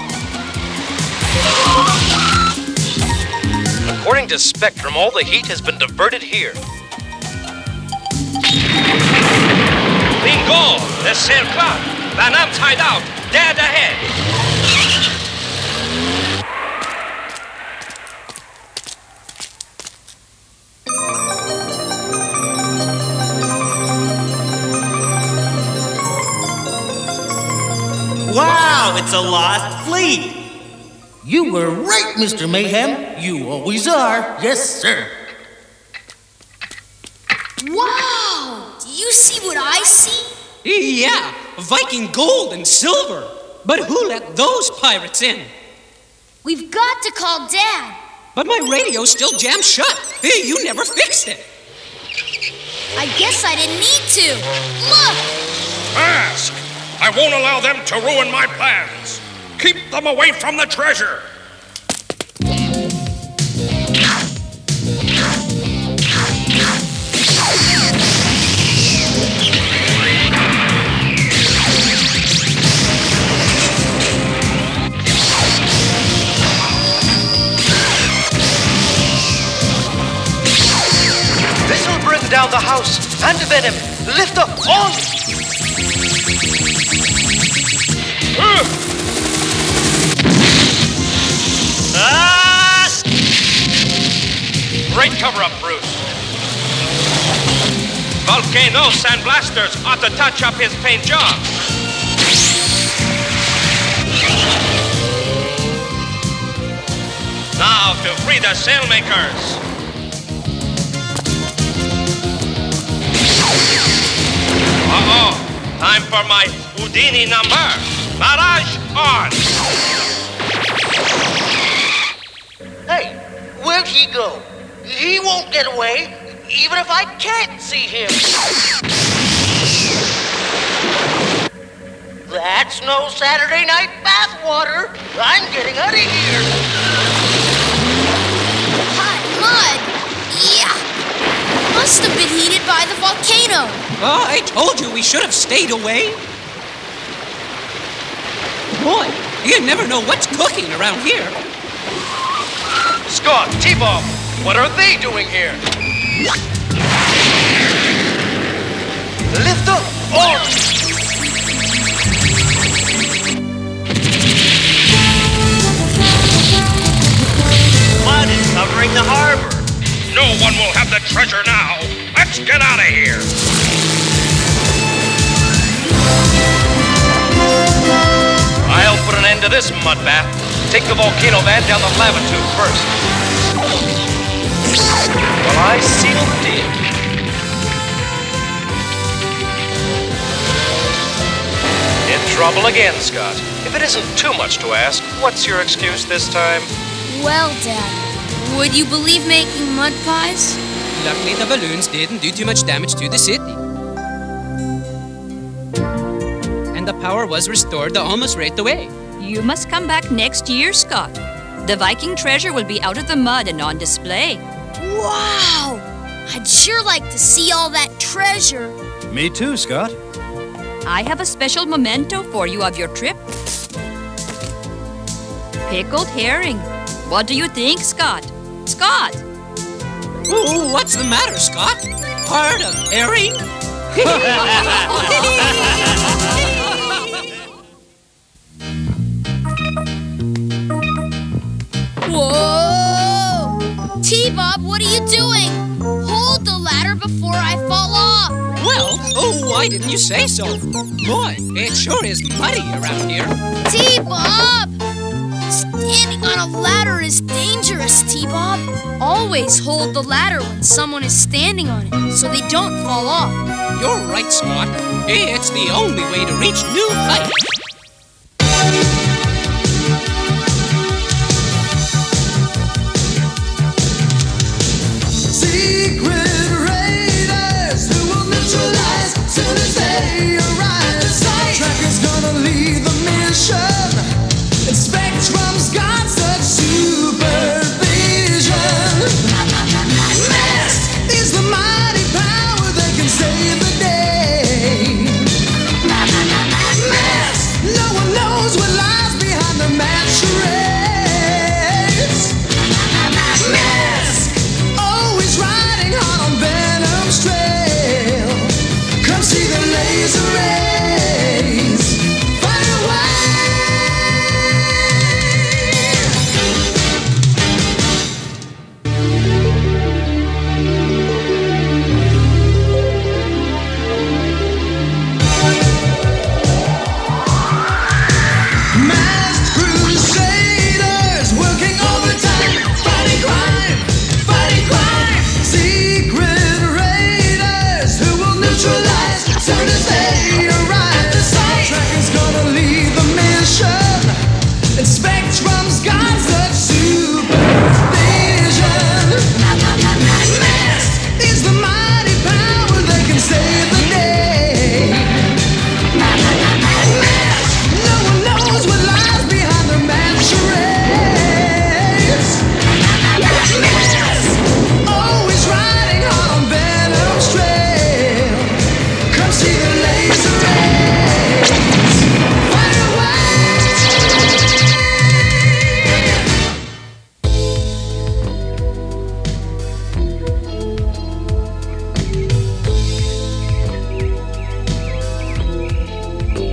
According to Spectrum, all the heat has been diverted here. Bingo! The sail clock. Van Am's hideout. Dead ahead. Wow, it's a lost fleet. You were right, Mr. Mayhem. You always are. Yes, sir. Wow! Do you see what I see? Yeah, Viking gold and silver. But who let those pirates in? We've got to call Dad. But my radio's still jammed shut. Hey, you never fixed it. I guess I didn't need to. Look! Ask! I won't allow them to ruin my plans. Keep them away from the treasure. This will bring down the house and venom. Lift up on! Great cover-up, Bruce. Volcano sandblasters ought to touch up his paint job. Now to free the sailmakers. Uh-oh. Time for my Houdini number. Barrage on. Hey, where'd he go? He won't get away, even if I can't see him. That's no Saturday night bathwater. I'm getting out of here. Hot mud! Yeah! Must have been heated by the volcano. Oh, I told you we should have stayed away. Boy, you never know what's cooking around here. Scott, T-Bob, what are they doing here? Lift up on! Mud is covering the harbor. No one will have the treasure now. Let's get out of here. I'll put an end to this mud bath. Take the volcano van down the lava tube first. Well, I seal the deal. In trouble again, Scott. If it isn't too much to ask, what's your excuse this time? Well, Dad, would you believe making mud pies? Luckily, the balloons didn't do too much damage to the city. And the power was restored almost right away. You must come back next year, Scott. The Viking treasure will be out of the mud and on display. Wow! I'd sure like to see all that treasure. Me too, Scott. I have a special memento for you of your trip. Pickled herring. What do you think, Scott? Scott! Ooh, what's the matter, Scott? Part of herring? Whoa! T-Bob, what are you doing? Hold the ladder before I fall off. Well, why didn't you say so? Boy, it sure is muddy around here. T-Bob! Standing on a ladder is dangerous, T-Bob. Always hold the ladder when someone is standing on it, so they don't fall off. You're right, Scott. It's the only way to reach new heights. Secret raiders who will neutralize soon as they arrive at sight. Tracker's gonna lead the mission, and Spectrum's got such supervision.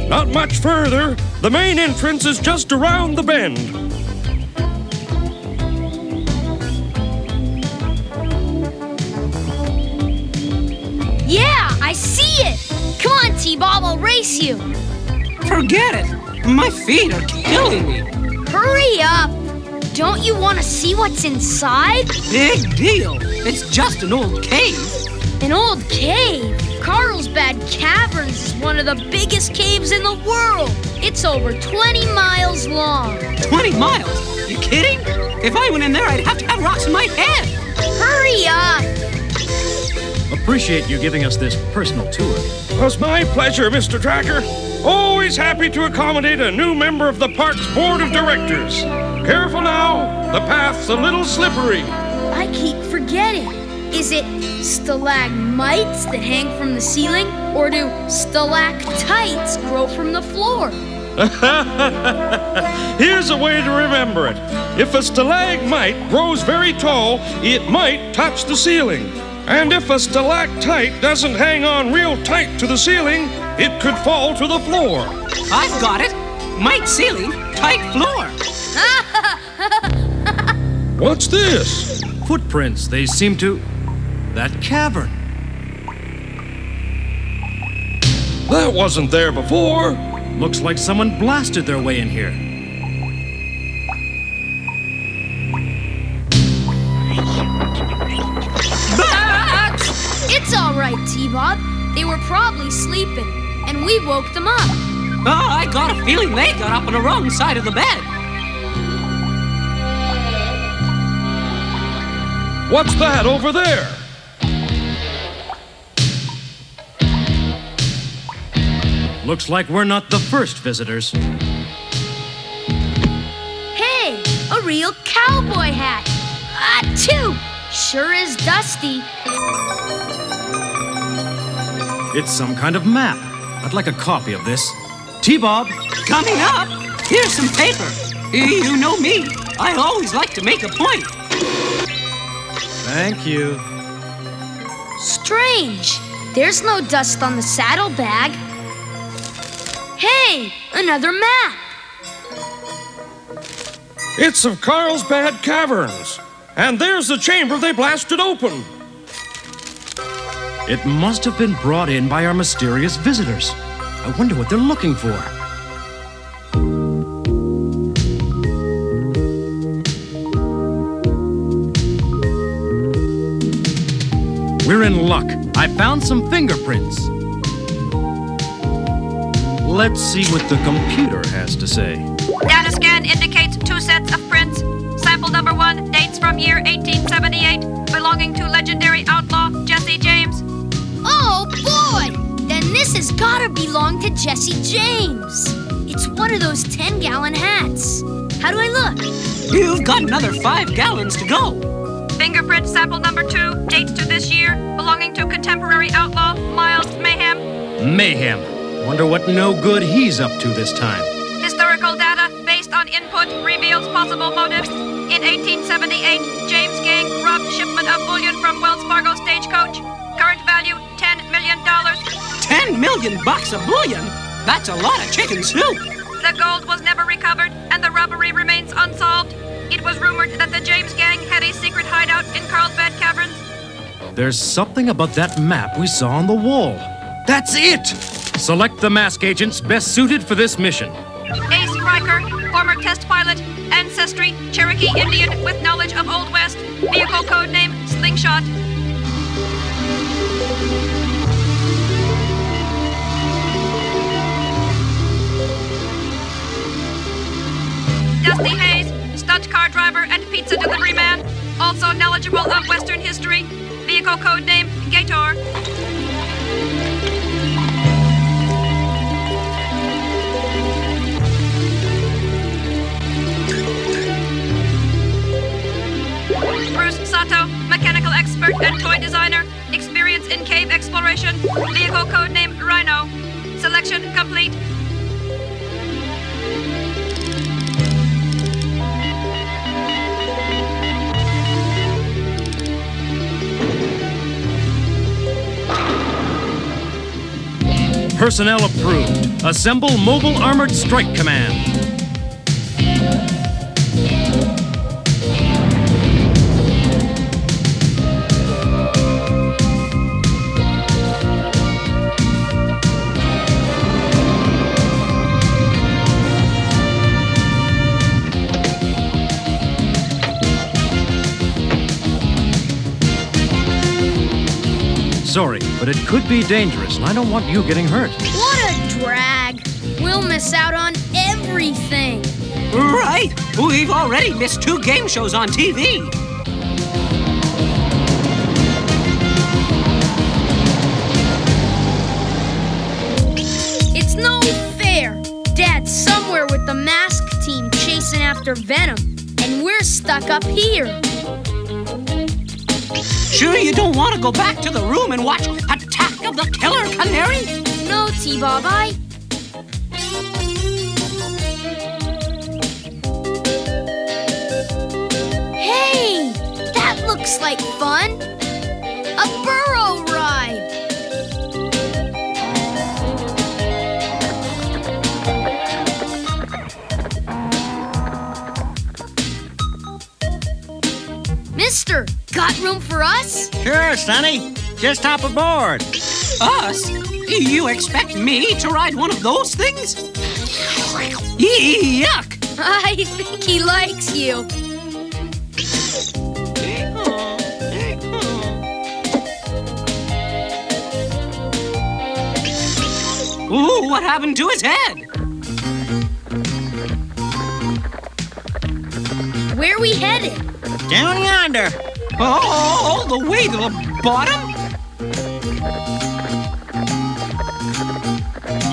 Not much further. The main entrance is just around the bend. Yeah, I see it! Come on, T-Bob, I'll race you. Forget it. My feet are killing me. Hurry up! Don't you want to see what's inside? Big deal. It's just an old cave. An old cave? Carlsbad Caverns is one of the biggest caves in the world. It's over 20 miles long. 20 miles? You kidding? If I went in there, I'd have to have rocks in my head. Hurry up! Appreciate you giving us this personal tour. It was my pleasure, Mr. Tracker. Always happy to accommodate a new member of the park's board of directors. Careful now, the path's a little slippery. I keep forgetting. Is it stalagmites that hang from the ceiling, or do stalactites grow from the floor? Here's a way to remember it. If a stalagmite grows very tall, it might touch the ceiling. And if a stalactite doesn't hang on real tight to the ceiling, it could fall to the floor. I've got it. Mite ceiling, tight floor. What's this? Footprints. They seem to... That cavern. That wasn't there before. Looks like someone blasted their way in here. It's all right, T-Bob. They were probably sleeping, and we woke them up. Oh, I got a feeling they got up on the wrong side of the bed. What's that over there? Looks like we're not the first visitors. Hey, a real cowboy hat. Achoo! Sure is dusty. It's some kind of map. I'd like a copy of this. T-Bob! Coming up, here's some paper. You know me. I always like to make a point. Thank you. Strange. There's no dust on the saddlebag. Hey, another map. It's of Carlsbad Caverns. And there's the chamber they blasted open. It must have been brought in by our mysterious visitors. I wonder what they're looking for. We're in luck. I found some fingerprints. Let's see what the computer has to say. Data scan indicates 2 sets of prints. Sample number 1 dates from year 1878, belonging to legendary outlaw Jesse James. Oh, boy! Then this has gotta belong to Jesse James. It's one of those 10-gallon hats. How do I look? You've got another 5 gallons to go. Fingerprint sample number 2 dates to this year, belonging to contemporary outlaw Miles Mayhem. Mayhem. Wonder what no good he's up to this time. Historical data based on input reveals possible motives. In 1878, James Gang robbed shipment of bullion from Wells Fargo stagecoach. Current value, $10 million. $10 million of bullion? That's a lot of chicken soup. The gold was never recovered, and the robbery remains unsolved. It was rumored that the James Gang had a secret hideout in Carlsbad Caverns. There's something about that map we saw on the wall. That's it! Select the mask agents best suited for this mission. Ace Riker, former test pilot, ancestry, Cherokee Indian with knowledge of Old West, vehicle code name, Slingshot. Dusty Hayes, stunt car driver and pizza delivery man, also knowledgeable of Western history, vehicle code name, Gator. Bruce Sato, mechanical expert and toy designer, experience in cave exploration, vehicle code name Rhino. Selection complete. Personnel approved. Assemble Mobile Armored Strike Command. Sorry, but it could be dangerous, and I don't want you getting hurt. What a drag. We'll miss out on everything. Right. We've already missed 2 game shows on TV. It's no fair. Dad's somewhere with the M.A.S.K team chasing after Venom, and we're stuck up here. Sure you don't want to go back to the room and watch Attack of the Killer Canaries? No, T-Bob, Hey! That looks like fun! A burro ride! Mister, got room for us? Sure, Sonny. Just hop aboard. Us? You expect me to ride one of those things? Yuck! I think he likes you. Ooh, what happened to his head? Where are we headed? Down yonder. Oh, all the way to the bottom?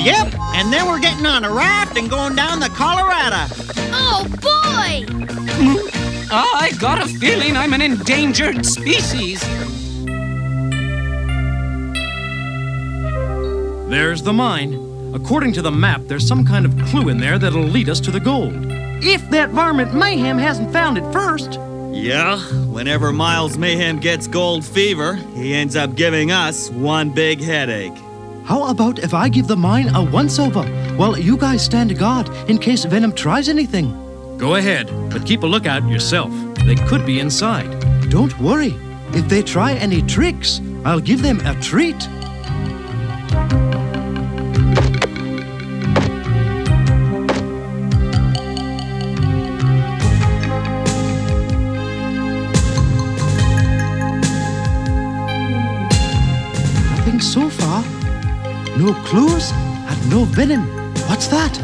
Yep, and then we're getting on a raft and going down the Colorado. Oh, boy! I got a feeling I'm an endangered species. There's the mine. According to the map, there's some kind of clue in there that'll lead us to the gold. If that varmint Mayhem hasn't found it first. Yeah, whenever Miles Mayhem gets gold fever, he ends up giving us one big headache. How about if I give the mine a once-over while you guys stand guard in case Venom tries anything? Go ahead, but keep a lookout yourself. They could be inside. Don't worry. If they try any tricks, I'll give them a treat. Nothing so far. No clues and no venom. What's that?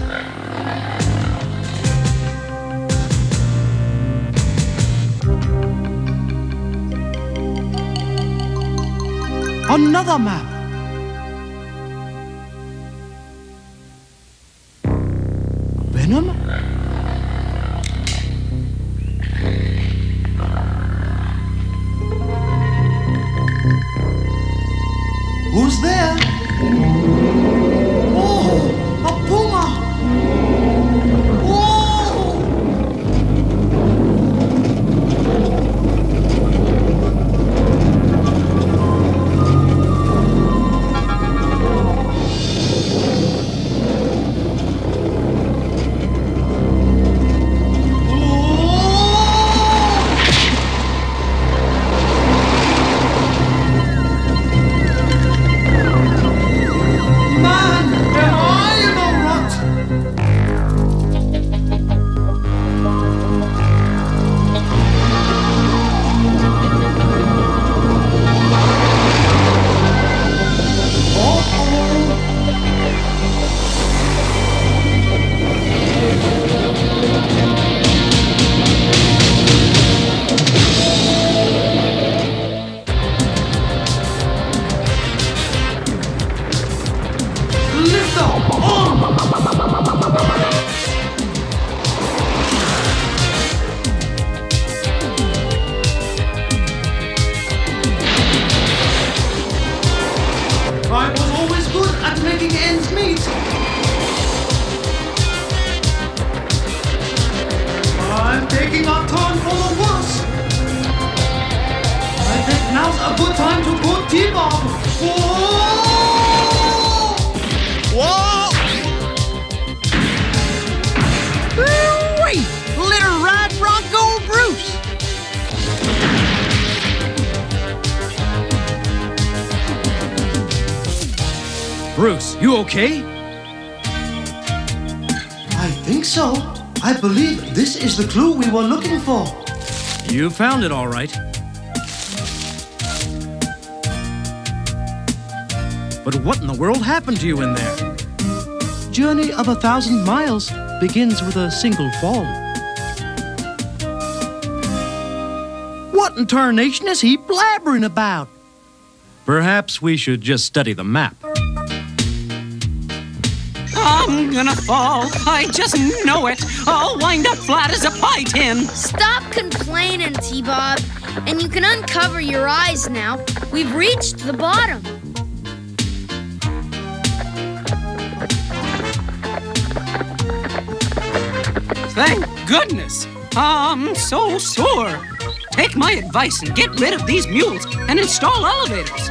Another map. Venom? Who's there? Oh, a puma! Whoa! Bruce, you okay? I think so. I believe this is the clue we were looking for. You found it all right. But what in the world happened to you in there? Journey of 1,000 miles begins with a single fall. What in tarnation is he blabbering about? Perhaps we should just study the map. I'm gonna fall. I just know it. I'll wind up flat as a pie tin. Stop complaining, T-Bob. And you can uncover your eyes now. We've reached the bottom. Thank goodness. I'm so sore. Take my advice and get rid of these mules and install elevators.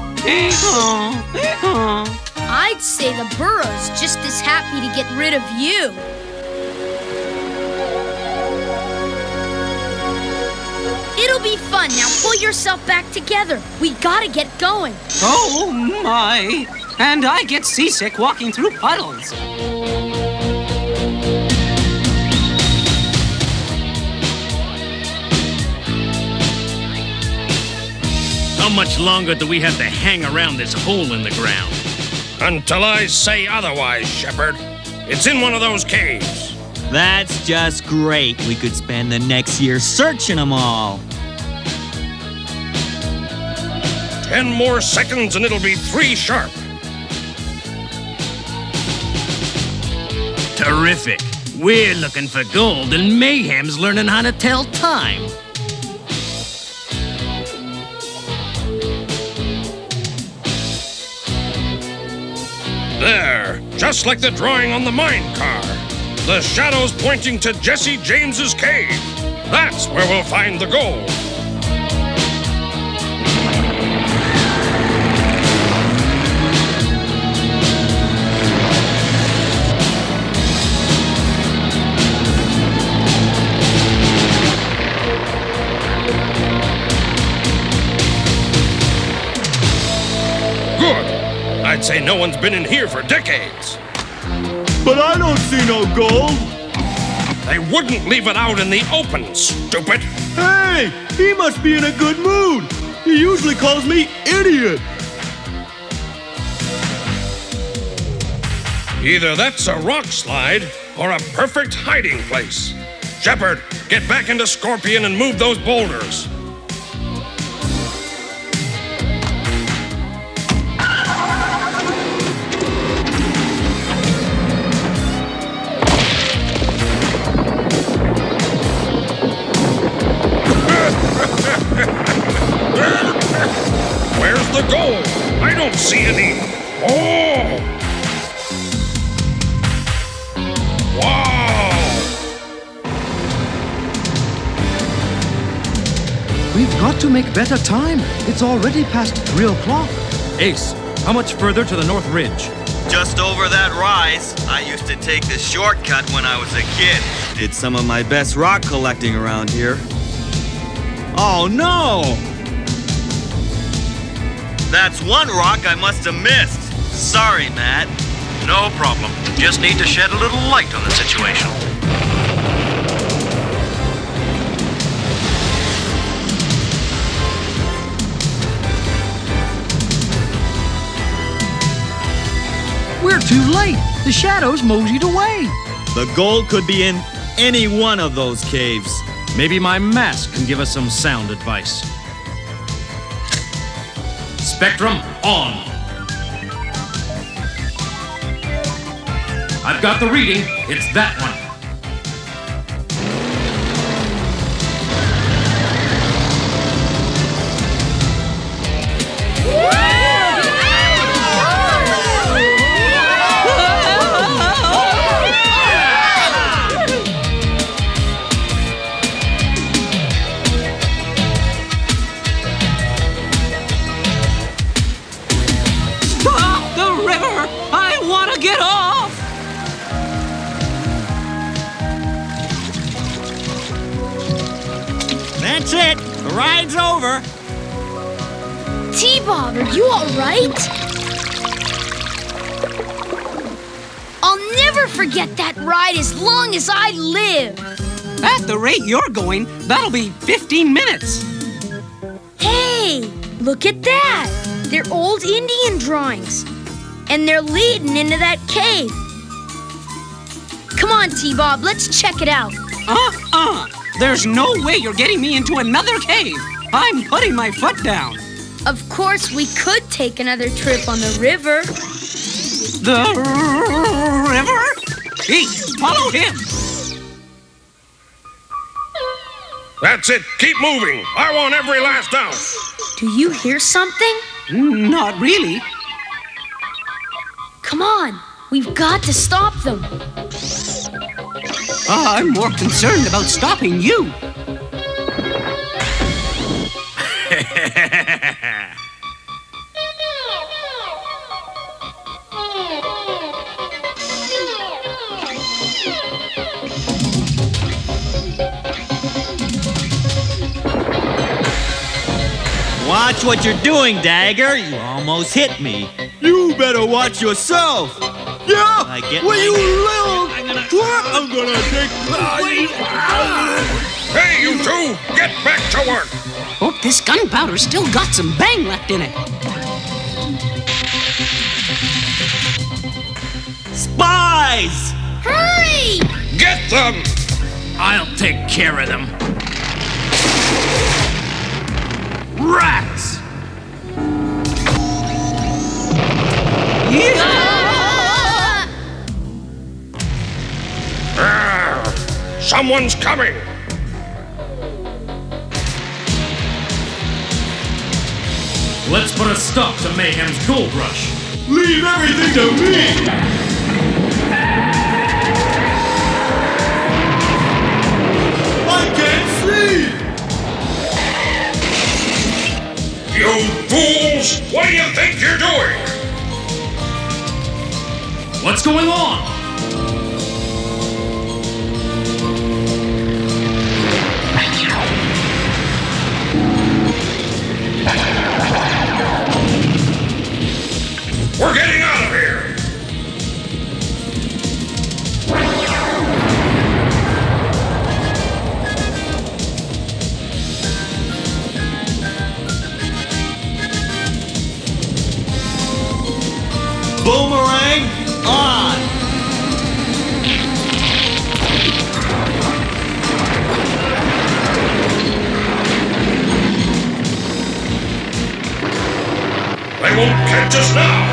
I'd say the burro's just as happy to get rid of you. It'll be fun. Now pull yourself back together. We gotta get going. Oh my. And I get seasick walking through puddles. How much longer do we have to hang around this hole in the ground? Until I say otherwise, Shepard. It's in one of those caves. That's just great. We could spend the next year searching them all. 10 more seconds and it'll be 3 sharp. Terrific. We're looking for gold and Mayhem's learning how to tell time. There, just like the drawing on the mine car. The shadow's pointing to Jesse James's cave. That's where we'll find the gold. Good. I'd say no one's been in here for decades. But I don't see no gold. They wouldn't leave it out in the open, stupid. Hey, he must be in a good mood. He usually calls me idiot. Either that's a rock slide or a perfect hiding place. Shepard, get back into Scorpion and move those boulders. Where's the gold? I don't see any. Oh! Wow! We've got to make better time. It's already past 3 o'clock. Ace, how much further to the North Ridge? Just over that rise. I used to take the shortcut when I was a kid. Did some of my best rock collecting around here. Oh no! That's one rock I must have missed. Sorry, Matt. No problem. Just need to shed a little light on the situation. We're too late. The shadows moseyed away. The gold could be in any one of those caves. Maybe my M.A.S.K can give us some sound advice. Spectrum on. I've got the reading. It's that one. Stop the river! I want to get off! That's it. The ride's over. T-Bob, are you all right? forget that ride as long as I live. At the rate you're going, that'll be 15 minutes. Hey, look at that. They're old Indian drawings. And they're leading into that cave. Come on, T-Bob, let's check it out. There's no way you're getting me into another cave. I'm putting my foot down. Of course, we could take another trip on the river. The river? Hey, follow him. That's it. Keep moving. I want every last ounce. Do you hear something? Not really. Come on, we've got to stop them. I'm more concerned about stopping you. Watch what you're doing, Dagger. You almost hit me. You better watch yourself. Yeah, When you little twerp, I'm gonna take. Hey, you two! Get back to work! Hope this gunpowder's still got some bang left in it. Spies! Hurry! Get them! I'll take care of them. Rats! Someone's coming! Let's put a stop to Mayhem's gold rush. Leave everything to me! I can't see! You fools! What do you think you're doing? What's going on? We're getting out of here! Boomerang on! They won't catch us now!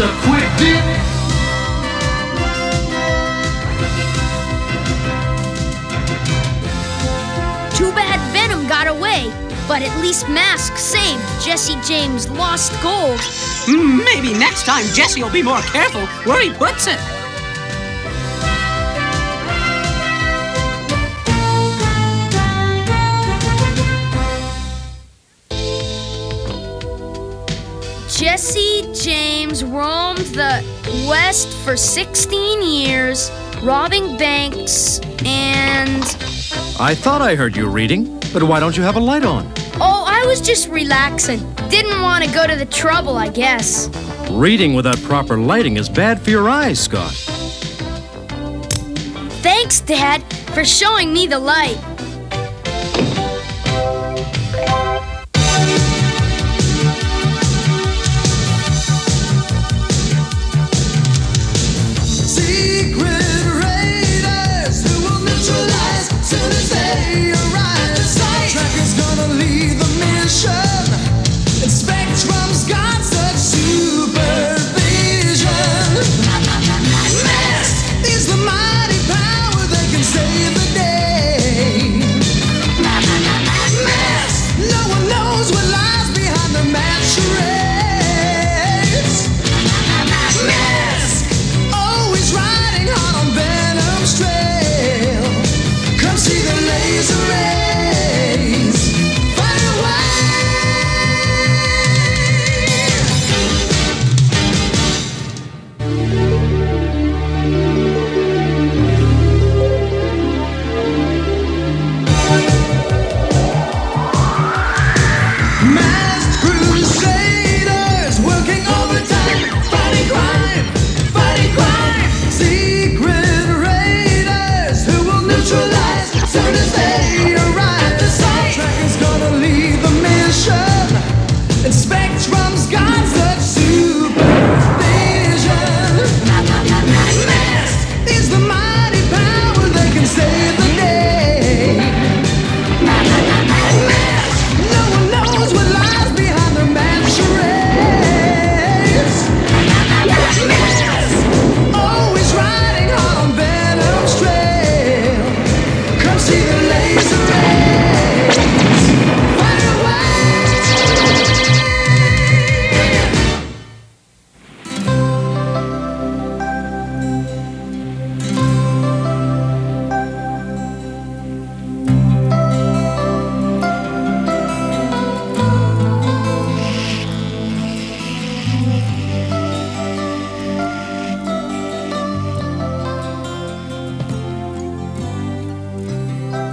A quick dip. Too bad Venom got away, but at least M.A.S.K saved Jesse James' lost gold. Maybe next time Jesse will be more careful where he puts it. Jesse James roamed the West for 16 years, robbing banks and... I thought I heard you reading, but why don't you have a light on? Oh, I was just relaxing. Didn't want to go to the trouble, I guess. Reading without proper lighting is bad for your eyes, Scott. Thanks, Dad, for showing me the light. Secret raiders who will neutralize Masked crusaders working overtime, fighting crime, secret raiders who will neutralize soon as they arrive. The Tracker's gonna lead the mission, and Spectrum's got such supervision. M.A.S.K is the mighty power that can save the day. No one knows what lies behind their mad charades. Always riding hard on Venom's trail. Come see the laser rays. Fight away.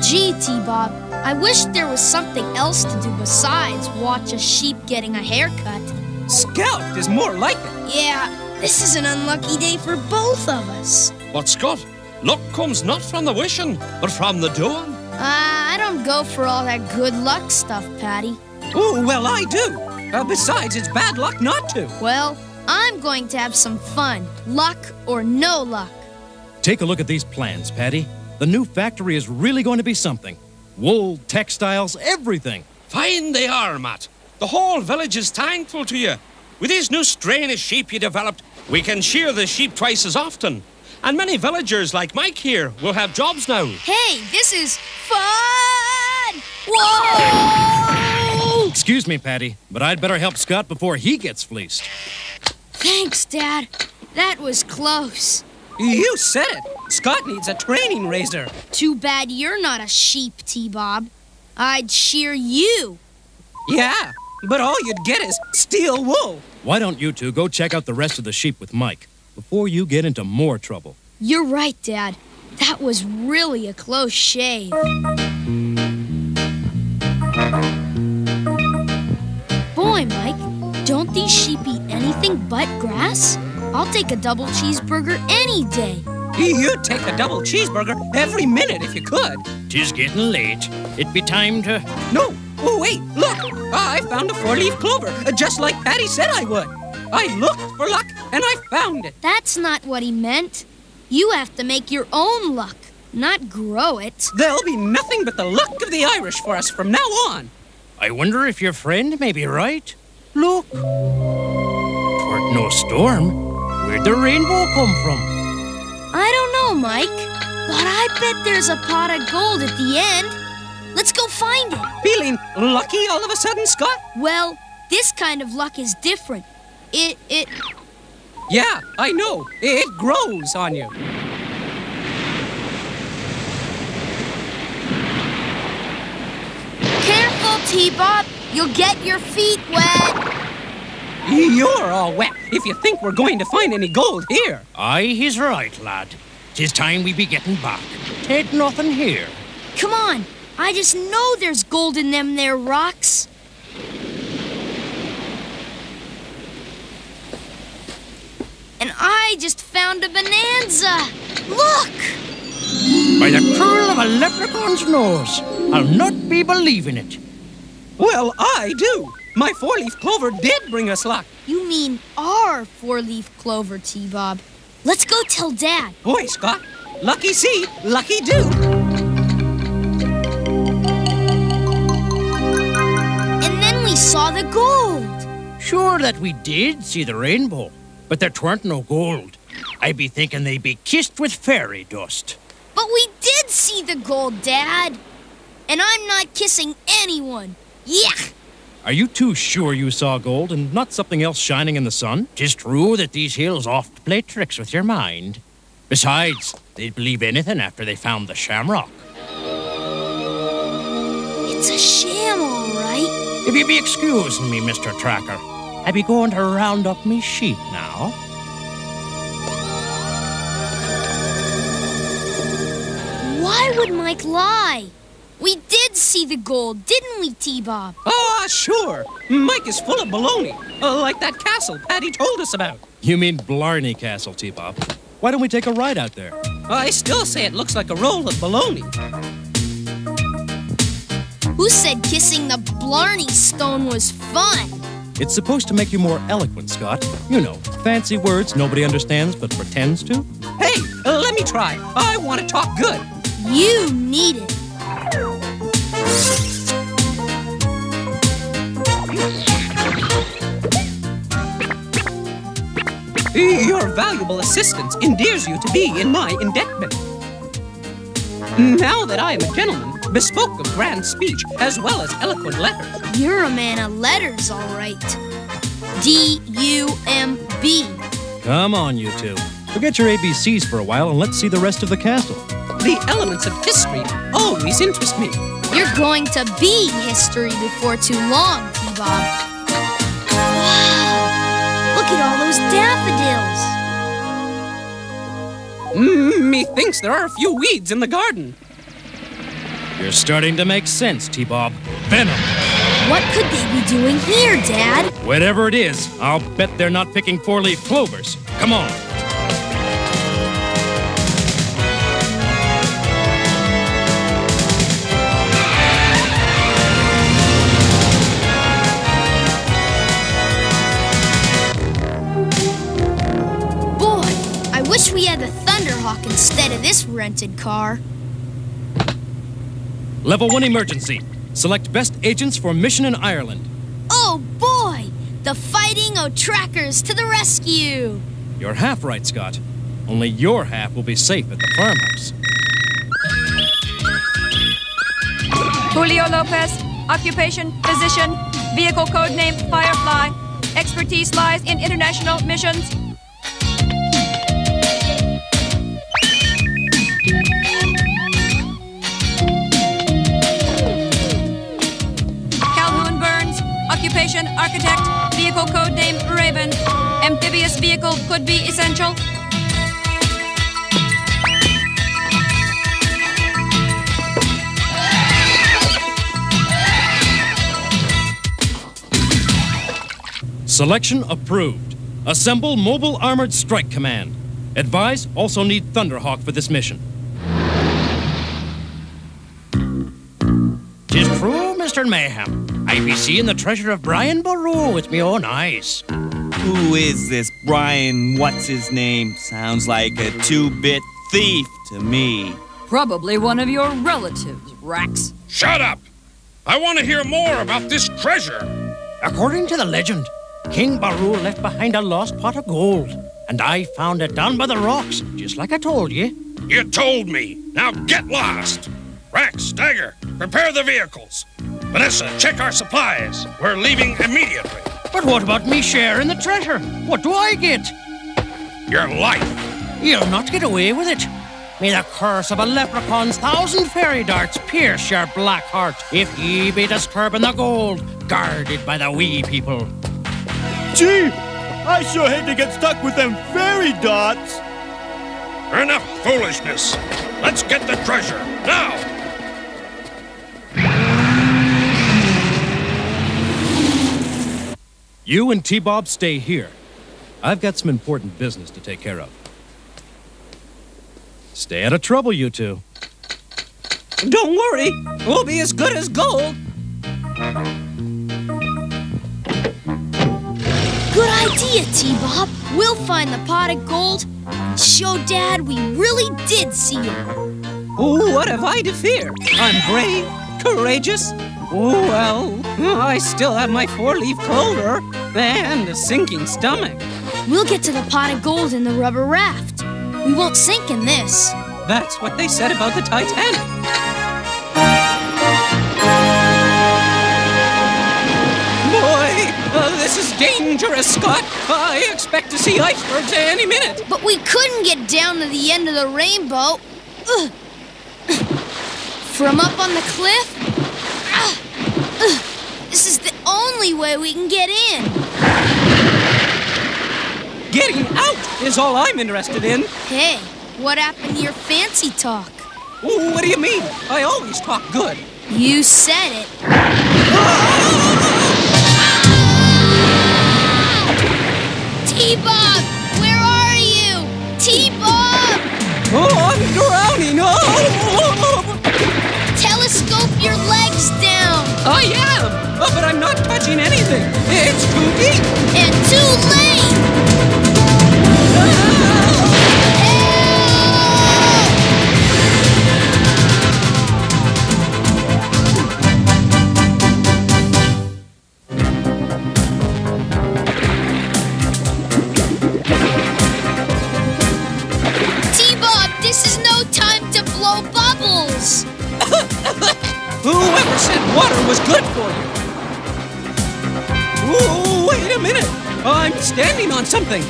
Gee, T-Bob, I wish there was something else to do besides watch a sheep getting a haircut. Scout is more like it. Yeah, this is an unlucky day for both of us. But, Scott, luck comes not from the wishing, but from the doing. I don't go for all that good luck stuff, Patty. Oh, well, I do. Besides, it's bad luck not to. Well, I'm going to have some fun, luck or no luck. Take a look at these plans, Patty. The new factory is really going to be something. Wool, textiles, everything. Fine they are, Matt. The whole village is thankful to you. With this new strain of sheep you developed, we can shear the sheep twice as often. And many villagers like Mike here will have jobs now. Hey, this is fun! Whoa! Excuse me, Patty, but I'd better help Scott before he gets fleeced. Thanks, Dad. That was close. You said it. Scott needs a training razor. Too bad you're not a sheep, T-Bob. I'd shear you. Yeah, but all you'd get is steel wool. Why don't you two go check out the rest of the sheep with Mike before you get into more trouble? You're right, Dad. That was really a close shave. Boy, Mike, don't these sheep eat anything but grass? I'll take a double cheeseburger any day. You'd take a double cheeseburger every minute if you could. 'Tis getting late. It'd be time to... No! Oh, wait, look! I found a four-leaf clover, just like Patty said I would. I looked for luck, and I found it. That's not what he meant. You have to make your own luck, not grow it. There'll be nothing but the luck of the Irish for us from now on. I wonder if your friend may be right. Look. 'Tweren't no storm. Where'd the rainbow come from? I don't know, Mike, but I bet there's a pot of gold at the end. Let's go find it. Feeling lucky all of a sudden, Scott? Well, this kind of luck is different. It... Yeah, I know. It grows on you. Careful, T-Bob. You'll get your feet wet. You're all wet if you think we're going to find any gold here. Aye, he's right, lad. 'Tis time we be getting back. Ain't nothing here. Come on. I just know there's gold in them there rocks. And I just found a bonanza. Look! By the curl of a leprechaun's nose, I'll not be believing it. Well, I do. My four-leaf clover did bring us luck. You mean our four-leaf clover, T-Bob. Let's go tell Dad. Boy, Scott, lucky see, lucky do. And then we saw the gold. Sure that we did see the rainbow, but there tweren't no gold. I be thinking they be kissed with fairy dust. But we did see the gold, Dad. And I'm not kissing anyone. Yuck! Are you too sure you saw gold and not something else shining in the sun? 'Tis true that these hills oft play tricks with your mind. Besides, they'd believe anything after they found the shamrock. It's a sham, all right. If you be excusing me, Mr. Tracker, I be going to round up me sheep now. Why would Mike lie? We did see the gold, didn't we, T-Bob? Oh, sure. Mike is full of baloney, like that castle Patty told us about. You mean Blarney Castle, T-Bob. Why don't we take a ride out there? I still say it looks like a roll of baloney. Who said kissing the Blarney Stone was fun? It's supposed to make you more eloquent, Scott. You know, fancy words nobody understands but pretends to. Hey, let me try. I want to talk good. You need it. Your valuable assistance endears you to be in my indebtment. Now that I am a gentleman, bespoke of grand speech as well as eloquent letters. You're a man of letters, all right. D-U-M-B. Come on, you two. Forget your ABCs for a while and let's see the rest of the castle. The elements of history always interest me. You're going to be history before too long, T-Bob. Wow! Look at all those daffodils. Methinks there are a few weeds in the garden. You're starting to make sense, T-Bob. Venom! What could they be doing here, Dad? Whatever it is, I'll bet they're not picking four-leaf clovers. Come on. Boy, I wish we had the Thunderhawk instead of this rented car. Level 1 emergency. Select best agents for mission in Ireland. Oh, boy! The Fighting O'Trackers to the rescue! You're half right, Scott. Only your half will be safe at the farmhouse. Julio Lopez, occupation, physician, vehicle code name Firefly, expertise lies in international missions. Occupation, architect, vehicle code name Raven. Amphibious vehicle could be essential. Selection approved. Assemble Mobile Armored Strike Command. Advise, also need Thunderhawk for this mission. 'Tis true, Mr. Mayhem. I be seeing the treasure of Brian Boru with me own eyes. Who is this Brian what's-his-name? Sounds like a two-bit thief to me. Probably one of your relatives, Rax. Shut up! I want to hear more about this treasure. According to the legend, King Baru left behind a lost pot of gold, and I found it down by the rocks, just like I told you. You told me. Now get lost. Rax, Dagger, prepare the vehicles. Vanessa, check our supplies. We're leaving immediately. But what about me share in the treasure? What do I get? Your life. You'll not get away with it. May the curse of a leprechaun's 1,000 fairy darts pierce your black heart if ye be disturbing the gold guarded by the wee people. Gee, I sure hate to get stuck with them fairy dots. Enough foolishness. Let's get the treasure, now. You and T-Bob stay here. I've got some important business to take care of. Stay out of trouble, you two. Don't worry. We'll be as good as gold. Good idea, T-Bob. We'll find the pot of gold and show Dad we really did see it. What have I to fear? I'm brave, courageous. Well, I still have my four-leaf clover and a sinking stomach. We'll get to the pot of gold in the rubber raft. We won't sink in this. That's what they said about the Titanic. Boy, this is dangerous, Scott. I expect to see icebergs any minute. But we couldn't get down to the end of the rainbow. From up on the cliff? This is the only way we can get in. Getting out is all I'm interested in. Hey, what happened to your fancy talk? Ooh, what do you mean? I always talk good. You said it. T-Bob, where are you? T-Bob! Oh, I'm drowning. Oh. Telescope your legs down. I am, but I'm not touching anything. It's too deep. And too late. Whoever said water was good for you? Ooh, wait a minute. I'm standing on something.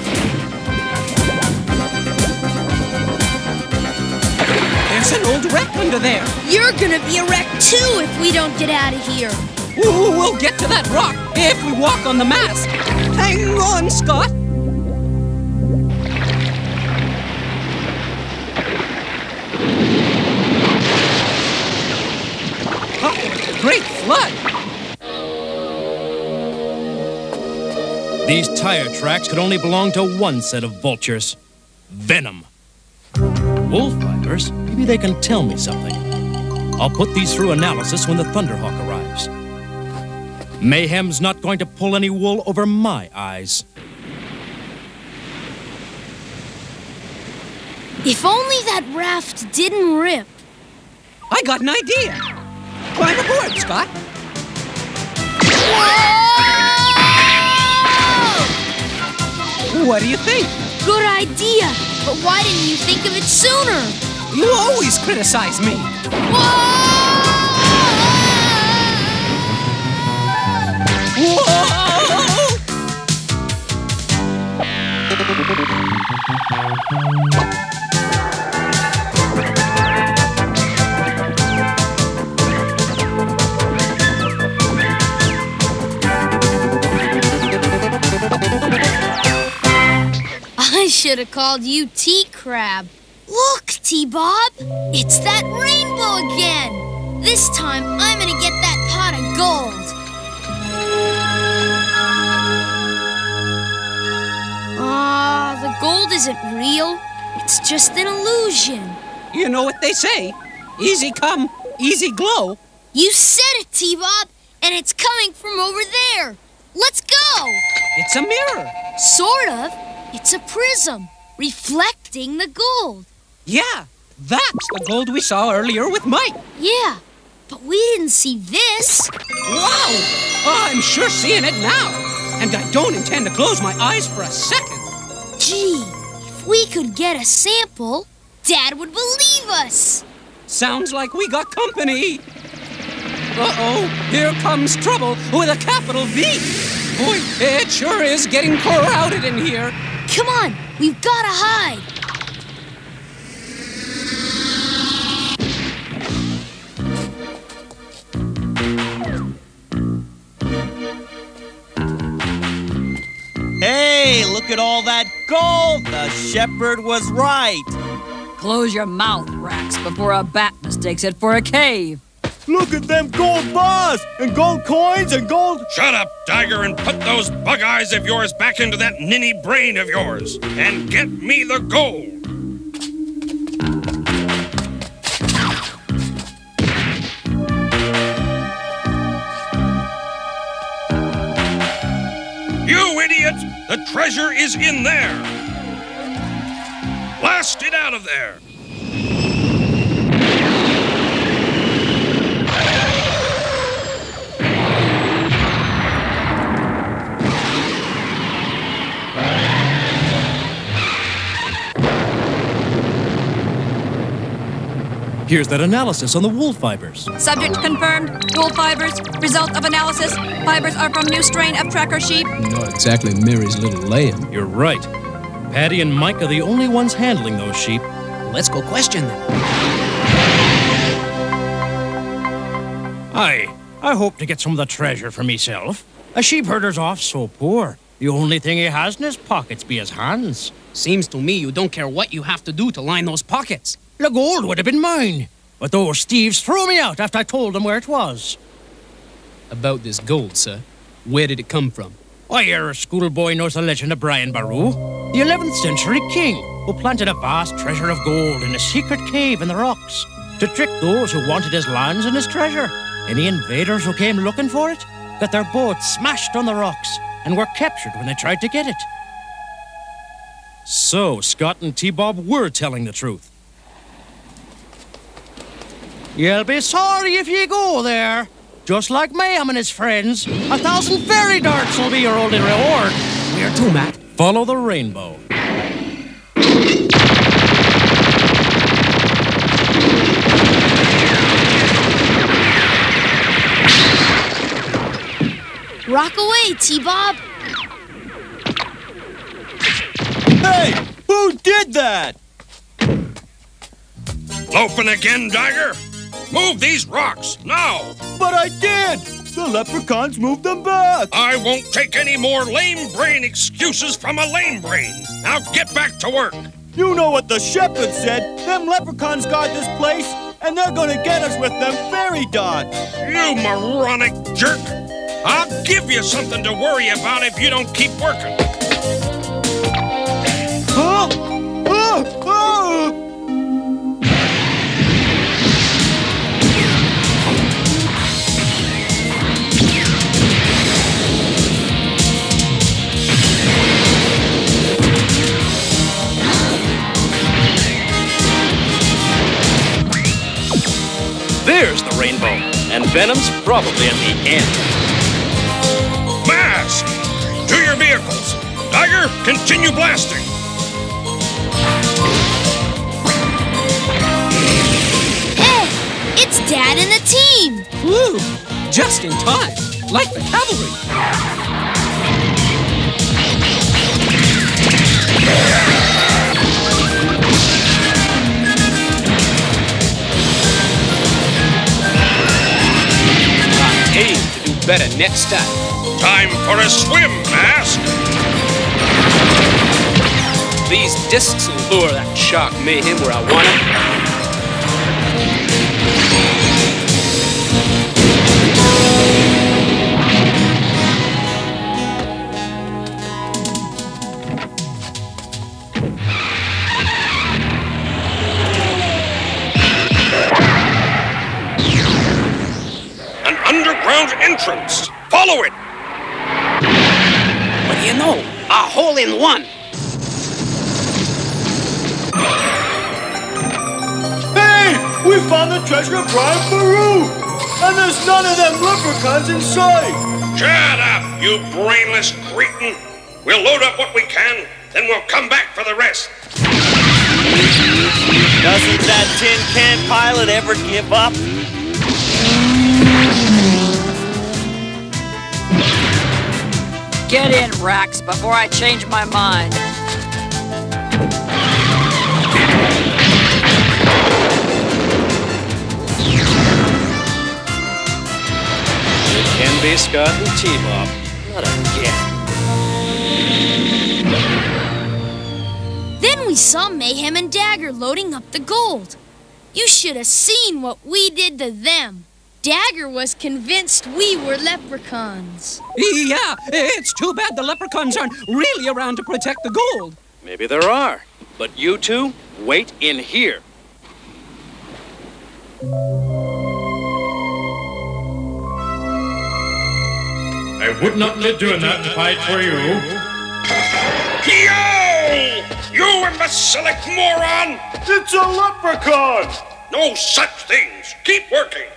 There's an old wreck under there. You're gonna be a wreck too if we don't get out of here. Ooh, we'll get to that rock if we walk on the M.A.S.K. Hang on, Scott. Great flood! These tire tracks could only belong to one set of vultures. Venom. Wool fibers? Maybe they can tell me something. I'll put these through analysis when the Thunderhawk arrives. Mayhem's not going to pull any wool over my eyes. If only that raft didn't rip. I got an idea. Climb aboard, Scott. Whoa! What do you think? Good idea, but why didn't you think of it sooner? You always criticize me. I should have called you T-Crab. Look, T-Bob, it's that rainbow again. This time, I'm gonna get that pot of gold. The gold isn't real. It's just an illusion. You know what they say. Easy come, easy glow. You said it, T-Bob, and it's coming from over there. Let's go. It's a mirror. Sort of. It's a prism, reflecting the gold. Yeah, that's the gold we saw earlier with Mike. Yeah, but we didn't see this. Wow! I'm sure seeing it now. And I don't intend to close my eyes for a second. Gee, if we could get a sample, Dad would believe us. Sounds like we got company. Uh-oh, here comes trouble with a capital V. Boy, it sure is getting crowded in here. Come on, we've got to hide. Hey, look at all that gold! The shepherd was right. Close your mouth, Rax, before a bat mistakes it for a cave. Look at them gold bars and gold coins and gold... Shut up, Tiger, and put those bug eyes of yours back into that ninny brain of yours. And get me the gold. You idiot! The treasure is in there. Blast it out of there. Here's that analysis on the wool fibers. Subject confirmed. Wool fibers. Result of analysis. Fibers are from new strain of tracker sheep. Not exactly Mary's little lamb. You're right. Patty and Mike are the only ones handling those sheep. Let's go question them. I hope to get some of the treasure for myself. A sheep herder's off so poor. The only thing he has in his pockets be his hands. Seems to me you don't care what you have to do to line those pockets. The gold would have been mine. But those thieves threw me out after I told them where it was. About this gold, sir. Where did it come from? Why, your schoolboy knows the legend of Brian Baru, the 11th century king who planted a vast treasure of gold in a secret cave in the rocks to trick those who wanted his lands and his treasure. Any invaders who came looking for it got their boats smashed on the rocks and were captured when they tried to get it. So, Scott and T-Bob were telling the truth. You'll be sorry if you go there. Just like Mayhem and his friends, 1,000 fairy darts will be your only reward. Where to, Matt? Follow the rainbow. Rock away, T-Bob. Hey, who did that? Loafing again, Dagger? Move these rocks, now! But I did! The leprechauns moved them back! I won't take any more lame brain excuses from a lame brain. Now get back to work. You know what the shepherd said. Them leprechauns guard this place, and they're gonna get us with them fairy dots. You moronic jerk! I'll give you something to worry about if you don't keep working. Huh? There's the rainbow, and Venom's probably at the end. M.A.S.K! To your vehicles! Tiger, continue blasting! Hey, it's Dad and the team! Woo! Just in time, like the cavalry. Aim to do better next time. Time for a swim, M.A.S.K! These discs will lure that shark mayhem where I want it. An underground entrance! Follow it! What do you know? A hole-in-one. Hey! We found the treasure of Brian Baru! And there's none of them leprechauns in sight! Shut up, you brainless cretin! We'll load up what we can, then we'll come back for the rest. Doesn't that tin can pilot ever give up? Get in, Rax, before I change my mind. It can be Scott and T-Bob. Not again. Then we saw Mayhem and Dagger loading up the gold. You should have seen what we did to them. Dagger was convinced we were leprechauns. Yeah, it's too bad the leprechauns aren't really around to protect the gold. Maybe there are. But you two, wait in here. I would not be doing that to fight for you. Yo! You imbecilic moron! It's a leprechaun! No such things! Keep working!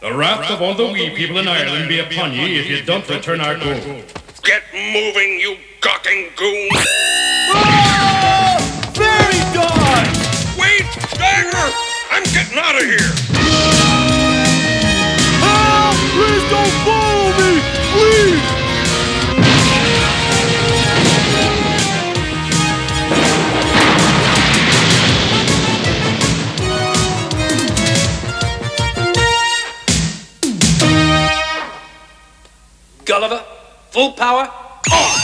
The wrath of all the wee people in Ireland be upon ye if you don't return our gold. Get moving, you gawking goon! Ah! Fairy dot! Wait, Dagger! I'm getting out of here! Ah! Please don't follow me! Please! Gulliver, full power, on!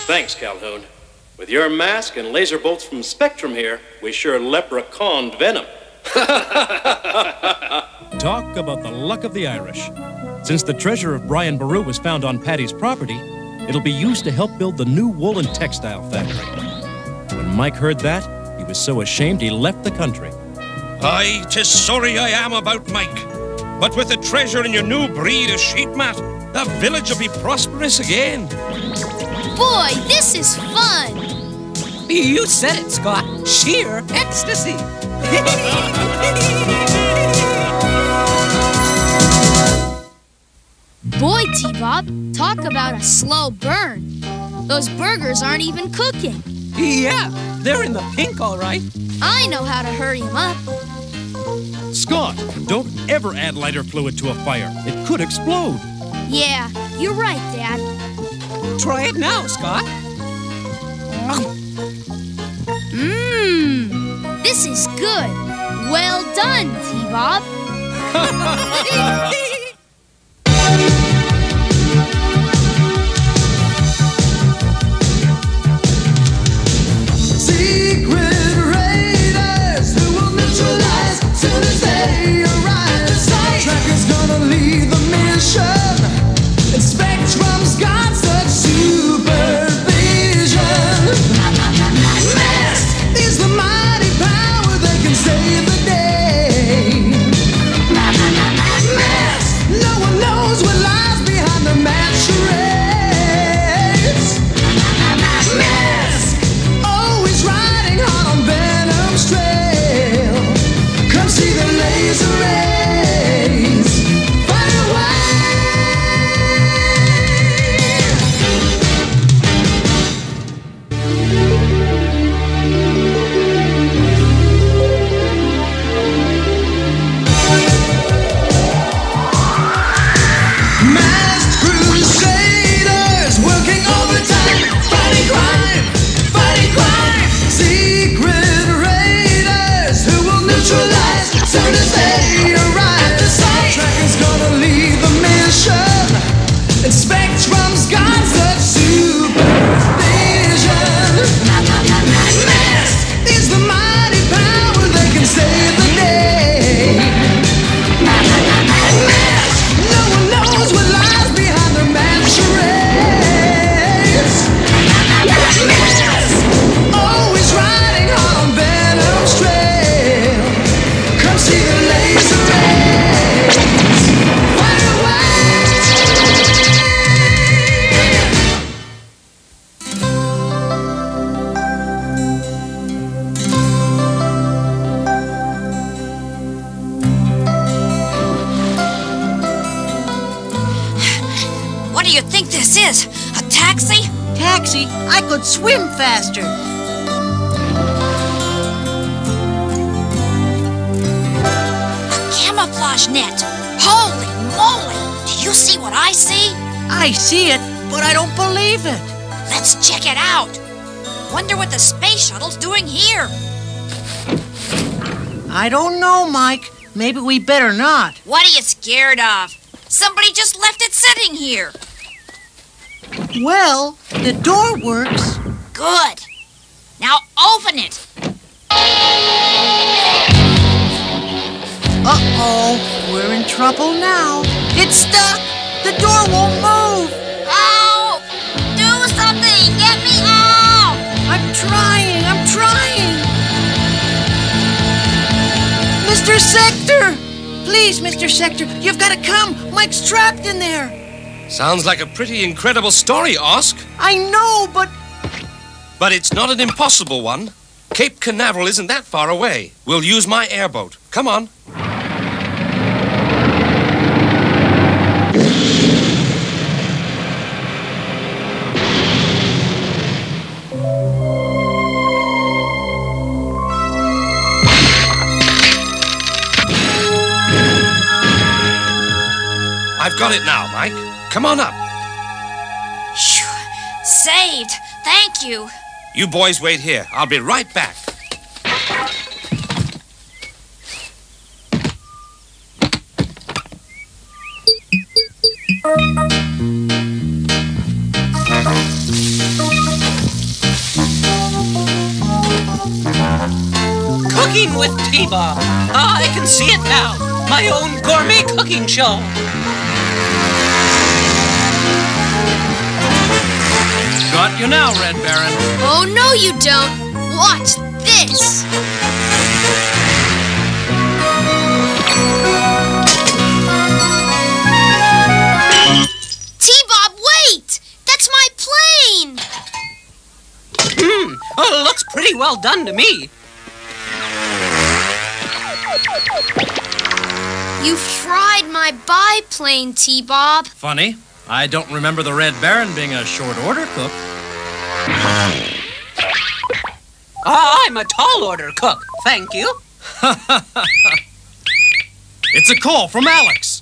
Thanks, Calhoun. With your mask and laser bolts from Spectrum here, we sure leprechauned venom. Talk about the luck of the Irish. Since the treasure of Brian Boru was found on Paddy's property, it'll be used to help build the new wool and textile factory. When Mike heard that, he was so ashamed he left the country. Aye, 'tis sorry I am about Mike. But with the treasure in your new breed of sheep, Matt, the village will be prosperous again. Boy, this is fun! You said it, Scott. Sheer ecstasy. Boy, T-Bob, talk about a slow burn. Those burgers aren't even cooking. Yeah, they're in the pink, all right. I know how to hurry them up. Scott, don't ever add lighter fluid to a fire. It could explode. Yeah, you're right, Dad. Try it now, Scott. Mmm, this is good. Well done, T-Bob. Secret raiders who will neutralize soon as they arrive at sight. Tracker's gonna lead the mission, and Spectrum's got such supervision. M.A.S.K is the mighty power that can save the day. M.A.S.K, no one knows what lies behind the mad charades. M.A.S.K, always riding hard on Venom's trail. Come see the laser rays fight away. Masked crusaders working overtime, fighting crime, fighting crime. Secret raiders who will neutralize soon as they arrive at sight. Tracker's gonna lead the mission, and Spectrum's got such supervision. M.A.S.K is the mighty power that can save the day. M.A.S.K, no one knows what lies behind the mad charades. M.A.S.K, always riding hard on Venom's trail. Come see the laser rays fight away. What do you think this is? A taxi? Taxi? I could swim faster. A camouflage net. Holy moly! Do you see what I see? I see it, but I don't believe it. Let's check it out. Wonder what the space shuttle's doing here. I don't know, Mike. Maybe we better not. What are you scared of? Somebody just left it sitting here. Well, the door works. Good. Now open it. Uh-oh, we're in trouble now. It's stuck. The door won't move. Oh! Do something! Get me out! I'm trying. Mr. Sector! Please, Mr. Sector, you've got to come. Mike's trapped in there. Sounds like a pretty incredible story, M.A.S.K. I know, but... But it's not an impossible one. Cape Canaveral isn't that far away. We'll use my airboat. Come on. I've got it now, Mike. Come on up. Phew. Saved. Thank you. You boys wait here. I'll be right back. Cooking with T-Bob. Ah, I can see it now. My own gourmet cooking show. Got you now, Red Baron. Oh, no, you don't. Watch this. T-Bob, wait! That's my plane! Oh, it looks pretty well done to me. You fried my biplane, T-Bob. Funny. I don't remember the Red Baron being a short order cook. I'm a tall order cook. Thank you. It's a call from Alex.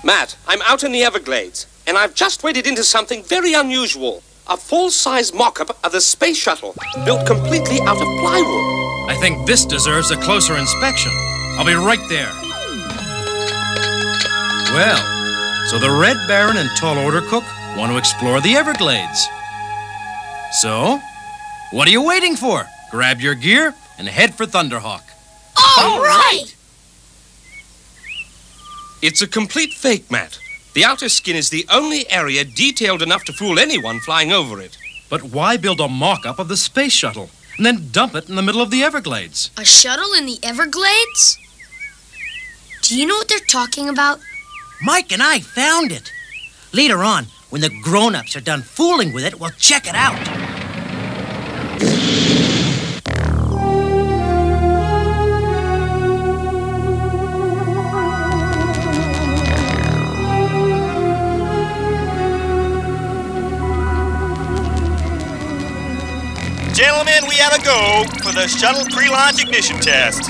Matt, I'm out in the Everglades, and I've just waded into something very unusual. A full-size mock-up of the space shuttle, built completely out of plywood. I think this deserves a closer inspection. I'll be right there. Well, so the Red Baron and Tall Order Cook want to explore the Everglades. So, what are you waiting for? Grab your gear and head for Thunderhawk. All right! It's a complete fake, Matt. The outer skin is the only area detailed enough to fool anyone flying over it. But why build a mock-up of the space shuttle and then dump it in the middle of the Everglades? A shuttle in the Everglades? Do you know what they're talking about? Mike and I found it. Later on, when the grown-ups are done fooling with it, we'll check it out. Gentlemen, we have a go for the shuttle pre-launch ignition test.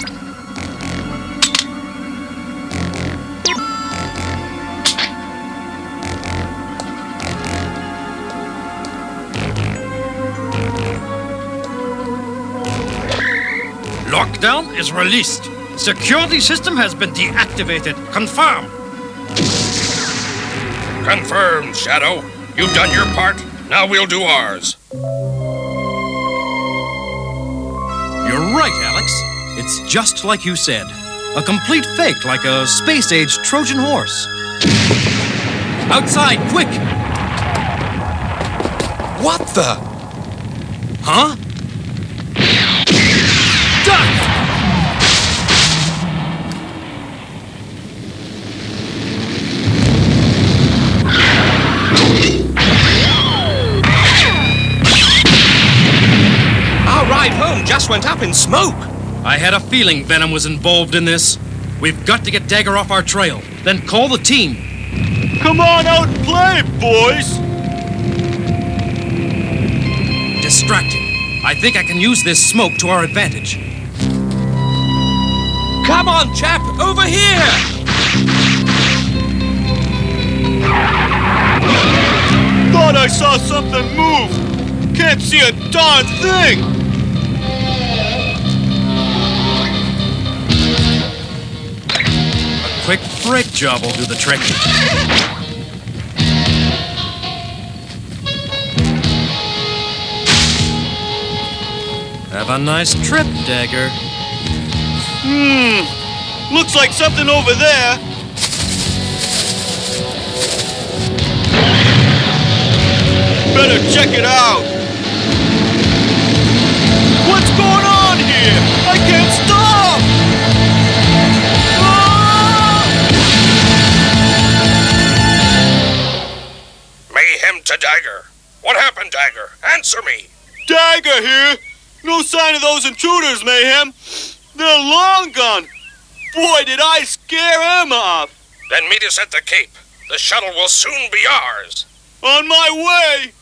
Lockdown is released. Security system has been deactivated. Confirm. Confirmed, Shadow. You've done your part. Now we'll do ours. You're right, Alex. It's just like you said. A complete fake, like a space-age Trojan horse. Outside, quick! What the? Huh? Duck! Our ride home just went up in smoke. I had a feeling Venom was involved in this. We've got to get Dagger off our trail, then call the team. Come on out and play, boys! Distracting. I think I can use this smoke to our advantage. Come on, chap, over here! Thought I saw something move. Can't see a darn thing. A quick brake job will do the trick. Have a nice trip, Dagger. Looks like something over there. Better check it out. What's going on here? I can't stop! Mayhem to Dagger. What happened, Dagger? Answer me. Dagger here. No sign of those intruders, Mayhem. They're long gone. Boy, did I scare him off. Then meet us at the Cape. The shuttle will soon be ours. On my way.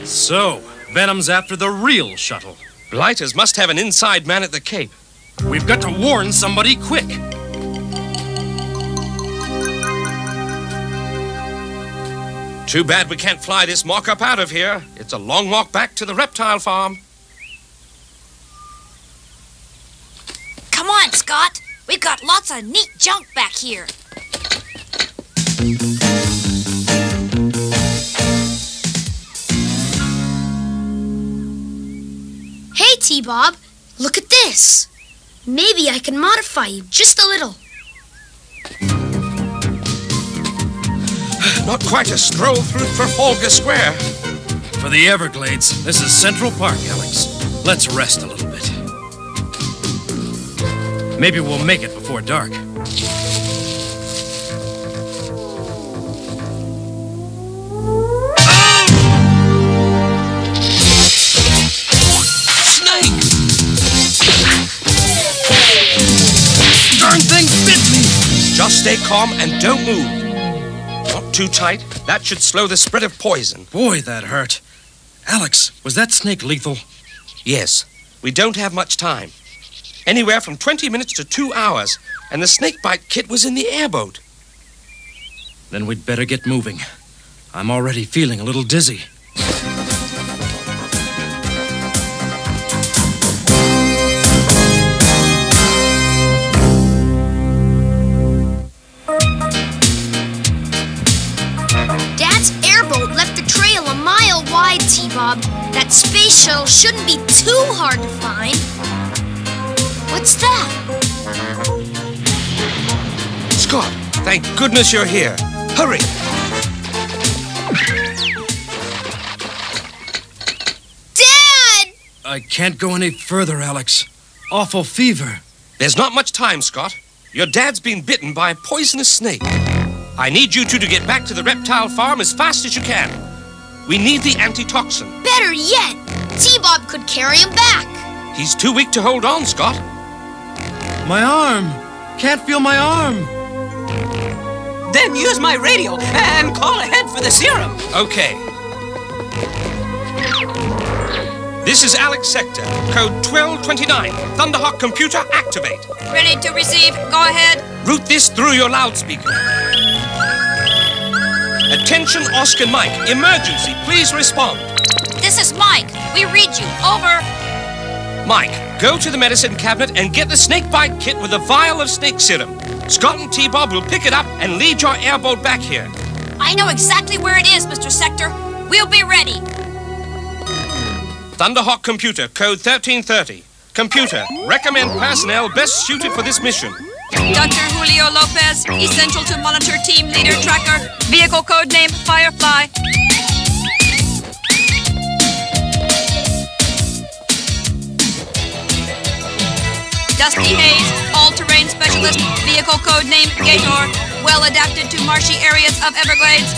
So, Venom's after the real shuttle. Blighters must have an inside man at the Cape. We've got to warn somebody quick. Too bad we can't fly this mock-up out of here. It's a long walk back to the reptile farm. Come on, Scott. We've got lots of neat junk back here. T-Bob. Look at this. Maybe I can modify you just a little. Not quite a stroll through Trafalgar Square. For the Everglades, this is Central Park, Alex. Let's rest a little bit. Maybe we'll make it before dark. Darn thing bit me! Just stay calm and don't move. Not too tight. That should slow the spread of poison. Boy, that hurt. Alex, was that snake lethal? Yes. We don't have much time. Anywhere from 20 minutes to 2 hours. And the snakebite kit was in the airboat. Then we'd better get moving. I'm already feeling a little dizzy. T-Bob, that space shuttle shouldn't be too hard to find. What's that? Scott, thank goodness you're here. Hurry! Dad! I can't go any further, Alex. Awful fever. There's not much time, Scott. Your dad's been bitten by a poisonous snake. I need you two to get back to the reptile farm as fast as you can. We need the antitoxin. Better yet, T-Bob could carry him back. He's too weak to hold on, Scott. My arm. Can't feel my arm. Then use my radio and call ahead for the serum. Okay. This is Alex Sector, code 1229. Thunderhawk computer, activate. Ready to receive. Go ahead. Route this through your loudspeaker. Attention, Oscar and Mike. Emergency. Please respond. This is Mike. We read you. Over. Mike, go to the medicine cabinet and get the snakebite kit with a vial of snake serum. Scott and T-Bob will pick it up and lead your airboat back here. I know exactly where it is, Mr. Sector. We'll be ready. Thunderhawk computer, code 1330. Computer, recommend personnel best suited for this mission. Dr. Julio Lopez, essential to monitor team leader tracker. Vehicle code name Firefly. Dusty Hayes, all-terrain specialist. Vehicle code name Gator. Well adapted to marshy areas of Everglades.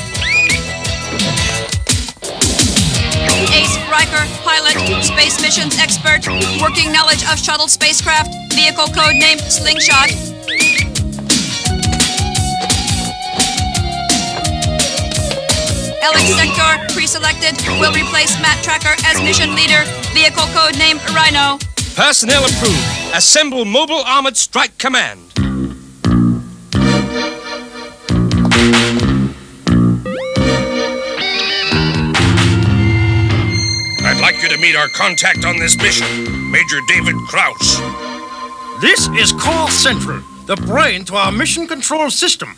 Ace Riker, pilot, space missions expert. Working knowledge of shuttle spacecraft. Vehicle code name Slingshot. Alex Sector, pre-selected, will replace Matt Tracker as mission leader. Vehicle code name Rhino. Personnel approved. Assemble Mobile Armored Strike Command. I'd like you to meet our contact on this mission, Major David Krause. This is Call Central, the brain to our mission control system.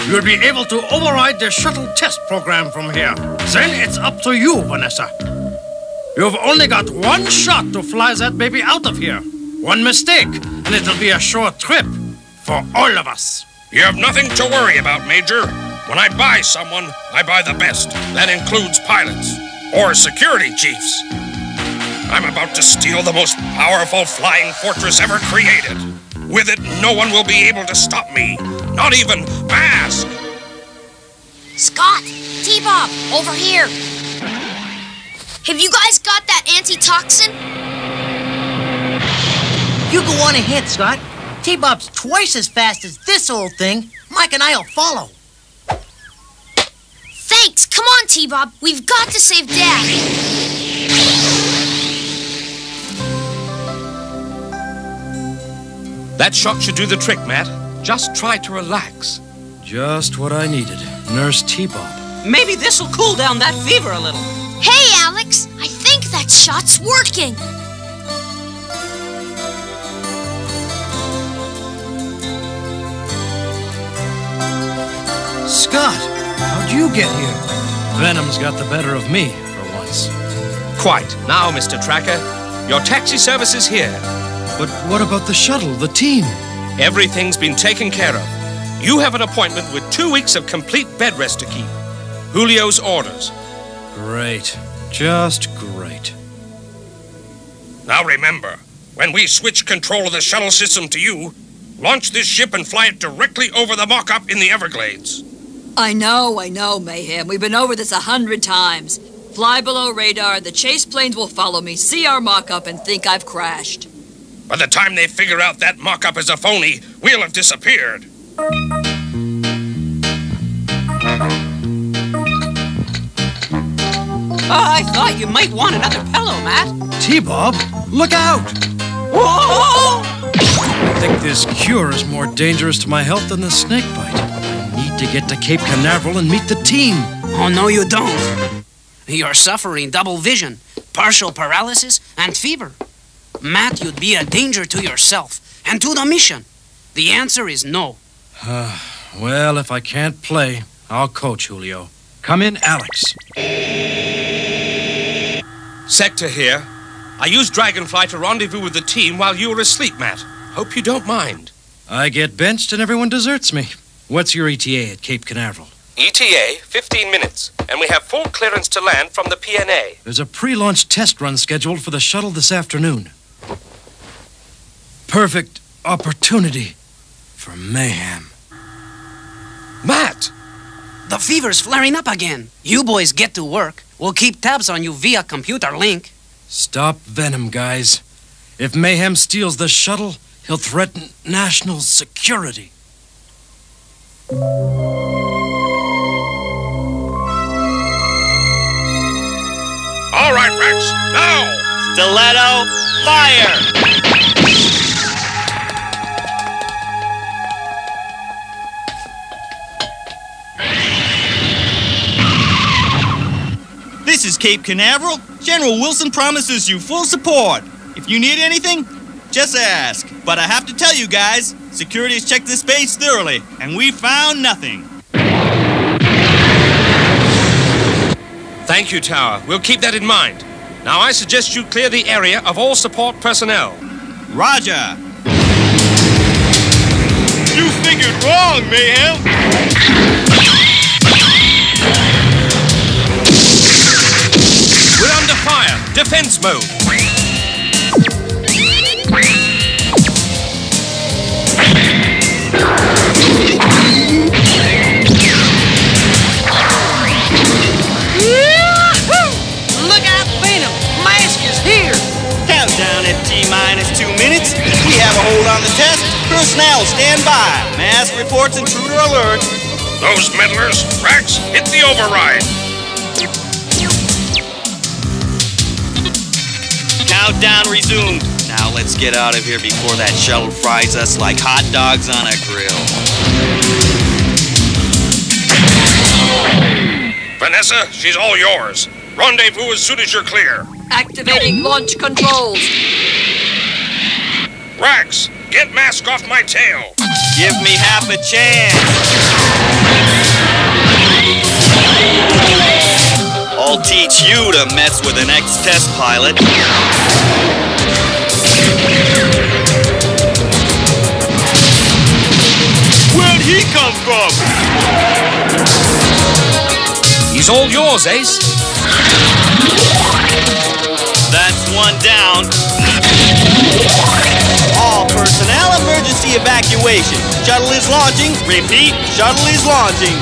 You'll be able to override the shuttle test program from here. Then it's up to you, Vanessa. You've only got one shot to fly that baby out of here. One mistake, and it'll be a short trip for all of us. You have nothing to worry about, Major. When I buy someone, I buy the best. That includes pilots or security chiefs. I'm about to steal the most powerful flying fortress ever created. With it, no one will be able to stop me. Not even M.A.S.K. Scott, T-Bob, over here. Have you guys got that antitoxin? You go on ahead, Scott. T-Bob's twice as fast as this old thing. Mike and I'll follow. Thanks. Come on, T-Bob. We've got to save Dad. That shot should do the trick, Matt. Just try to relax. Just what I needed. Nurse T-Bob. Maybe this'll cool down that fever a little. Hey, Alex. I think that shot's working. Scott, how'd you get here? Venom's got the better of me, for once. Quite. Now, Mr. Tracker, Your taxi service is here. But what about the shuttle, the team? Everything's been taken care of. You have an appointment with 2 weeks of complete bed rest to keep. Julio's orders. Great. Just great. Now remember, when we switch control of the shuttle system to you, launch this ship and fly it directly over the mock-up in the Everglades. I know, Mayhem. We've been over this 100 times. Fly below radar, the chase planes will follow me, see our mock-up, and think I've crashed. By the time they figure out that mock-up is a phony, we'll have disappeared. I thought you might want another pillow, Matt. T-Bob, look out! Whoa! I think this cure is more dangerous to my health than the snake bite. I need to get to Cape Canaveral and meet the team. Oh, no, you don't. You're suffering double vision, partial paralysis, and fever. Matt, you'd be a danger to yourself and to the mission. The answer is no. Well, if I can't play, I'll coach, Julio. Come in, Alex. Spectre here. I used Dragonfly to rendezvous with the team while you were asleep, Matt. Hope you don't mind. I get benched and everyone deserts me. What's your ETA at Cape Canaveral? ETA, 15 minutes, and we have full clearance to land from the PNA. There's a pre-launch test run scheduled for the shuttle this afternoon. Perfect opportunity for mayhem. Matt! The fever's flaring up again. You boys get to work. We'll keep tabs on you via computer link. Stop venom, guys. If Mayhem steals the shuttle, he'll threaten national security. All right, Rex, now! Stiletto, fire! This is Cape Canaveral. General Wilson promises you full support. If you need anything, just ask. But I have to tell you guys, security has checked this base thoroughly, and we found nothing. Thank you, Tower. We'll keep that in mind. Now I suggest you clear the area of all support personnel. Roger. You figured wrong, Mayhem. We're under fire. Defense mode. Look out, Venom! M.A.S.K is here! Countdown at T-minus 2 minutes. We have a hold on the test. Personnel, stand by. M.A.S.K reports intruder alert. Those meddlers, Rex, hit the override. Countdown resumed. Now let's get out of here before that shuttle fries us like hot dogs on a grill. Vanessa, she's all yours. Rendezvous as soon as you're clear. Activating launch controls. Rex, get M.A.S.K off my tail. Give me half a chance. I'll teach you to mess with an ex-test pilot. Where'd he come from? He's all yours, Ace. That's one down. All personnel, emergency evacuation. Shuttle is launching. Repeat, shuttle is launching.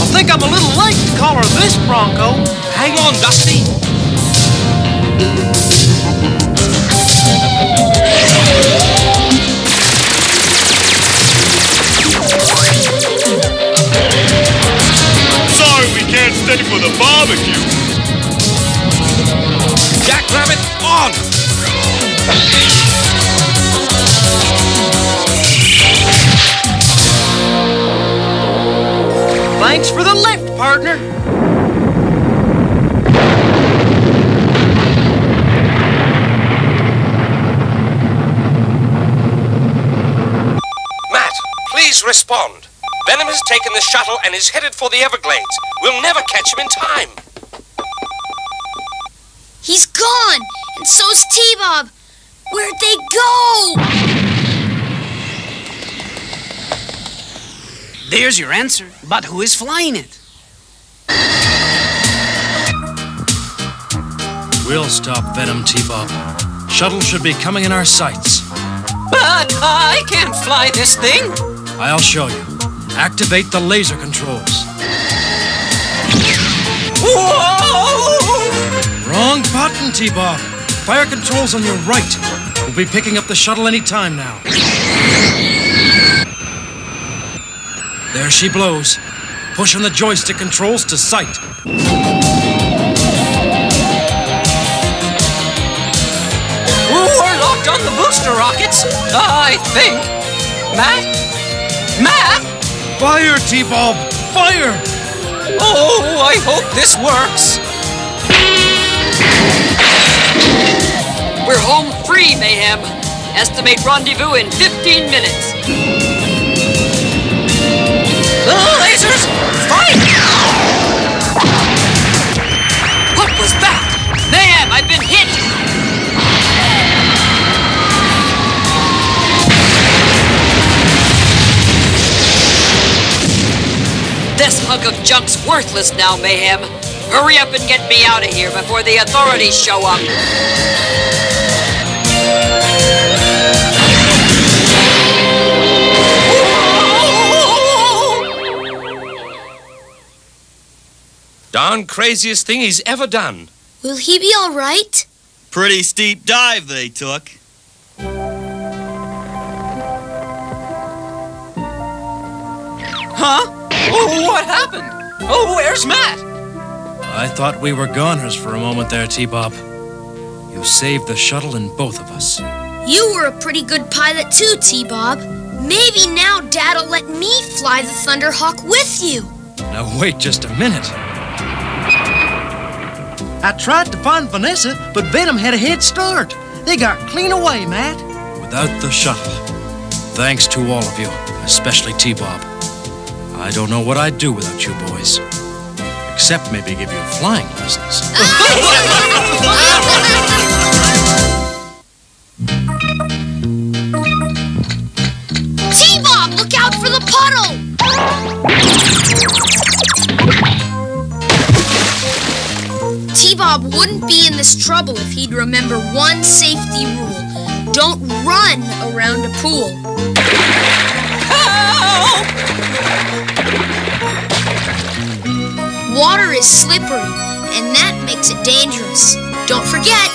I think I'm a little late to collar this Bronco. Hang on, Dusty. Sorry we can't stay for the barbecue. Jackrabbit on! Thanks for the lift, partner. Matt, please respond. Venom has taken the shuttle and is headed for the Everglades. We'll never catch him in time. He's gone, and so's T-Bob. Where'd they go? There's your answer, but who is flying it? We'll stop Venom, T-Bob. Shuttle should be coming in our sights. But I can't fly this thing. I'll show you. Activate the laser controls. Whoa! Wrong button, T-Bob. Fire controls on your right. We'll be picking up the shuttle any time now. There she blows. Push on the joystick controls to sight. We're locked on the booster rockets, I think. Matt? Fire, T-Bob! Fire! Oh, I hope this works. We're home free, Mayhem. Estimate rendezvous in 15 minutes. Lasers, fight! What was that? Mayhem, I've been hit! This hunk of junk's worthless now, Mayhem. Hurry up and get me out of here before the authorities show up. Darn craziest thing he's ever done. Will he be all right? Pretty steep dive they took. Huh? Oh, what happened? Oh, where's Matt? I thought we were goners for a moment there, T-Bob. You saved the shuttle and both of us. You were a pretty good pilot too, T-Bob. Maybe now Dad'll let me fly the Thunderhawk with you. Now wait just a minute. I tried to find Vanessa, but Venom had a head start. They got clean away, Matt. Without the shuttle. Thanks to all of you, especially T-Bob. I don't know what I'd do without you boys. Except maybe give you flying lessons. T-Bob, look out for the puddle! T-Bob wouldn't be in this trouble if he'd remember one safety rule. Don't run around a pool. Help! Water is slippery, and that makes it dangerous. Don't forget,